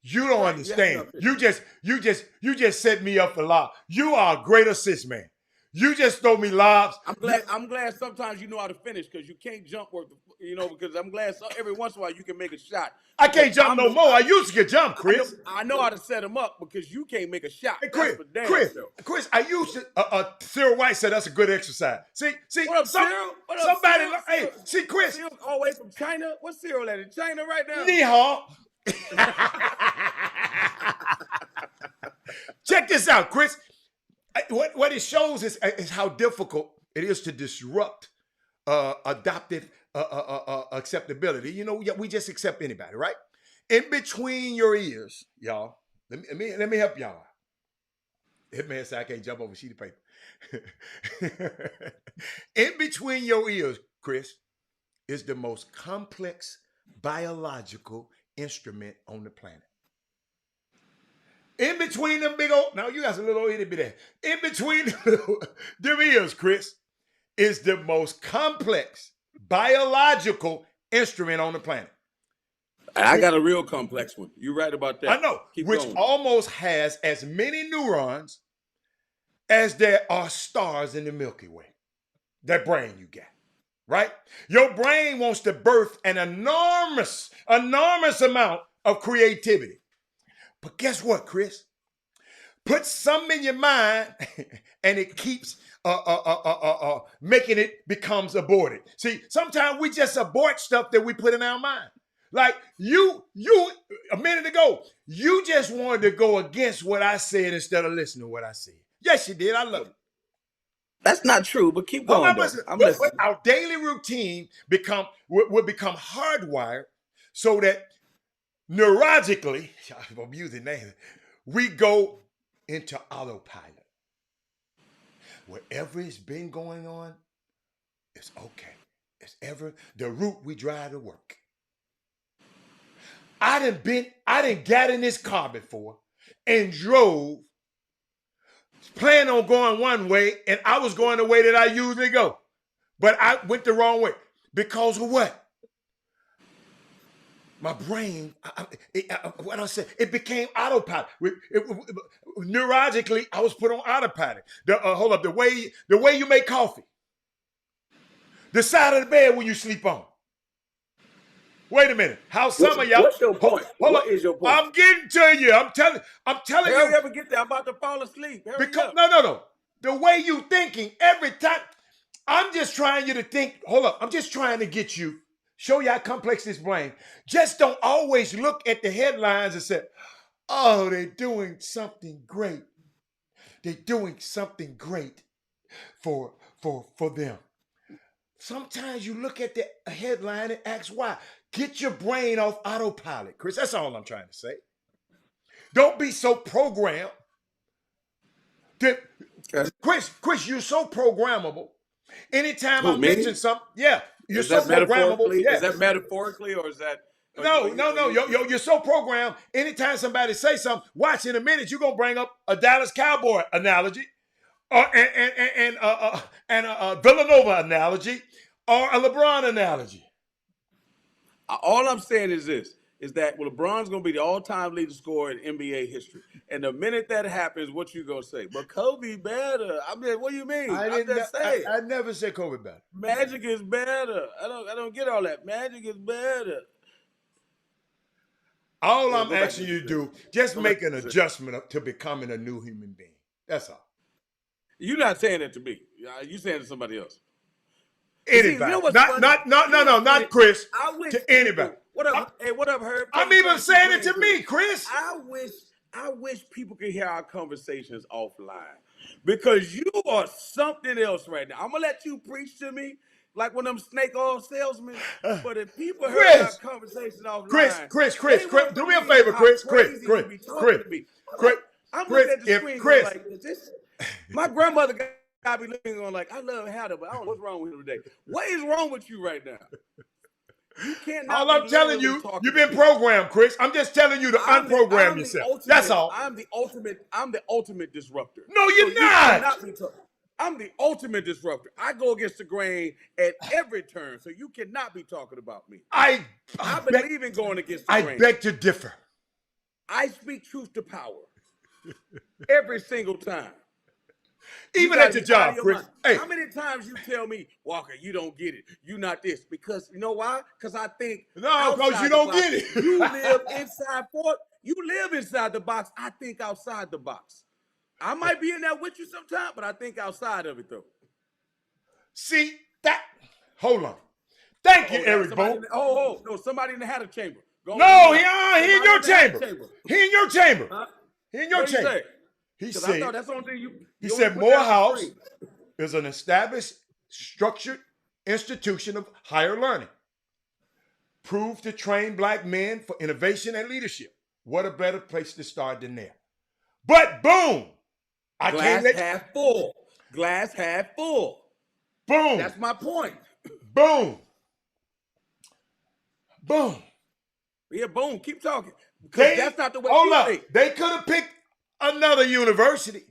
You don't understand. You just set me up for lob. You are a great assist man. You just throw me lobs. I'm glad sometimes you know how to finish because you can't jump because I'm glad every once in a while you can make a shot. I can't jump no more. I used to jump, Chris. I know how to set them up because you can't make a shot. Hey, Chris, I used to. Cyril White said that's a good exercise. See, what up, Cyril? What up, somebody, Cyril? hey, see, Chris. Cyril's all the way from China. What's Cyril at in China right now? Ni hao. Check this out, Chris. What it shows is how difficult it is to disrupt adoptive acceptability. You know, we just accept anybody, right? In between your ears, y'all. Let me help y'all. Hitman said I can't jump over a sheet of paper. In between your ears, Chris, is the most complex biological instrument on the planet. In between them big old, now you got some little itty bitty. In between them ears, Chris, is the most complex biological instrument on the planet. I got a real complex one. You're right about that. I know, which almost has as many neurons as there are stars in the Milky Way. That brain you got, right? Your brain wants to birth an enormous amount of creativity. But guess what, Chris? Put something in your mind and it keeps making it becomes aborted. See, sometimes we just abort stuff that we put in our mind. Like you a minute ago, you just wanted to go against what I said instead of listening to what I said. Yes, you did. I love it. That's not true, but keep going. I'm listening. Our daily routine will become hardwired so that neurologically, I'm using names, we go into autopilot. Whatever has been going on, it's okay. as ever the route we drive to work. I didn't got in this car before and drove, planning on going one way, and I was going the way that I usually go. But I went the wrong way. Because of what? My brain, what I said, it became autopilot. Neurologically, I was put on autopilot. Hold up, the way you make coffee. The side of the bed when you sleep on. Wait a minute. How some of y'all? What's your point? What is your point? I'm getting to you. I'm telling you. Hurry up and get there. I'm about to fall asleep. Hurry up. No. The way you thinking every time. I'm just trying you to think. Hold up. I'm just trying to get you, show you how complex this brain. Just don't always look at the headlines and say, oh, they're doing something great. They're doing something great for them. Sometimes you look at the headline and ask why. Get your brain off autopilot, Chris. That's all I'm trying to say. Don't be so programmed. Chris, you're so programmable. Anytime I mention something, you're so programmable. Is that metaphorically or is that? No. You're so programmed. Anytime somebody say something, watch in a minute, you're gonna bring up a Dallas Cowboy analogy, or and a Villanova analogy, or a LeBron analogy. All I'm saying is this: is that LeBron's going to be the all-time leading scorer in NBA history, and the minute that happens, what you gonna say? But Kobe better. I mean, what do you mean? I never said Kobe better. Magic is better. I don't get all that. Magic is better. All I'm asking you to do, just make an adjustment to becoming a new human being. That's all. You're not saying that to me. You're saying it to somebody else. Anybody. Not Chris. I wish to anybody. What up, Herb? I'm even saying it to me, Chris. I wish people could hear our conversations offline. Because you are something else right now. I'm gonna let you preach to me like one of them snake oil salesmen. But if people heard our conversation offline, Chris, do me a favor, Chris. I'm looking at the screen going like this. My grandmother got me looking on like, I love Hatter, but I don't know what's wrong with him today. What is wrong with you right now? You can't. All I'm telling you, you've been programmed, Chris. I'm just telling you to unprogram yourself. That's all. I'm the ultimate disruptor. No, you're not. I'm the ultimate disruptor. I go against the grain at every turn, so you cannot be talking about me. I believe in going against the grain. I beg to differ. I speak truth to power every single time. Even at your job, Chris. Hey. How many times you tell me, Walker, you don't get it. You not this. Because you know why? Because I think because you don't get it. You live inside the box. I think outside the box. I might be in there with you sometime, but I think outside of it though. See that? Hold on. Thank you, Eric Boone. No, somebody in the Hatter chamber. He in your chamber. He in your chamber. Huh? He in your chamber. He said, I thought that's the only thing he said Morehouse is an established, structured institution of higher learning. Proved to train black men for innovation and leadership. What a better place to start than there. But boom! Glass half full. Glass half full. Boom! That's my point. Boom! Boom! Yeah, boom. Keep talking. Because that's not the way you think. They could have picked another university.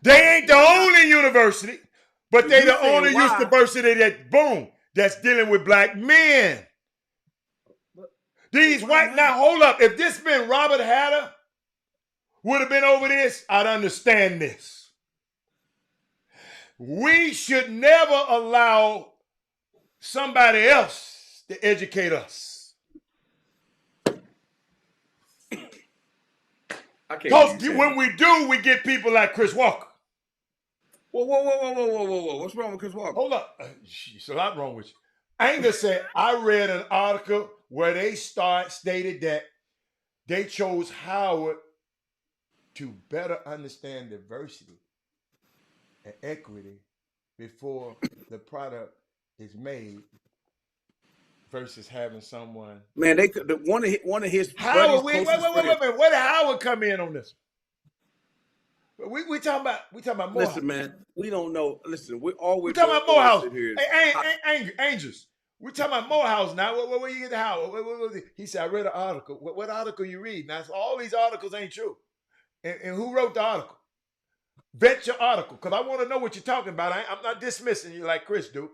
They ain't the only university, but they the only university that's dealing with black men. These white, now hold up. If this been Robert Hatter would have been over this, I'd understand this. We should never allow somebody else to educate us. Because when we do, we get people like Chris Walker. Whoa. What's wrong with Chris Walker? Hold up. There's a lot wrong with you. I ain't gonna say, I read an article where they stated that they chose Howard to better understand diversity and equity before the product is made versus having someone. Man, they could one of his Howard. Wait. Where did Howard come in on this? We talking about Morehouse. Listen, man, we don't know. Listen, we're We talking about doing is Morehouse. sit here. Hey, Angels. We talking about Morehouse now. Where you get the house? He said, I read an article. What article you read? Now, so all these articles ain't true. And who wrote the article? Vet your article, because I want to know what you're talking about. I'm not dismissing you like Chris do.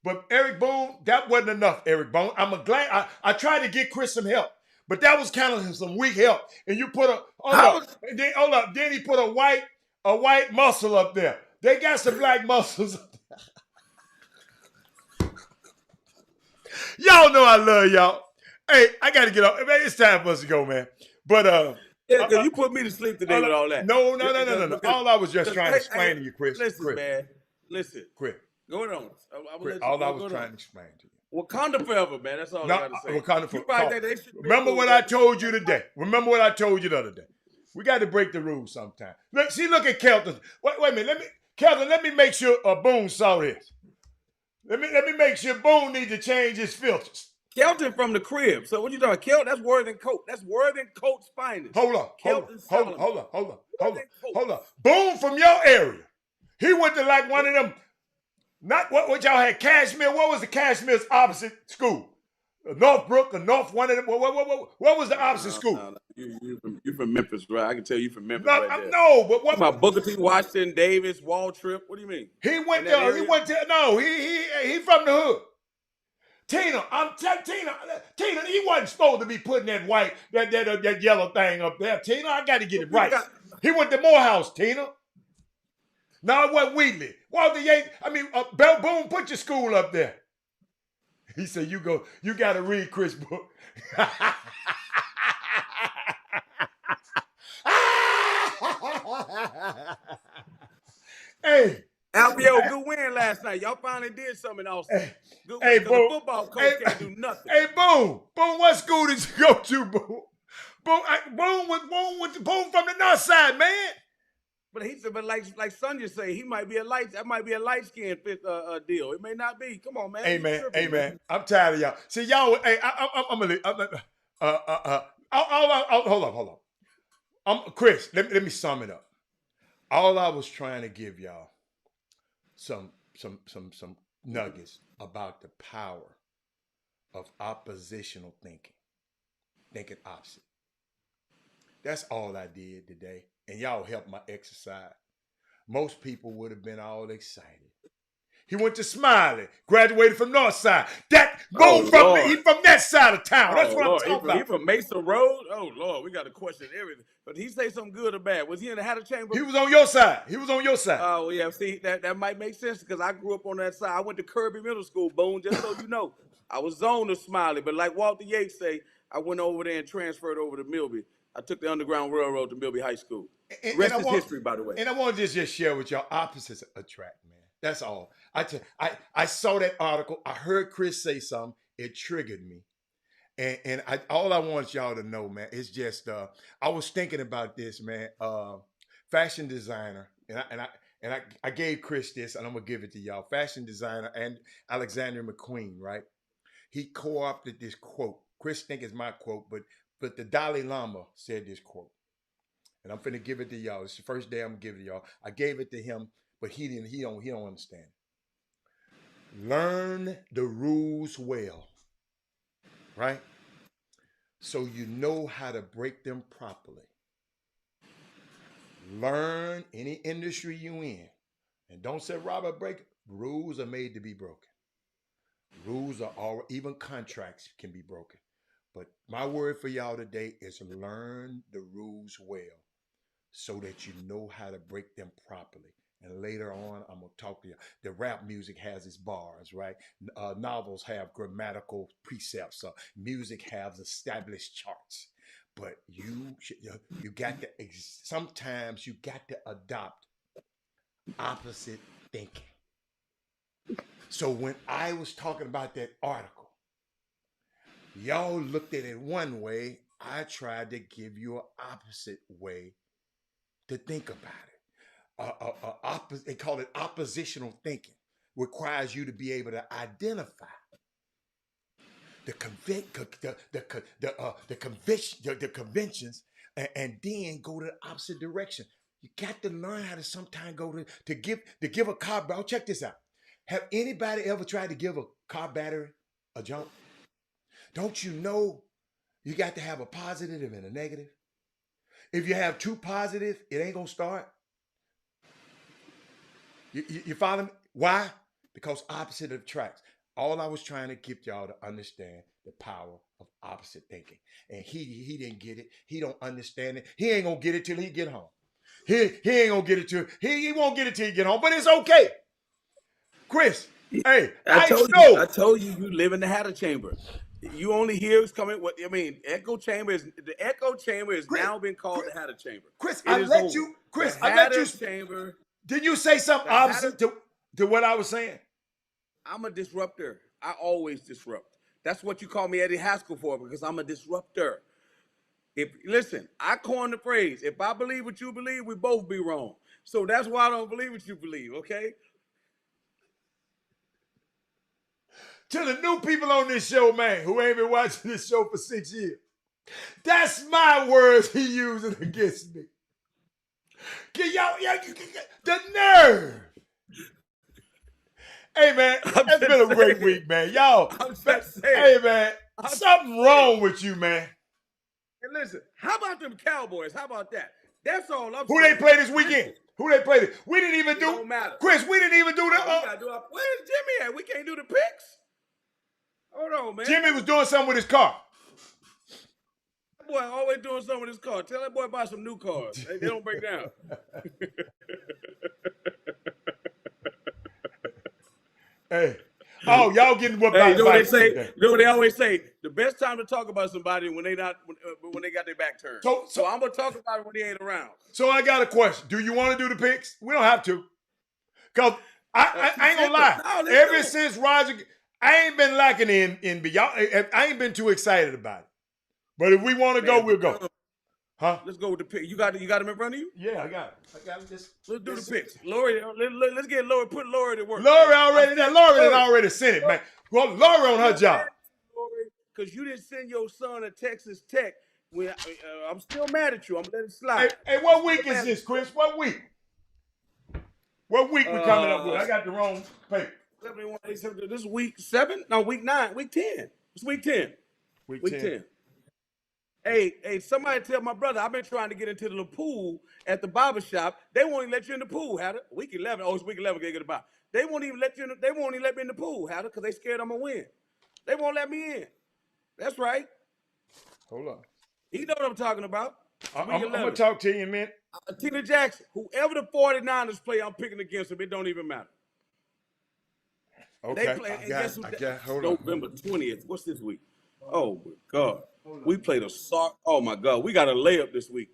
But Eric Boone, that wasn't enough, Eric Boone. I'm glad I tried to get Chris some help, but that was kind of some weak help. And you put then he put a white muscle up there. They got some black muscles. Y'all know I love y'all. Hey, I gotta get off. Man, it's time for us to go, man. But yeah, because you put me to sleep today with all that. No. All I was just trying to explain to you, Chris. Listen, man. Listen. Chris. Go on. All I was trying to explain to you. Wakanda forever, man. That's all I got to say. Wakanda forever. Remember what I told you today. Remember what I told you the other day. We got to break the rules sometime. Look at Kelton. Wait a minute. Kelton, let me make sure Boone saw this. Let me make sure Boone needs to change his filters. Kelton from the crib. So what you talking? Kelton, that's Worthing Coat. That's Worthing Coat's finest. Hold on. Boone from your area. He went to like one of them. Not what y'all had, Cashmere. What was the Cashmere's opposite school? Northbrook or North one of them. What was the opposite school? No. You from Memphis, right? I can tell you from Memphis. No, but what about Booker T. Washington, Davis, Waltrip? What do you mean? He went there. He from the hood. Tina, Tina, he wasn't supposed to be putting that yellow thing up there. Tina, I got to get it right. He went to Morehouse, Tina. No, it wasn't Wheatley. Walter Yates, Boone, put your school up there. He said, you got to read Chris' book. Hey. Alfio, good win last night. Y'all finally did something else. Good win, because the football coach can't do nothing. Hey, Boone, what school did you go to, Boone? Boone from the north side, man. But he said, like Sonya say, that might be a light skin deal. It may not be. Come on, man. Hey man. I'm tired of y'all. See, y'all. Hey, I'm gonna leave. Hold on. Chris, let me sum it up. All I was trying to give y'all some nuggets about the power of oppositional thinking opposite. That's all I did today. And y'all helped my exercise. Most people would have been all excited. He went to Smiley, graduated from Northside. He from that side of town. That's what I'm talking about. He from Mesa Road? Oh, Lord, we got to question everything. But he say something good or bad? Was he in the Hatter Chamber? He was on your side. Oh, well, yeah, see, that might make sense because I grew up on that side. I went to Kirby Middle School, Boone, just so you know. I was zoned to Smiley, but like Walter Yates say, I went over there and transferred over to Milby. I took the Underground Railroad to Milby High School. Rest is history, by the way. And I want to just share with y'all, opposites attract, man. That's all. I saw that article. I heard Chris say something. It triggered me. And all I want y'all to know, man, is just I was thinking about this, man. Fashion designer, and I gave Chris this, and I'm gonna give it to y'all. Fashion designer and Alexander McQueen, right? He co-opted this quote. Chris think it's my quote, but the Dalai Lama said this quote. And I'm finna give it to y'all. It's the first day I'm giving it to y'all. I gave it to him, but he don't understand. Learn the rules well, right? So you know how to break them properly. Learn any industry you in. And don't say, Robert, break it. Rules are made to be broken. Rules are all, even contracts can be broken. But my word for y'all today is learn the rules well so that you know how to break them properly. And later on, I'm going to talk to you. The rap music has its bars, right? Novels have grammatical precepts. Music has established charts. But you got to, sometimes you got to adopt opposite thinking. So when I was talking about that article, y'all looked at it one way. I tried to give you an opposite way to think about it. They call it oppositional thinking. Requires you to be able to identify the conventions and then go to the opposite direction. You got to learn how to sometimes go to give a car. Bro, check this out. Have anybody ever tried to give a car battery a jump? Don't you know you got to have a positive and a negative? If you have two positive, it ain't gonna start. You follow me? Why? Because opposite attracts. All I was trying to get y'all to understand the power of opposite thinking. And he didn't get it. He don't understand it. He ain't gonna get it till he get home. He ain't gonna get it till he won't get it till he get home. But it's okay. Chris, hey, I told you, you live in the Hatter chamber. You only hear it's coming. What I mean, echo chamber is the echo chamber has now been called the Hatter chamber. Chris, I let you chamber. Did you say something opposite to what I was saying? I'm a disruptor. I always disrupt. That's what you call me Eddie Haskell for, because I'm a disruptor. Listen, I coined the phrase, if I believe what you believe, we both be wrong. So that's why I don't believe what you believe, okay? To the new people on this show, man, who ain't been watching this show for 6 years, that's my words he using against me. Y'all, the nerve. Hey, man, it's been a great week, man. Y'all, hey, man, something wrong with you, man. And listen, how about them Cowboys? How about that? That's all I'm saying. Who they play this weekend? Who they play this? We didn't even do. Don't matter. Chris, we didn't even do the. Where's Jimmy at? We can't do the picks. Hold on, man. Jimmy was doing something with his car. That boy always doing something with his car. Tell that boy buy some new cars. They don't break down. Hey. Oh, y'all getting whooped by you know what they say? You know what they always say? The best time to talk about somebody when they got their back turned. So I'm gonna talk about it when they ain't around. So I got a question. Do you want to do the picks? We don't have to. Cause I ain't gonna lie. Ever since Roger, I ain't been liking the NBA. Y'all, I ain't been too excited about it. But if we want to go, we'll go. Huh? Let's go with the pick. You got them in front of you? Yeah, I got it. Let's do the picks. Lori, let's get Lori. Put Lori to work. Lori already sent it, man. Well, Lori on her job. Because you didn't send your son to Texas Tech. I'm still mad at you. I'm letting it slide. Hey, what week is this, Chris? What week? What week we coming up with? I got the wrong paper. This is week 7? No, week 9. Week 10. It's week 10. Week 10. Hey, somebody tell my brother, I've been trying to get into the pool at the barber shop. They won't even let you in the pool, Hatter. Week 11. Oh, it's week 11. Get a buy. They won't even let me in the pool, Hatter, because they scared I'm going to win. They won't let me in. That's right. Hold on. You know what I'm talking about. I'm going to talk to you in a minute. Tina Jackson, whoever the 49ers play, I'm picking against them. It don't even matter. Okay. They play, hold on. November 20th. What's this week? Oh, my God. We played oh, my God. We got a layup this week.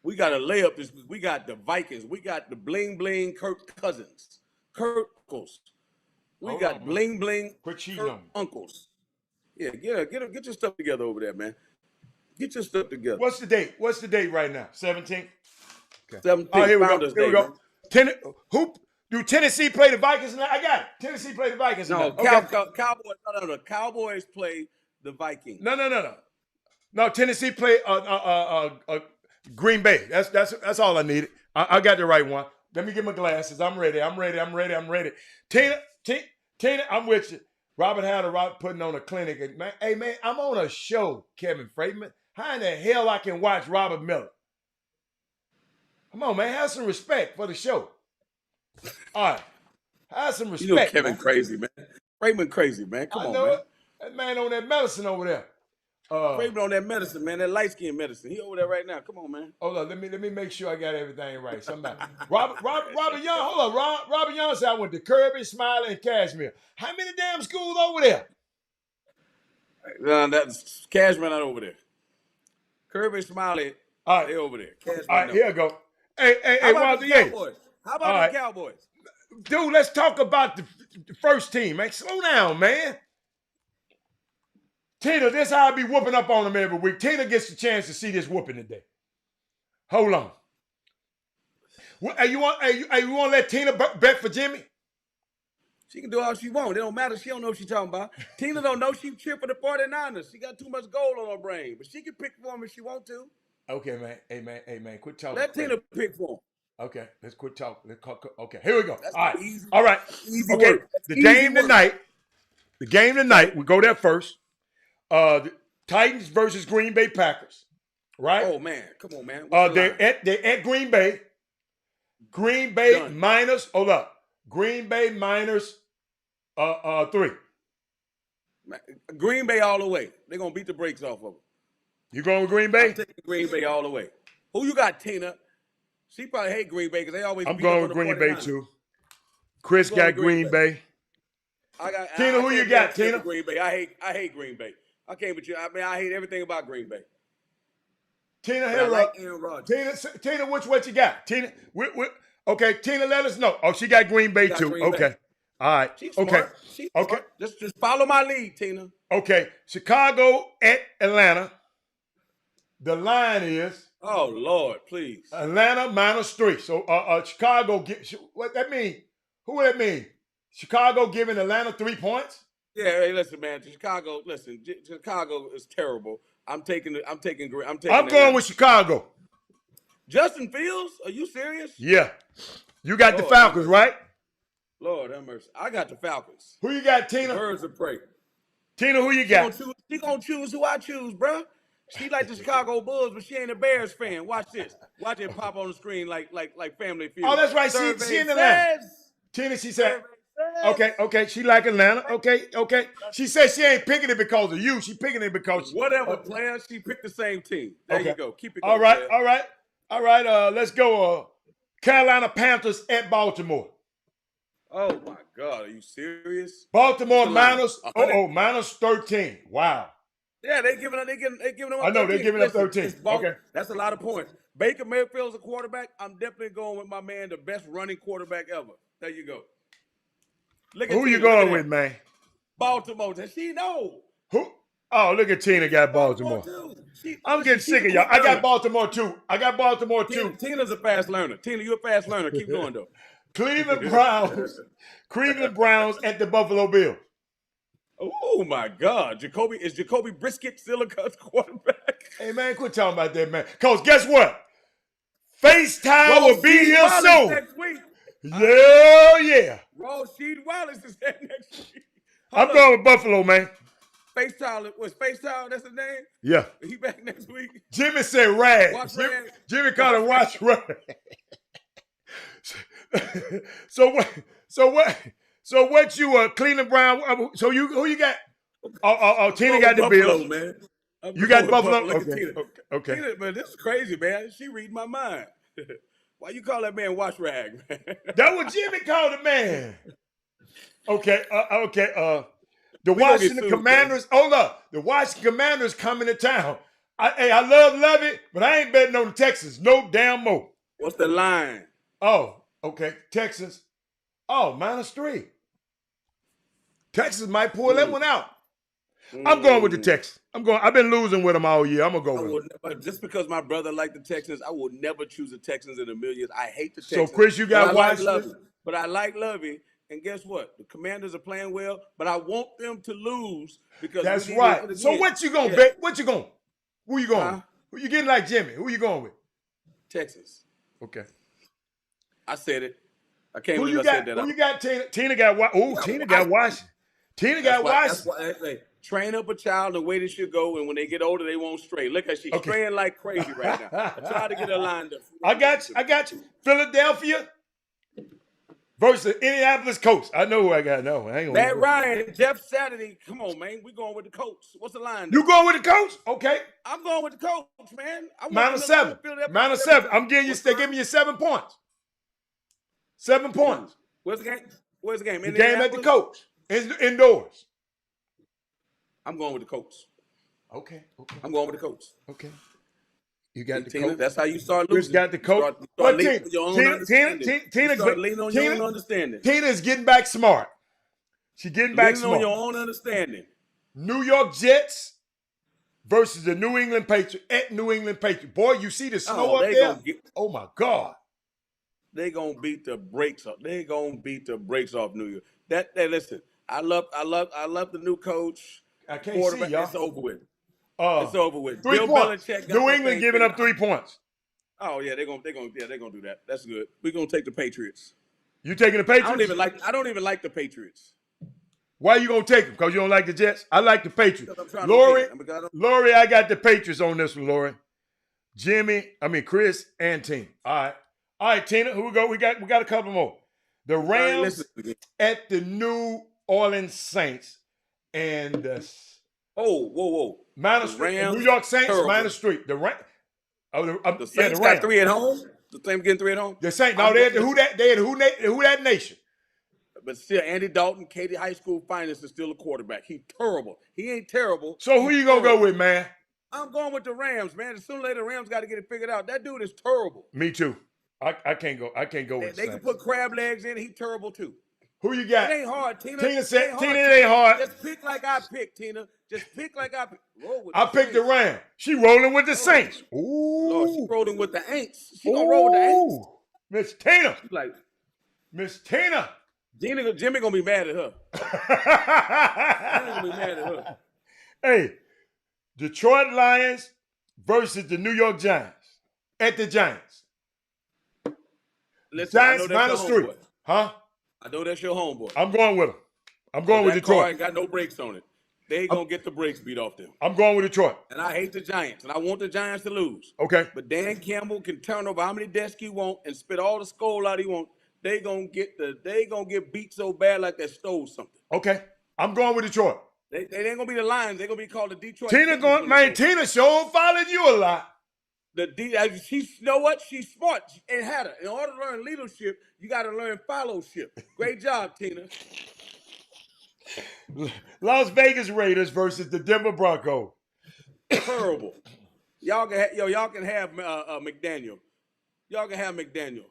We got the Vikings. We got the bling bling Kirk Cousins. Kirk Uncles. We got bling bling Kirk Uncles. Yeah, get your stuff together over there, man. Get your stuff together. What's the date? What's the date right now? 17th? Okay. 17th. Oh, here we go. Do Tennessee play the Vikings? I got it. Tennessee play the Vikings. No, Cowboys. No. Cowboys play the Vikings. No. No, Tennessee play Green Bay. That's all I needed. I got the right one. Let me get my glasses. I'm ready. Tina, I'm with you. Robert Hatter putting on a clinic. Man, hey, man, I'm on a show, Kevin Freidman. How in the hell I can watch Robert Miller? Come on, man. Have some respect for the show. All right. Have some respect. You know Kevin crazy, man. Freidman crazy, man. Come on, man. That man on that medicine over there. Freidman on that medicine, man. That light skin medicine. He over there right now. Come on, man. Hold on. Let me make sure I got everything right. Somebody. Robert Young. Hold on. Robert Young said I went to Kirby, Smiley, and Cashmere. How many damn schools over there? That's Cashmere not over there. Kirby, Smiley, they over there. Cashmere, all right, here we go. Hey, How about the Cowboys? How about the Cowboys? Dude, let's talk about the first team, man. Slow down, man. Tina, this how I be whooping up on them every week. Tina gets the chance to see this whooping today. Hold on. You want to let Tina bet for Jimmy? She can do all she wants. It don't matter. She don't know what she's talking about. Tina don't know she cheer for the 49ers. She got too much gold on her brain. But she can pick for them if she want to. Okay, man. Hey, man. Hey, man. Quit talking Let crazy. Tina pick for him. Okay, let's quit talking. Okay, here we go. That's All right. easy. All right. Easy Okay, work. That's the easy game work. tonight. The game tonight. Okay. We go there first. The Titans versus Green Bay Packers. Right? Oh man, come on, man. What's the line? They're at Green Bay. Green Bay Done. minus. Hold up. Green Bay minus 3. Green Bay all the way. They're gonna beat the brakes off of them. You going with Green Bay? I'm taking Green Bay all the way. Who you got, Tina? She probably hate Green Bay because they always. I'm beat going up with on the Green Bay 49ers. too. Chris got Green Bay. Tina, who you got, Tina? Green Bay. I hate Green Bay. I can't with you. I mean, I hate everything about Green Bay. Tina, But I here like Aaron Rodgers. Tina, what you got? Tina, okay, Tina, let us know. Oh, she got Green Bay too. Green Bay. Okay. All right. She's okay. smart. She's okay. Smart. Just follow my lead, Tina. Okay. Chicago at Atlanta. The line is. Oh Lord, please. Atlanta minus 3. So Chicago what that mean? Who would that mean? Chicago giving Atlanta 3 points? Yeah, hey, listen, man. Chicago, listen. Chicago is terrible. I'm going with Chicago. Justin Fields? Are you serious? Yeah. You got the Falcons, right? Lord have mercy. I got the Falcons. Who you got, Tina? Birds of prey. Tina, who you got? She gonna choose who I choose, bro. She like the Chicago Bulls, but she ain't a Bears fan. Watch this. Watch it pop on the screen like Family Feud. Oh, that's right. She in Atlanta. Tina, she said. Okay. She like Atlanta. Okay. She said she ain't picking it because of you. She picking it because whatever player. She picked the same team. There you go. Keep it going. All right. Let's go. Carolina Panthers at Baltimore. Oh my God, are you serious? Baltimore minus 13. Wow. Yeah, they giving them. I know 13. They're giving up 13. Okay, that's a lot of points. Baker Mayfield's a quarterback. I'm definitely going with my man, the best running quarterback ever. There you go. Who you going with, man? Baltimore. Does she know? Who? Oh, look at Tina got Baltimore. I'm getting sick of y'all. I got Baltimore too. Tina's a fast learner. Tina, you're a fast learner. Keep going though. Cleveland Browns at the Buffalo Bills. Oh my God, is Jacoby Brisket still a quarterback? Hey man, quit talking about that, man. Cause guess what? FaceTime will be here soon. Next week. Yeah. Rasheed Wallace is there next week. I'm going with Buffalo, man. FaceTime, that's the name? Yeah. He back next week? Jimmy said Rag. Jimmy called him Watch Rag. So what you Cleveland Brown? So who you got? Tina got the Bills, man. You got Buffalo. Okay. Tina, man, this is crazy, man. She read my mind. Why you call that man Wash Rag, man? That what Jimmy called the man. Okay. The Washington Commanders. Hold up. The Washington Commanders coming to town. I love it, but I ain't betting on the Texans. No damn more. What's the line? Oh, okay. Texans. Oh, -3. Texas might pull that one out. I'm going with the Texans. I've been losing with them all year. I'm gonna go with them. Just because my brother liked the Texans, I will never choose the Texans in a million. I hate the Texans. So Chris, you got Washington. But I like Lovey. And guess what? The Commanders are playing well, but I want them to lose because that's right. So what you gonna bet? What you going? Who you going? Who you getting like Jimmy? Who you going with? Texas. Okay. I said it. I can't believe I said that. Who you got? Tina got what? Oh, Tina got Washington. Tina got Washington. That's why train up a child the way they should go, and when they get older, they won't stray. Look at she's straying like crazy right now. I try to get her lined up. I got you. Philadelphia versus Indianapolis Colts. I know who I got. No, I ain't Matt Ryan, Jeff Saturday. Come on, man. We going with the Colts. What's the line? You going with the Colts? Okay. I'm going with the Colts, man. -7. -7. I'm giving you. They give me 7 points. 7 points. Where's the game? Where's the game? The game at the Colts. Indoors. I'm going with the Colts. Okay. I'm going with the Colts. Okay. You got the Tina, Colts. That's how you start losing. You got the Colts. Tina is getting back smart. She's getting back smart. On your own understanding. New York Jets versus the New England Patriots at New England Patriots. Boy, you see the snow up there? Oh my God. They gonna beat the brakes off. They gonna beat the brakes off New York. Listen. I love the new coach. I can't see y'all. It's over with. It's over with. 3 Bill points. Belichick got New that England thing giving figured up 3 points. Oh yeah, they're gonna do that. That's good. We're gonna take the Patriots. You taking the Patriots? I don't even like the Patriots. Why you gonna take them? Because you don't like the Jets? I like the Patriots. Because I'm trying Lori, to Lori, I got the Patriots on this one, Lori. Chris, and Tina. All right, Tina. Who we go? We got a couple more. The Rams at the New Orleans Saints and the whoa. Minus the New York Saints minus 3. The Saints got 3 at home. The Saints getting 3 at home. The Saints. No, they had the who that nation. But still, Andy Dalton, Katy High School finest, is still a quarterback. He's terrible. He ain't terrible. So who you gonna go with, man? I'm going with the Rams, man. Sooner or later, the Rams got to get it figured out. That dude is terrible. Me too. I can't go. I can't go with. They can put crab legs in. He's terrible too. Who you got? It ain't hard, Tina. Tina said, Tina, it ain't hard. Just pick like I picked, Tina. Just pick like I picked. I picked the Rams. She rolling with the Saints. Ooh. Lord, she rolling with the Aints. She gonna roll with the Aints. Miss Tina. She's like, Miss Tina. Jimmy gonna be mad at her. Jimmy gonna be mad at her. Hey, Detroit Lions versus the New York Giants. At the Giants. Listen, Giants minus 3. Huh? I know that's your homeboy. I'm going with them. I'm going with Detroit. Car ain't got no brakes on it. They ain't gonna get the brakes beat off them. I'm going with Detroit. And I hate the Giants, and I want the Giants to lose. Okay. But Dan Campbell can turn over how many desks he want and spit all the skull out he want. They gonna get beat so bad like they stole something. Okay. I'm going with Detroit. They ain't gonna be the Lions. They're gonna be called the Detroit. Tina sure followed you a lot. You know what? She's smart and had her. In order to learn leadership, you got to learn followship. Great job, Tina. Las Vegas Raiders versus the Denver Broncos. Terrible. Y'all can have McDaniel. Y'all can have McDaniel.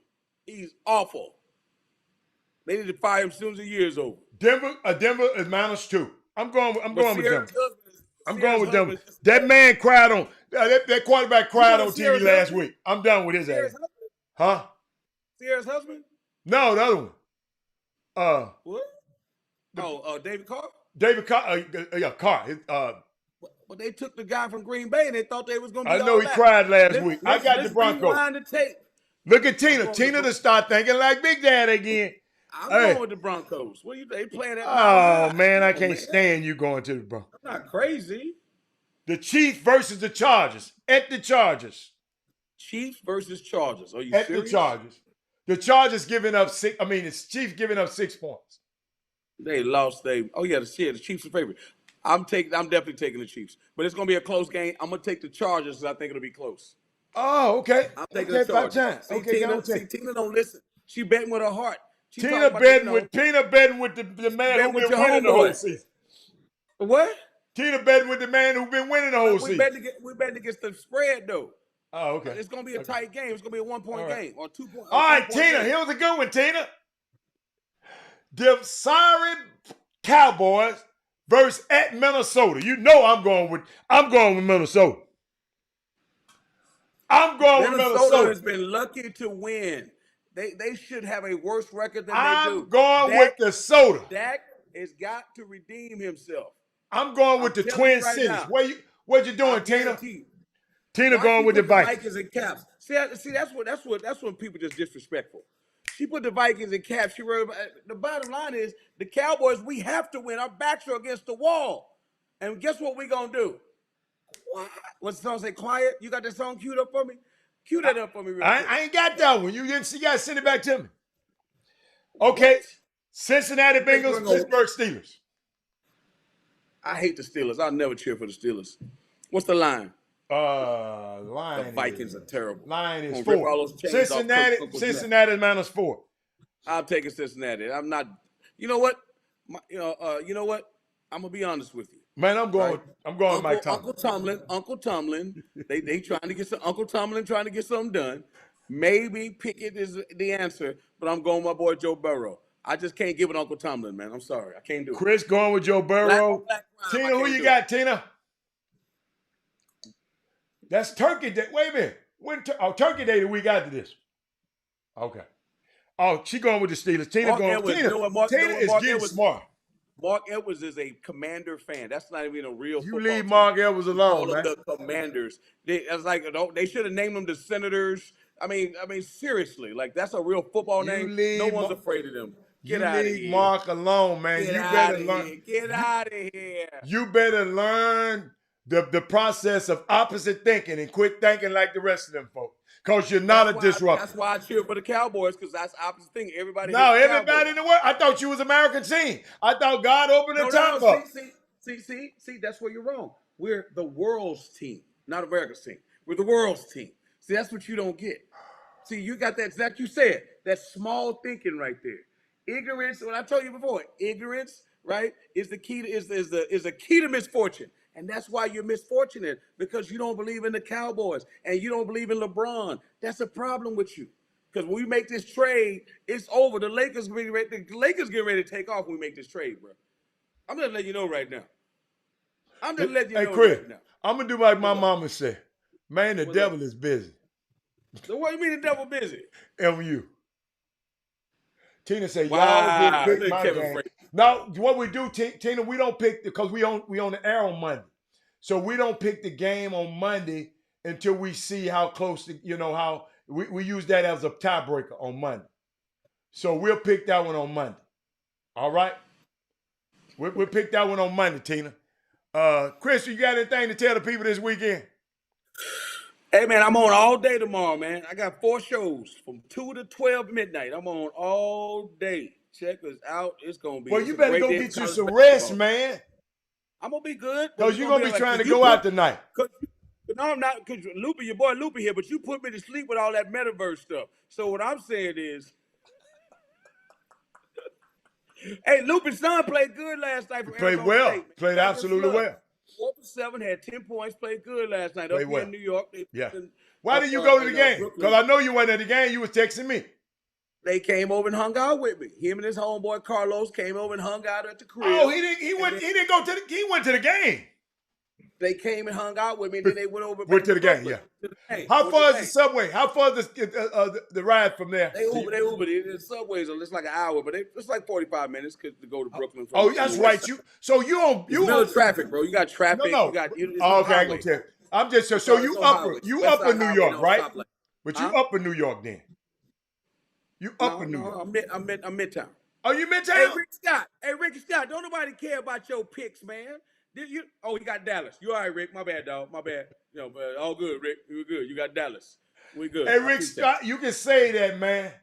He's awful. They need to fire him as soon as the year's over. Denver is minus 2. I'm going with Denver. I'm going with Denver. That man cried on that quarterback cried on TV last week. I'm done with his ass. Huh? Sierra's husband? No, the other one. What? David Carr? David Carr. Yeah, Carr. Well, they took the guy from Green Bay and they thought they was going to be I know he cried last week. I got the Broncos. Look at Tina. Tina to start thinking like Big Dad again. I'm going with the Broncos. They playing that? Oh, man, I can't stand you going to the Broncos. I'm not crazy. The Chiefs versus the Chargers. At the Chargers. Chiefs versus Chargers. Are you serious? At the Chargers. The Chargers giving up 6. I mean, the Chiefs giving up 6 points. They lost. The Chiefs are favorite. I'm definitely taking the Chiefs. But it's going to be a close game. I'm going to take the Chargers because I think it'll be close. Oh, okay. I'm taking the Chargers. Tina don't listen. She betting with her heart. Tina betting with the man who been winning the whole season. What? Tina betting with the man who's been winning the whole season. We betting against the spread though. Oh, okay. It's gonna be a tight game. It's gonna be a 1-point game or 2 point. All right, Tina. Here was a good one, Tina. The sorry Cowboys versus at Minnesota. You know I'm going with Minnesota. Minnesota has been lucky to win. They should have a worse record than they do. I'm going with the soda. Dak has got to redeem himself. I'm going with the Twin Cities. What you doing, Tina? Tina going with the Vikings and Caps. See, that's when people just disrespectful. She put the Vikings and Caps. The bottom line is the Cowboys. We have to win. Our backs are against the wall, and guess what we gonna do? What? What's the song say? Quiet. You got that song queued up for me? Cue that up for me real quick. I ain't got that one. You got to send it back to me. Okay. What? Cincinnati Bengals, Pittsburgh Steelers. I hate the Steelers. I'll never cheer for the Steelers. What's the line? The Vikings are terrible. Line is 4. Cincinnati minus 4. I'm taking Cincinnati. I'm not. You know what? You know what? I'm gonna be honest with you. Man, I'm going with Mike Tomlin. Uncle Tomlin. They trying to get Uncle Tomlin trying to get something done. Maybe Pickett is the answer, but I'm going with my boy Joe Burrow. I just can't give it Uncle Tomlin, man. I'm sorry. I can't do it. Chris going with Joe Burrow. Tina, who you got, Tina? That's Turkey Day. Wait a minute. Turkey Day the week after this. Okay. Oh, she going with the Steelers. Tina is getting smart. Mark Edwards is a Commander fan. That's not even a real You football leave team. Mark Edwards You call alone, them man. the Commanders. They should have named them the Senators. I mean, seriously, like that's a real football name. No one's afraid of them. Get You out of leave here. Mark alone, man. Get You out better of learn. here. Get out of here. You better learn the process of opposite thinking and quit thinking like the rest of them folks. Because you're not a disruptor. That's why I cheer for the Cowboys, because that's opposite thing. Everybody No, hates the Cowboys. everybody in the world. I thought you was American team. I thought God opened the top up. See, that's where you're wrong. We're the world's team, not America's team. We're the world's team. See, that's what you don't get. See, you got that, like you said, that small thinking right there. Ignorance, what I told you before, ignorance, right, is the key to is a key to misfortune. And that's why you're misfortunate, because you don't believe in the Cowboys and you don't believe in LeBron. That's a problem with you. Because when we make this trade, it's over. The Lakers get ready to take off when we make this trade, bro. I'm just letting you know right now. Hey, Chris, I'm going to do like my mama said. Man, the devil is busy. So what do you mean the devil busy? MU. Tina said, wow, y'all get pick my game. Now, what we do, Tina, we don't pick, because we on the air on Monday. So we don't pick the game on Monday until we see how close, how we use that as a tiebreaker on Monday. So we'll pick that one on Monday. All right? We'll pick that one on Monday, Tina. Chris, you got anything to tell the people this weekend? Hey, man, I'm on all day tomorrow, man. I got 4 shows from 2 to 12 midnight. I'm on all day. Check us out. It's going to be. Well, you better go get you some rest, man. I'm going to be good. Because you're going to be trying to go out tonight. No, I'm not, because Loopy, your boy Loopy here, but you put me to sleep with all that metaverse stuff. So what I'm saying is, hey, Loopy's son played good last night. Played well. Played absolutely well. 4 for 7, had 10 points, played good last night up here in New York. Why did you go to the game? Because I know you went at the game. You was texting me. They came over and hung out with me. Him and his homeboy Carlos came over and hung out at the crib. Oh, he didn't go to the. He went to the game. They came and hung out with me, and then they went over. Went to the game, yeah. How far is the subway? How far is the ride from there? They Ubered. The subways are just like an hour, but it's like 45 minutes to go to Brooklyn. Oh, that's right. You on traffic, bro. You got traffic. No. You got. Okay, I can tell. I'm just so you upper New York, right? But you upper New York then. You upper New York. I'm midtown. Oh, you midtown? Hey, Ricky Scott. Don't nobody care about your picks, man. You got Dallas. You all right, Rick? My bad, dog. My bad. But all good, Rick. You good? You got Dallas. We good. Hey, Rick Scott, you can say that, man.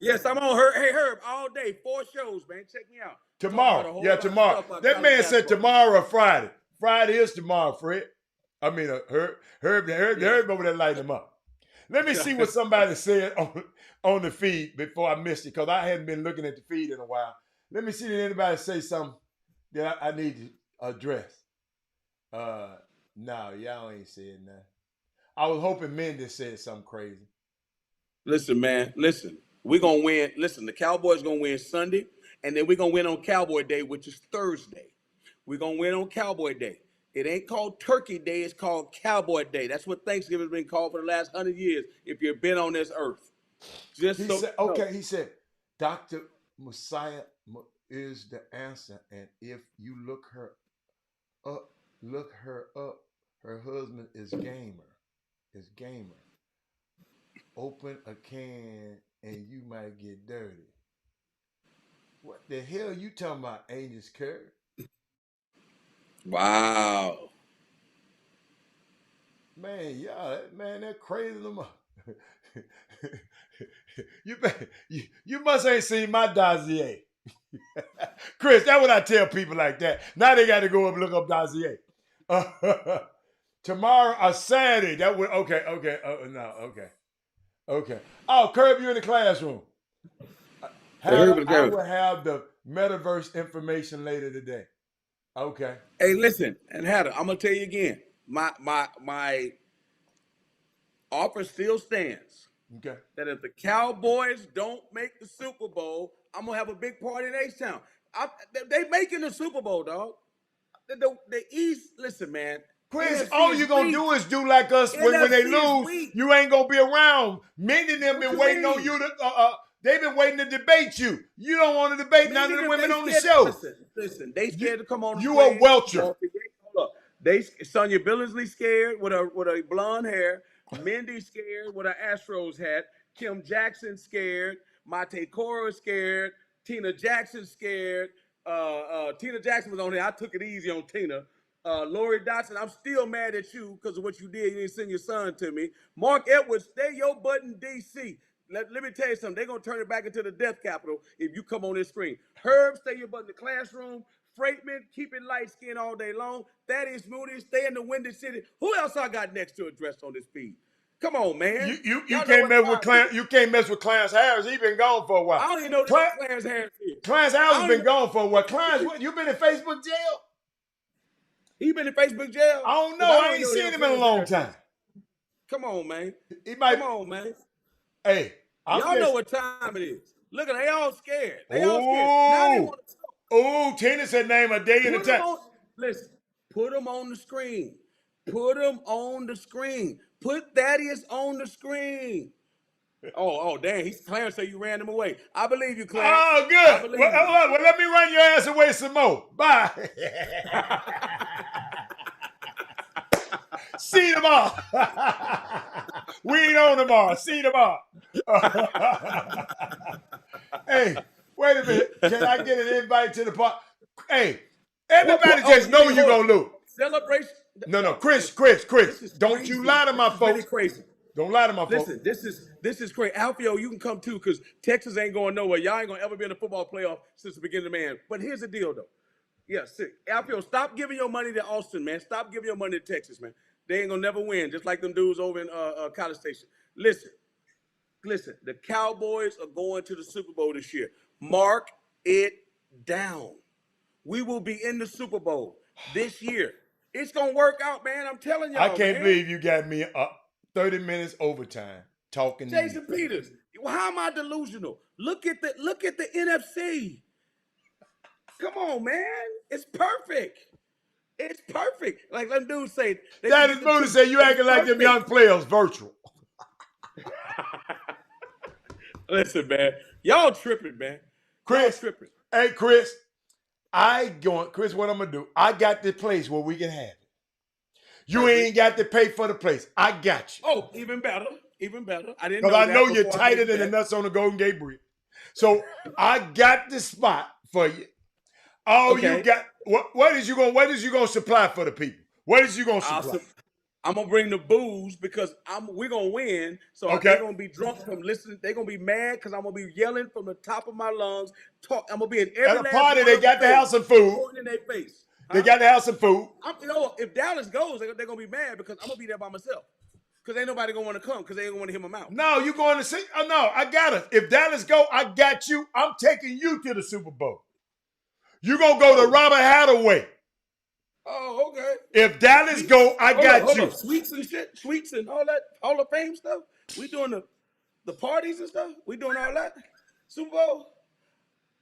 Yes, I'm on her. Hey, Herb, all day, 4 shows, man. Check me out. Tomorrow, tomorrow. That man said tomorrow or Friday. Friday is tomorrow, Fred. I mean, Herb over there lighting him up. Let me see what somebody said on the feed before I missed it, because I hadn't been looking at the feed in a while. Let me see if anybody say something that I need to address. No, y'all ain't saying nothing. I was hoping Mendes said something crazy. Listen, man. Listen, we're going to win. Listen, the Cowboys going to win Sunday, and then we're going to win on Cowboy Day, which is Thursday. We're going to win on Cowboy Day. It ain't called Turkey Day. It's called Cowboy Day. That's what Thanksgiving has been called for the last 100 years, if you've been on this earth. He said, Dr. Messiah is the answer, and if you look her up, her husband is gamer. Open a can and you might get dirty. What the hell you talking about, Angus Curry? Wow. Man, that crazy them up. You must ain't seen my dossier. Chris, that's what I tell people like that. Now they got to go up and look up dossier. Tomorrow or Saturday. That would okay. Oh, Curb, you in the classroom. I will have the metaverse information later today. Okay. Hey, listen, and Hatter, I'm gonna tell you again. My offer still stands. Okay. That if the Cowboys don't make the Super Bowl, I'm gonna have a big party in H-Town. They making the Super Bowl, dog. The East, listen, man. Chris, all you're going to do is do like us when they lose. You ain't going to be around. Many of them been waiting on you They've been waiting to debate you. You don't want to debate none of the women on the show. Listen, they scared to come on the You screen. a welcher. Hold up. Sonya Billingsley scared with a blonde hair. Mindy scared with an Astros hat. Kim Jackson scared. Mate Cora scared. Tina Jackson scared. Tina Jackson was on there. I took it easy on Tina. Lori Dotson, I'm still mad at you because of what you did. You didn't send your son to me. Mark Edwards, stay your butt in D.C. Let me tell you something. They're going to turn it back into the death capital if you come on this screen. Herb, stay your butt in the classroom. Freightman, keep it light skin all day long. Thaddeus Moody, stay in the Windy City. Who else I got next to address on this feed? Come on, man. You can't mess with Clarence. You can't mess with Clarence Harris. He been gone for a while. I don't even know what Clarence Harris is. Clarence Harris has been gone for a while. Clarence, you been in Facebook jail? He been in Facebook jail? I don't know. I ain't seen him in a long time. Come on, man. Come on, man. Hey, y'all know what time it is. Look at they all scared. They all scared. Now they want to talk. Oh, Tina said name a day and a time. Listen, put them on the screen. Put them on the screen. Put Thaddeus on the screen. Oh, dang. Clarence said you ran him away. I believe you, Clarence. Oh, good. Well, let me run your ass away some more. Bye. See you tomorrow. We ain't on tomorrow. See you tomorrow. Hey, wait a minute. Can I get an invite to the party? Hey, everybody just know you're going to lose. Celebration. No, Chris. Don't you lie to my folks. Crazy. Don't lie to my folks. Listen, this is crazy. Alfio, you can come too because Texas ain't going nowhere. Y'all ain't going to ever be in a football playoff since the beginning of man. But here's the deal, though. Yeah, sick. Alfio, stop giving your money to Austin, man. Stop giving your money to Texas, man. They ain't going to never win, just like them dudes over in College Station. Listen. The Cowboys are going to the Super Bowl this year. Mark it down. We will be in the Super Bowl this year. It's going to work out, man. I'm telling y'all, I can't believe you got me 30 minutes overtime talking to Jason Peters. Well, how am I delusional? Look at the NFC. Come on, man. It's perfect. It's perfect. Like them dudes say. That is Moody say you acting like them young players virtual. Listen, man. Y'all tripping, man. Chris, tripping. Hey, Chris. Chris, what I'm going to do? I got the place where we can have it. You ain't got to pay for the place. I got you. Oh, even better. I didn't know because I know you're tighter than the nuts on the Golden Gate Bridge. So I got the spot for you. You got what is you gonna supply for the people? What is you gonna supply? I'm gonna bring the booze because we're gonna win. So they're gonna be drunk from listening. They're gonna be mad because I'm gonna be yelling from the top of my lungs. I'm gonna be in every at a party. They got to have some food. In their face. They got to have some food. If Dallas goes, they're gonna be mad because I'm gonna be there by myself. Because ain't nobody gonna want to come because they ain't gonna want to hear my mouth. No, you going to see? Oh no, I got it. If Dallas go, I got you. I'm taking you to the Super Bowl. You gonna go to Robert Hathaway. Oh, okay. If Dallas go, I got you. Sweets and shit, sweets and all that, Hall of Fame stuff. We doing the parties and stuff. We doing all that. Super Bowl.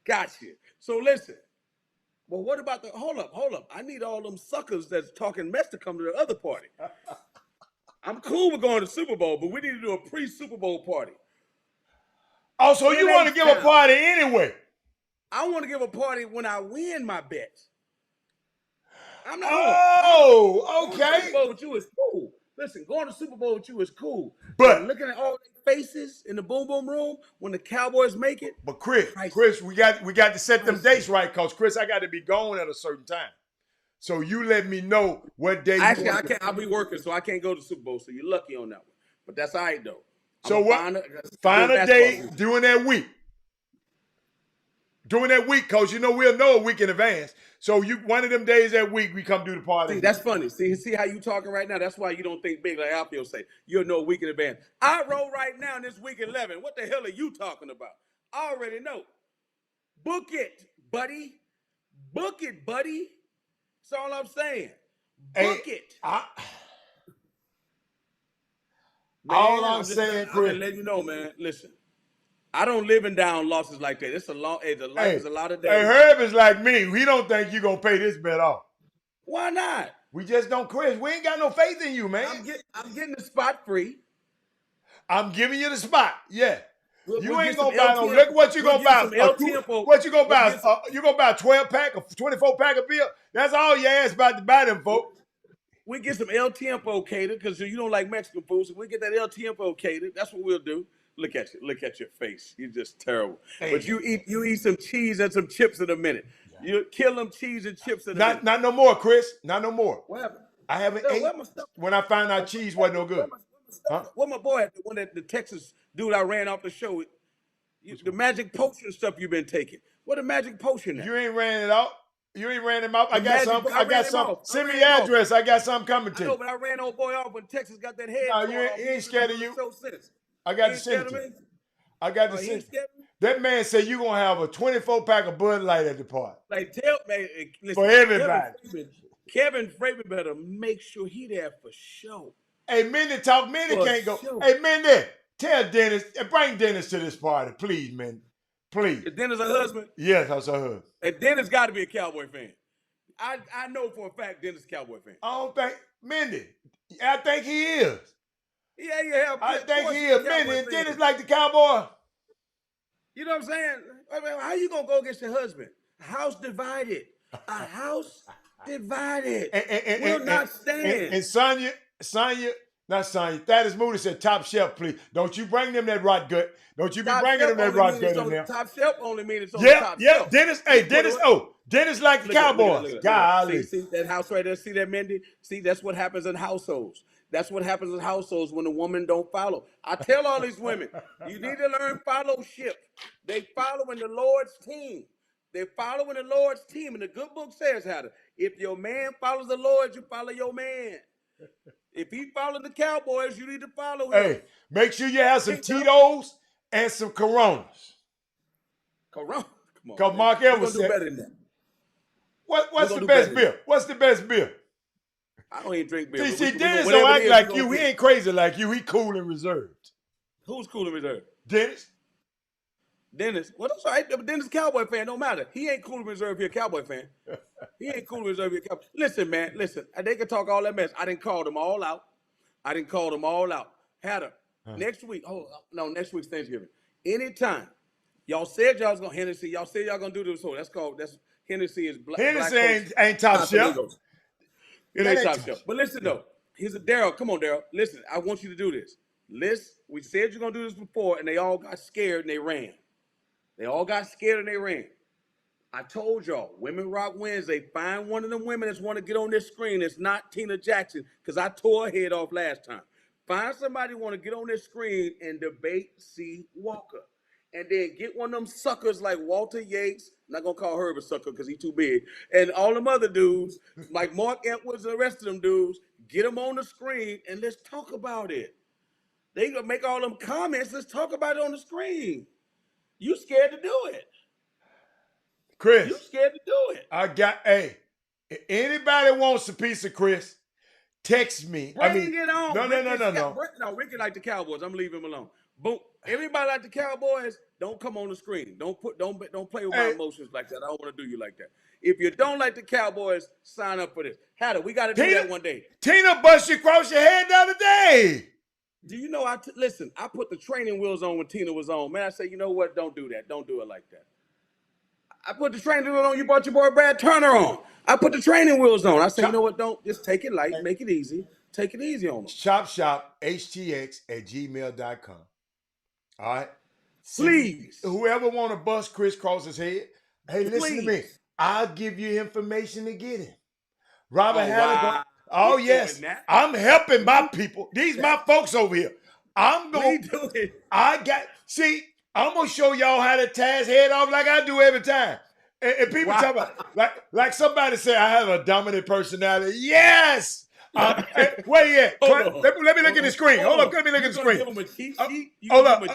Got you. So listen. Well, what about hold up. I need all them suckers that's talking mess to come to the other party. I'm cool with going to Super Bowl, but we need to do a pre-Super Bowl party. Oh, so you want to give a party anyway? I want to give a party when I win my bets. I'm not. Oh, okay. Going to Super Bowl with you is cool. Listen, going to Super Bowl with you is cool. But looking at all their faces in the boom boom room when the Cowboys make it. But Chris, we got to set them dates right, because Chris, I got to be gone at a certain time. So you let me know what day. Actually, I can't. I'll be working, so I can't go to Super Bowl. So you're lucky on that one. But that's all right though. So find a day during that week. During that week, because we'll know a week in advance. So one of them days that week, we come do the party. See, that's funny. See how you talking right now? That's why you don't think big like Alfio say. You'll know a week in advance. I roll right now in this week 11. What the hell are you talking about? I already know. Book it, buddy. Book it, buddy. That's all I'm saying. Book it. All I'm saying, Chris. I'm letting you know, man. Listen. I don't live in down losses like that. It's a life is a lot of days. Hey, Herb is like me. We don't think you're going to pay this bet off. Why not? We just don't, Chris. We ain't got no faith in you, man. I'm getting the spot free. I'm giving you the spot. Yeah. You ain't gonna buy no liquor. What you gonna buy? What you gonna buy? You gonna buy a 12-pack, a 24-pack of beer? That's all your ass about to buy them, folks. We get some El Tiempo catered because you don't like Mexican food, so we get that El Tiempo catered. That's what we'll do. Look at you. Look at your face. You're just terrible. Hey. But you eat some cheese and some chips in a minute. Yeah. You kill them cheese and chips in a minute. Not no more, Chris. Not no more. What happened? I haven't ate when I found out cheese wasn't no good. What my boy, the one that the Texas dude I ran off the show, the magic potion stuff you've been taking. What a magic potion? You ain't ran it out. You ain't ran him out. I got some. Send me the address. I got something coming to you. I know, but I ran old boy off when Texas got that head. No, he ain't scared of you. I got to send it to you. I got to send it. That man said you gonna have a 24-pack of Bud Light at the party. Like tell me, listen, for everybody. Kevin Fraven better make sure he there for sure. Hey, Mindy talk. Mindy can't go. Sure. Hey, Mindy, tell Dennis, bring Dennis to this party, please, Mindy. Please. Is Dennis her husband? Yes, that's her husband. And Dennis got to be a Cowboy fan. I know for a fact Dennis is a Cowboy fan. I don't think Mindy. I think he is. Yeah. I think he is. Mindy, Dennis like the Cowboy. You know what I'm saying? I mean, how you gonna go against your husband? A house divided. A house divided. Will not stand. And Sonya, not Sonya. Thaddeus Moody said, "Top shelf, please. Don't you bring them that rot gut. Don't you be bringing them that rot gut in there." Top shelf only means it's on the top shelf. Dennis. Hey, Dennis. Dennis like the Cowboys. Golly. See that house right there? See that, Mindy? See, that's what happens in households. That's what happens in households when the woman don't follow. I tell all these women, you need to learn fellowship. They follow in the Lord's team. They follow in the Lord's team. And the good book says how to. If your man follows the Lord, you follow your man. If he follows the Cowboys, you need to follow him. Hey, make sure you have some Tito's and some Coronas. Corona? Come on. Because Mark Evans said. Better than that. What's the best beer? What's the best beer? I don't even drink beer. See, Dennis don't act like you. He ain't crazy like you. He cool and reserved. Who's cool and reserved? Dennis. Well, that's all right. Dennis Cowboy fan, don't matter. He ain't cool and reserved. He a Cowboy fan. He ain't cool and reserved. He a Cowboy. Listen, man. Listen. They can talk all that mess. I didn't call them all out. Hatter. Next week. Next week's Thanksgiving. Anytime. Y'all said y'all was gonna Hennessy. Y'all said y'all gonna do this. So that's Hennessy is black. Hennessy ain't top shelf. It ain't top shelf. But listen though, here's a Daryl. Come on, Daryl. Listen, I want you to do this. We said you're gonna do this before, and they all got scared and they ran. I told y'all, Women Rock Wednesday, find one of them women that's want to get on this screen. It's not Tina Jackson, because I tore her head off last time. Find somebody who want to get on this screen and debate C. Walker. And then get one of them suckers like Walter Yates. I'm not going to call Herb a sucker because he's too big. And all them other dudes, like Mark Edwards and the rest of them dudes, get them on the screen and let's talk about it. They going to make all them comments. Let's talk about it on the screen. You scared to do it. Chris. You scared to do it. If anybody wants a piece of Chris, text me. Bring it on. No. Ricky like the Cowboys. I'm leaving him alone. Boom. Everybody like the Cowboys, don't come on the screen. Don't play with my emotions like that. I don't want to do you like that. If you don't like the Cowboys, sign up for this. Hatter, we got to do that one day. Tina bust you across your head the other day. Do you know, listen, I put the training wheels on when Tina was on. Man, I say, you know what? Don't do that. Don't do it like that. I put the training wheels on. You brought your boy Brad Turner on. I put the training wheels on. I say, you know what? Don't. Just take it light. Make it easy. Take it easy on them. Chopshophtx@gmail.com. All right? Please. Whoever want to bust Chris across his head, hey, listen to me. I'll give you information to get him. Robert Halligan. Oh, yes. I'm helping my people. These my folks over here. I'm going to do it. I'm going to show y'all how to tie his head off like I do every time. And people talk about, like somebody said, I have a dominant personality. Yes. Where you at? Let me look at the screen. Hold up. Let me look at the screen. Give him a cheat sheet? Hold up. No.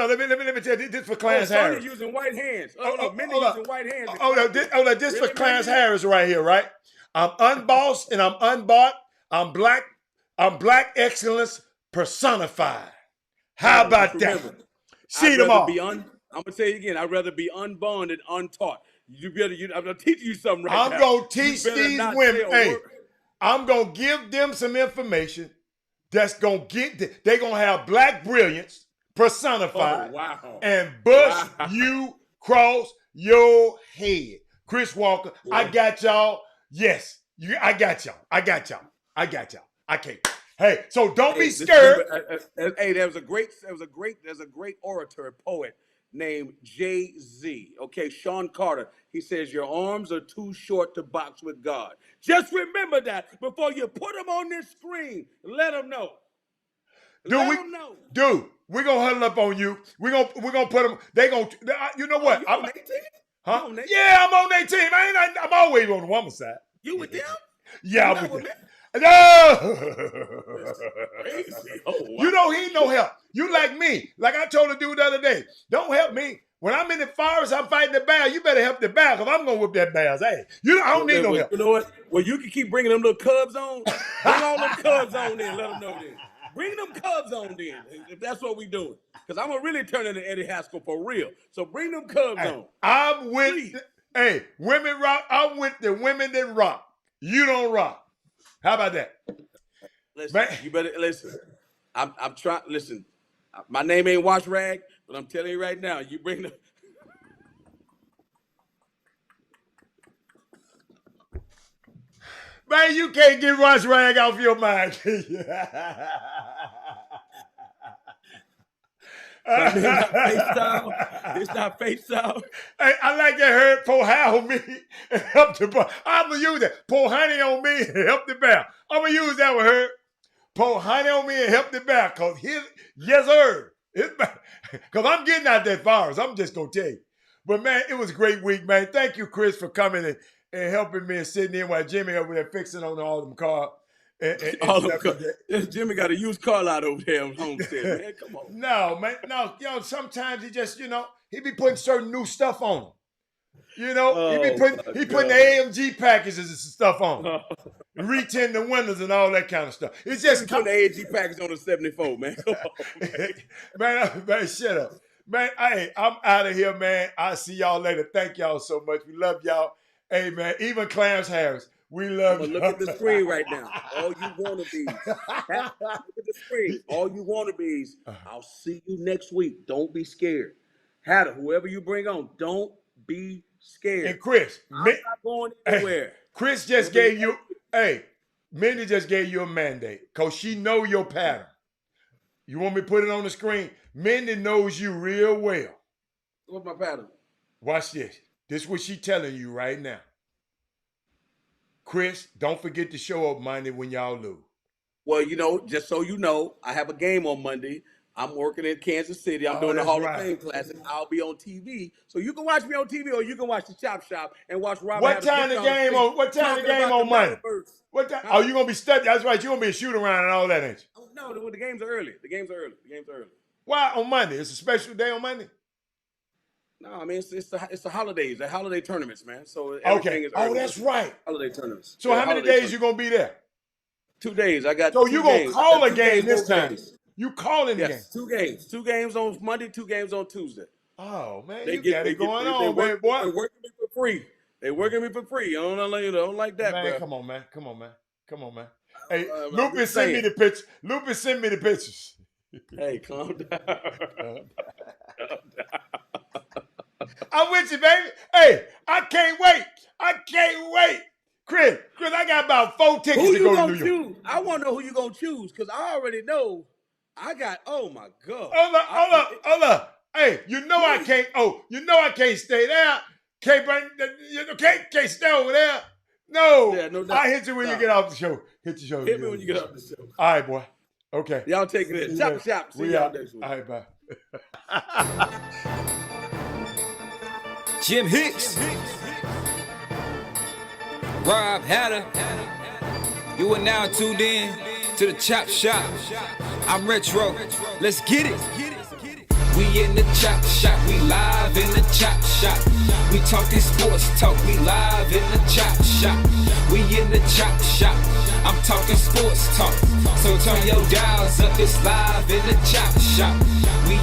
Let me tell you. This for Clarence Harris. Using white hands. Men using white hands. This for Clarence Harris right here, right? I'm unbossed and I'm unbought. I'm black excellence personified. How about that? See them all. I'm gonna tell you again. I'd rather be unborn than untaught. I'm gonna teach you something right now. I'm gonna teach these women. Hey, I'm gonna give them some information that's gonna they're gonna have black brilliance, personified Oh, wow. and bust Wow. you cross your head. Chris Walker, I Boy. got y'all. Yes, I got y'all. I got y'all. I got y'all. I can't. Hey, so don't be scared. Hey, there's a great orator, poet named Jay-Z. Okay, Sean Carter. He says your arms are too short to box with God. Just remember that before you put them on this screen. Let them know. Dude, we're gonna huddle up on you. We're gonna put them. They gonna. You know what? You on their team? Huh? You on their Yeah, I'm on their team. I'm always on the woman's side. You with them? Yeah, I'm with them. No. Crazy. Oh, wow. You know he ain't no help. You like me. Like I told a dude the other day. Don't help me. When I'm in the forest, I'm fighting the bear. You better help the bear because I'm gonna whip that bear's ass. I don't need no help. You know what? Well, you can keep bringing them little cubs on. Bring all them cubs on then. Let them know then. Bring them cubs on then, if that's what we doing. Because I'm going to really turn into Eddie Haskell for real. So bring them cubs on. I'm with, women rock. I'm with the women that rock. You don't rock. How about that? Listen, you better listen. I'm trying. Listen, my name ain't Wash Rag, but I'm telling you right now. You bring them. Man, you can't get Wash Rag off your mind. It's not FaceTime. Hey, I like that hurt. Pour honey on me and help the bear. I'm going to use that. Pour honey on me and help the bear. I'm going to use that with her. Pour honey on me and help the bear. Because yes, sir. Because I'm getting out that virus. I'm just going to tell you. But, man, it was a great week, man. Thank you, Chris, for coming and helping me and sitting in while Jimmy over there fixing on all them cars. Jimmy got a used car lot over there on Homestead, man. Come on. No, man. No, sometimes he just, he be putting certain new stuff on them. He putting the AMG packages and stuff on them. Retin the windows and all that kind of stuff. It's just putting the AMG package on the 74, man. Come on, man, shut up. Man, I'm out of here, man. I'll see y'all later. Thank y'all so much. We love y'all. Hey, man, even Clarence Harris. We love you. Look at the screen right now. All you wannabes. Look at the screen. All you wannabes. I'll see you next week. Don't be scared. Hatter, whoever you bring on, don't be scared. And Chris, I'm not going anywhere. Chris just gave you, Mindy just gave you a mandate because she know your pattern. You want me to put it on the screen? Mindy knows you real well. What's my pattern? Watch this. This is what she telling you right now. Chris, don't forget to show up Monday when y'all lose. Well, just so you know, I have a game on Monday. I'm working in Kansas City. I'm doing the Hall of Fame Classic. I'll be on TV. So you can watch me on TV or you can watch the Chop Shop and watch Robert. What time the game on Monday? What time? Oh, you're going to be studying. That's right. You're going to be a shoot around and all that, ain't you? Oh, no, the games are early. The games are early. Why on Monday? It's a special day on Monday? No, I mean, it's the holidays. The holiday tournaments, man. So everything is early. Oh, that's right. Holiday tournaments. So how many days you going to be there? 2 days. I got. So you going to call a game this time? You calling the game? 2 games. 2 games on Monday, 2 games on Tuesday. Oh, man, you got it going on, man, boy. They're working me for free. I don't like that, man. Bro. Come on, man. Hey, Lupus, send me the picture. Lupus, send me the pictures. Hey, calm down. I'm with you, baby. Hey, I can't wait. Chris, I got about 4 tickets to go to New York. I want to know who you going to choose because I already know. Oh, my God. Hold up. Hey, I can't. Oh, I can't stay there. Can't stay over there. No. Yeah, no doubt. I hit you when you get off the show. Hit the show. Hit me when you get off the show. All right, boy. Okay. Y'all take it in. Chop. See y'all next week. All right, bye. Jim Hicks, Rob Hatter, you are now tuned in to the Chop Shop. I'm Retro, let's get it. We in the Chop Shop, we live in the Chop Shop. We talking sports talk, we live in the Chop Shop. We in the Chop Shop, I'm talking sports talk. So turn your dials up, it's live in the Chop Shop. We in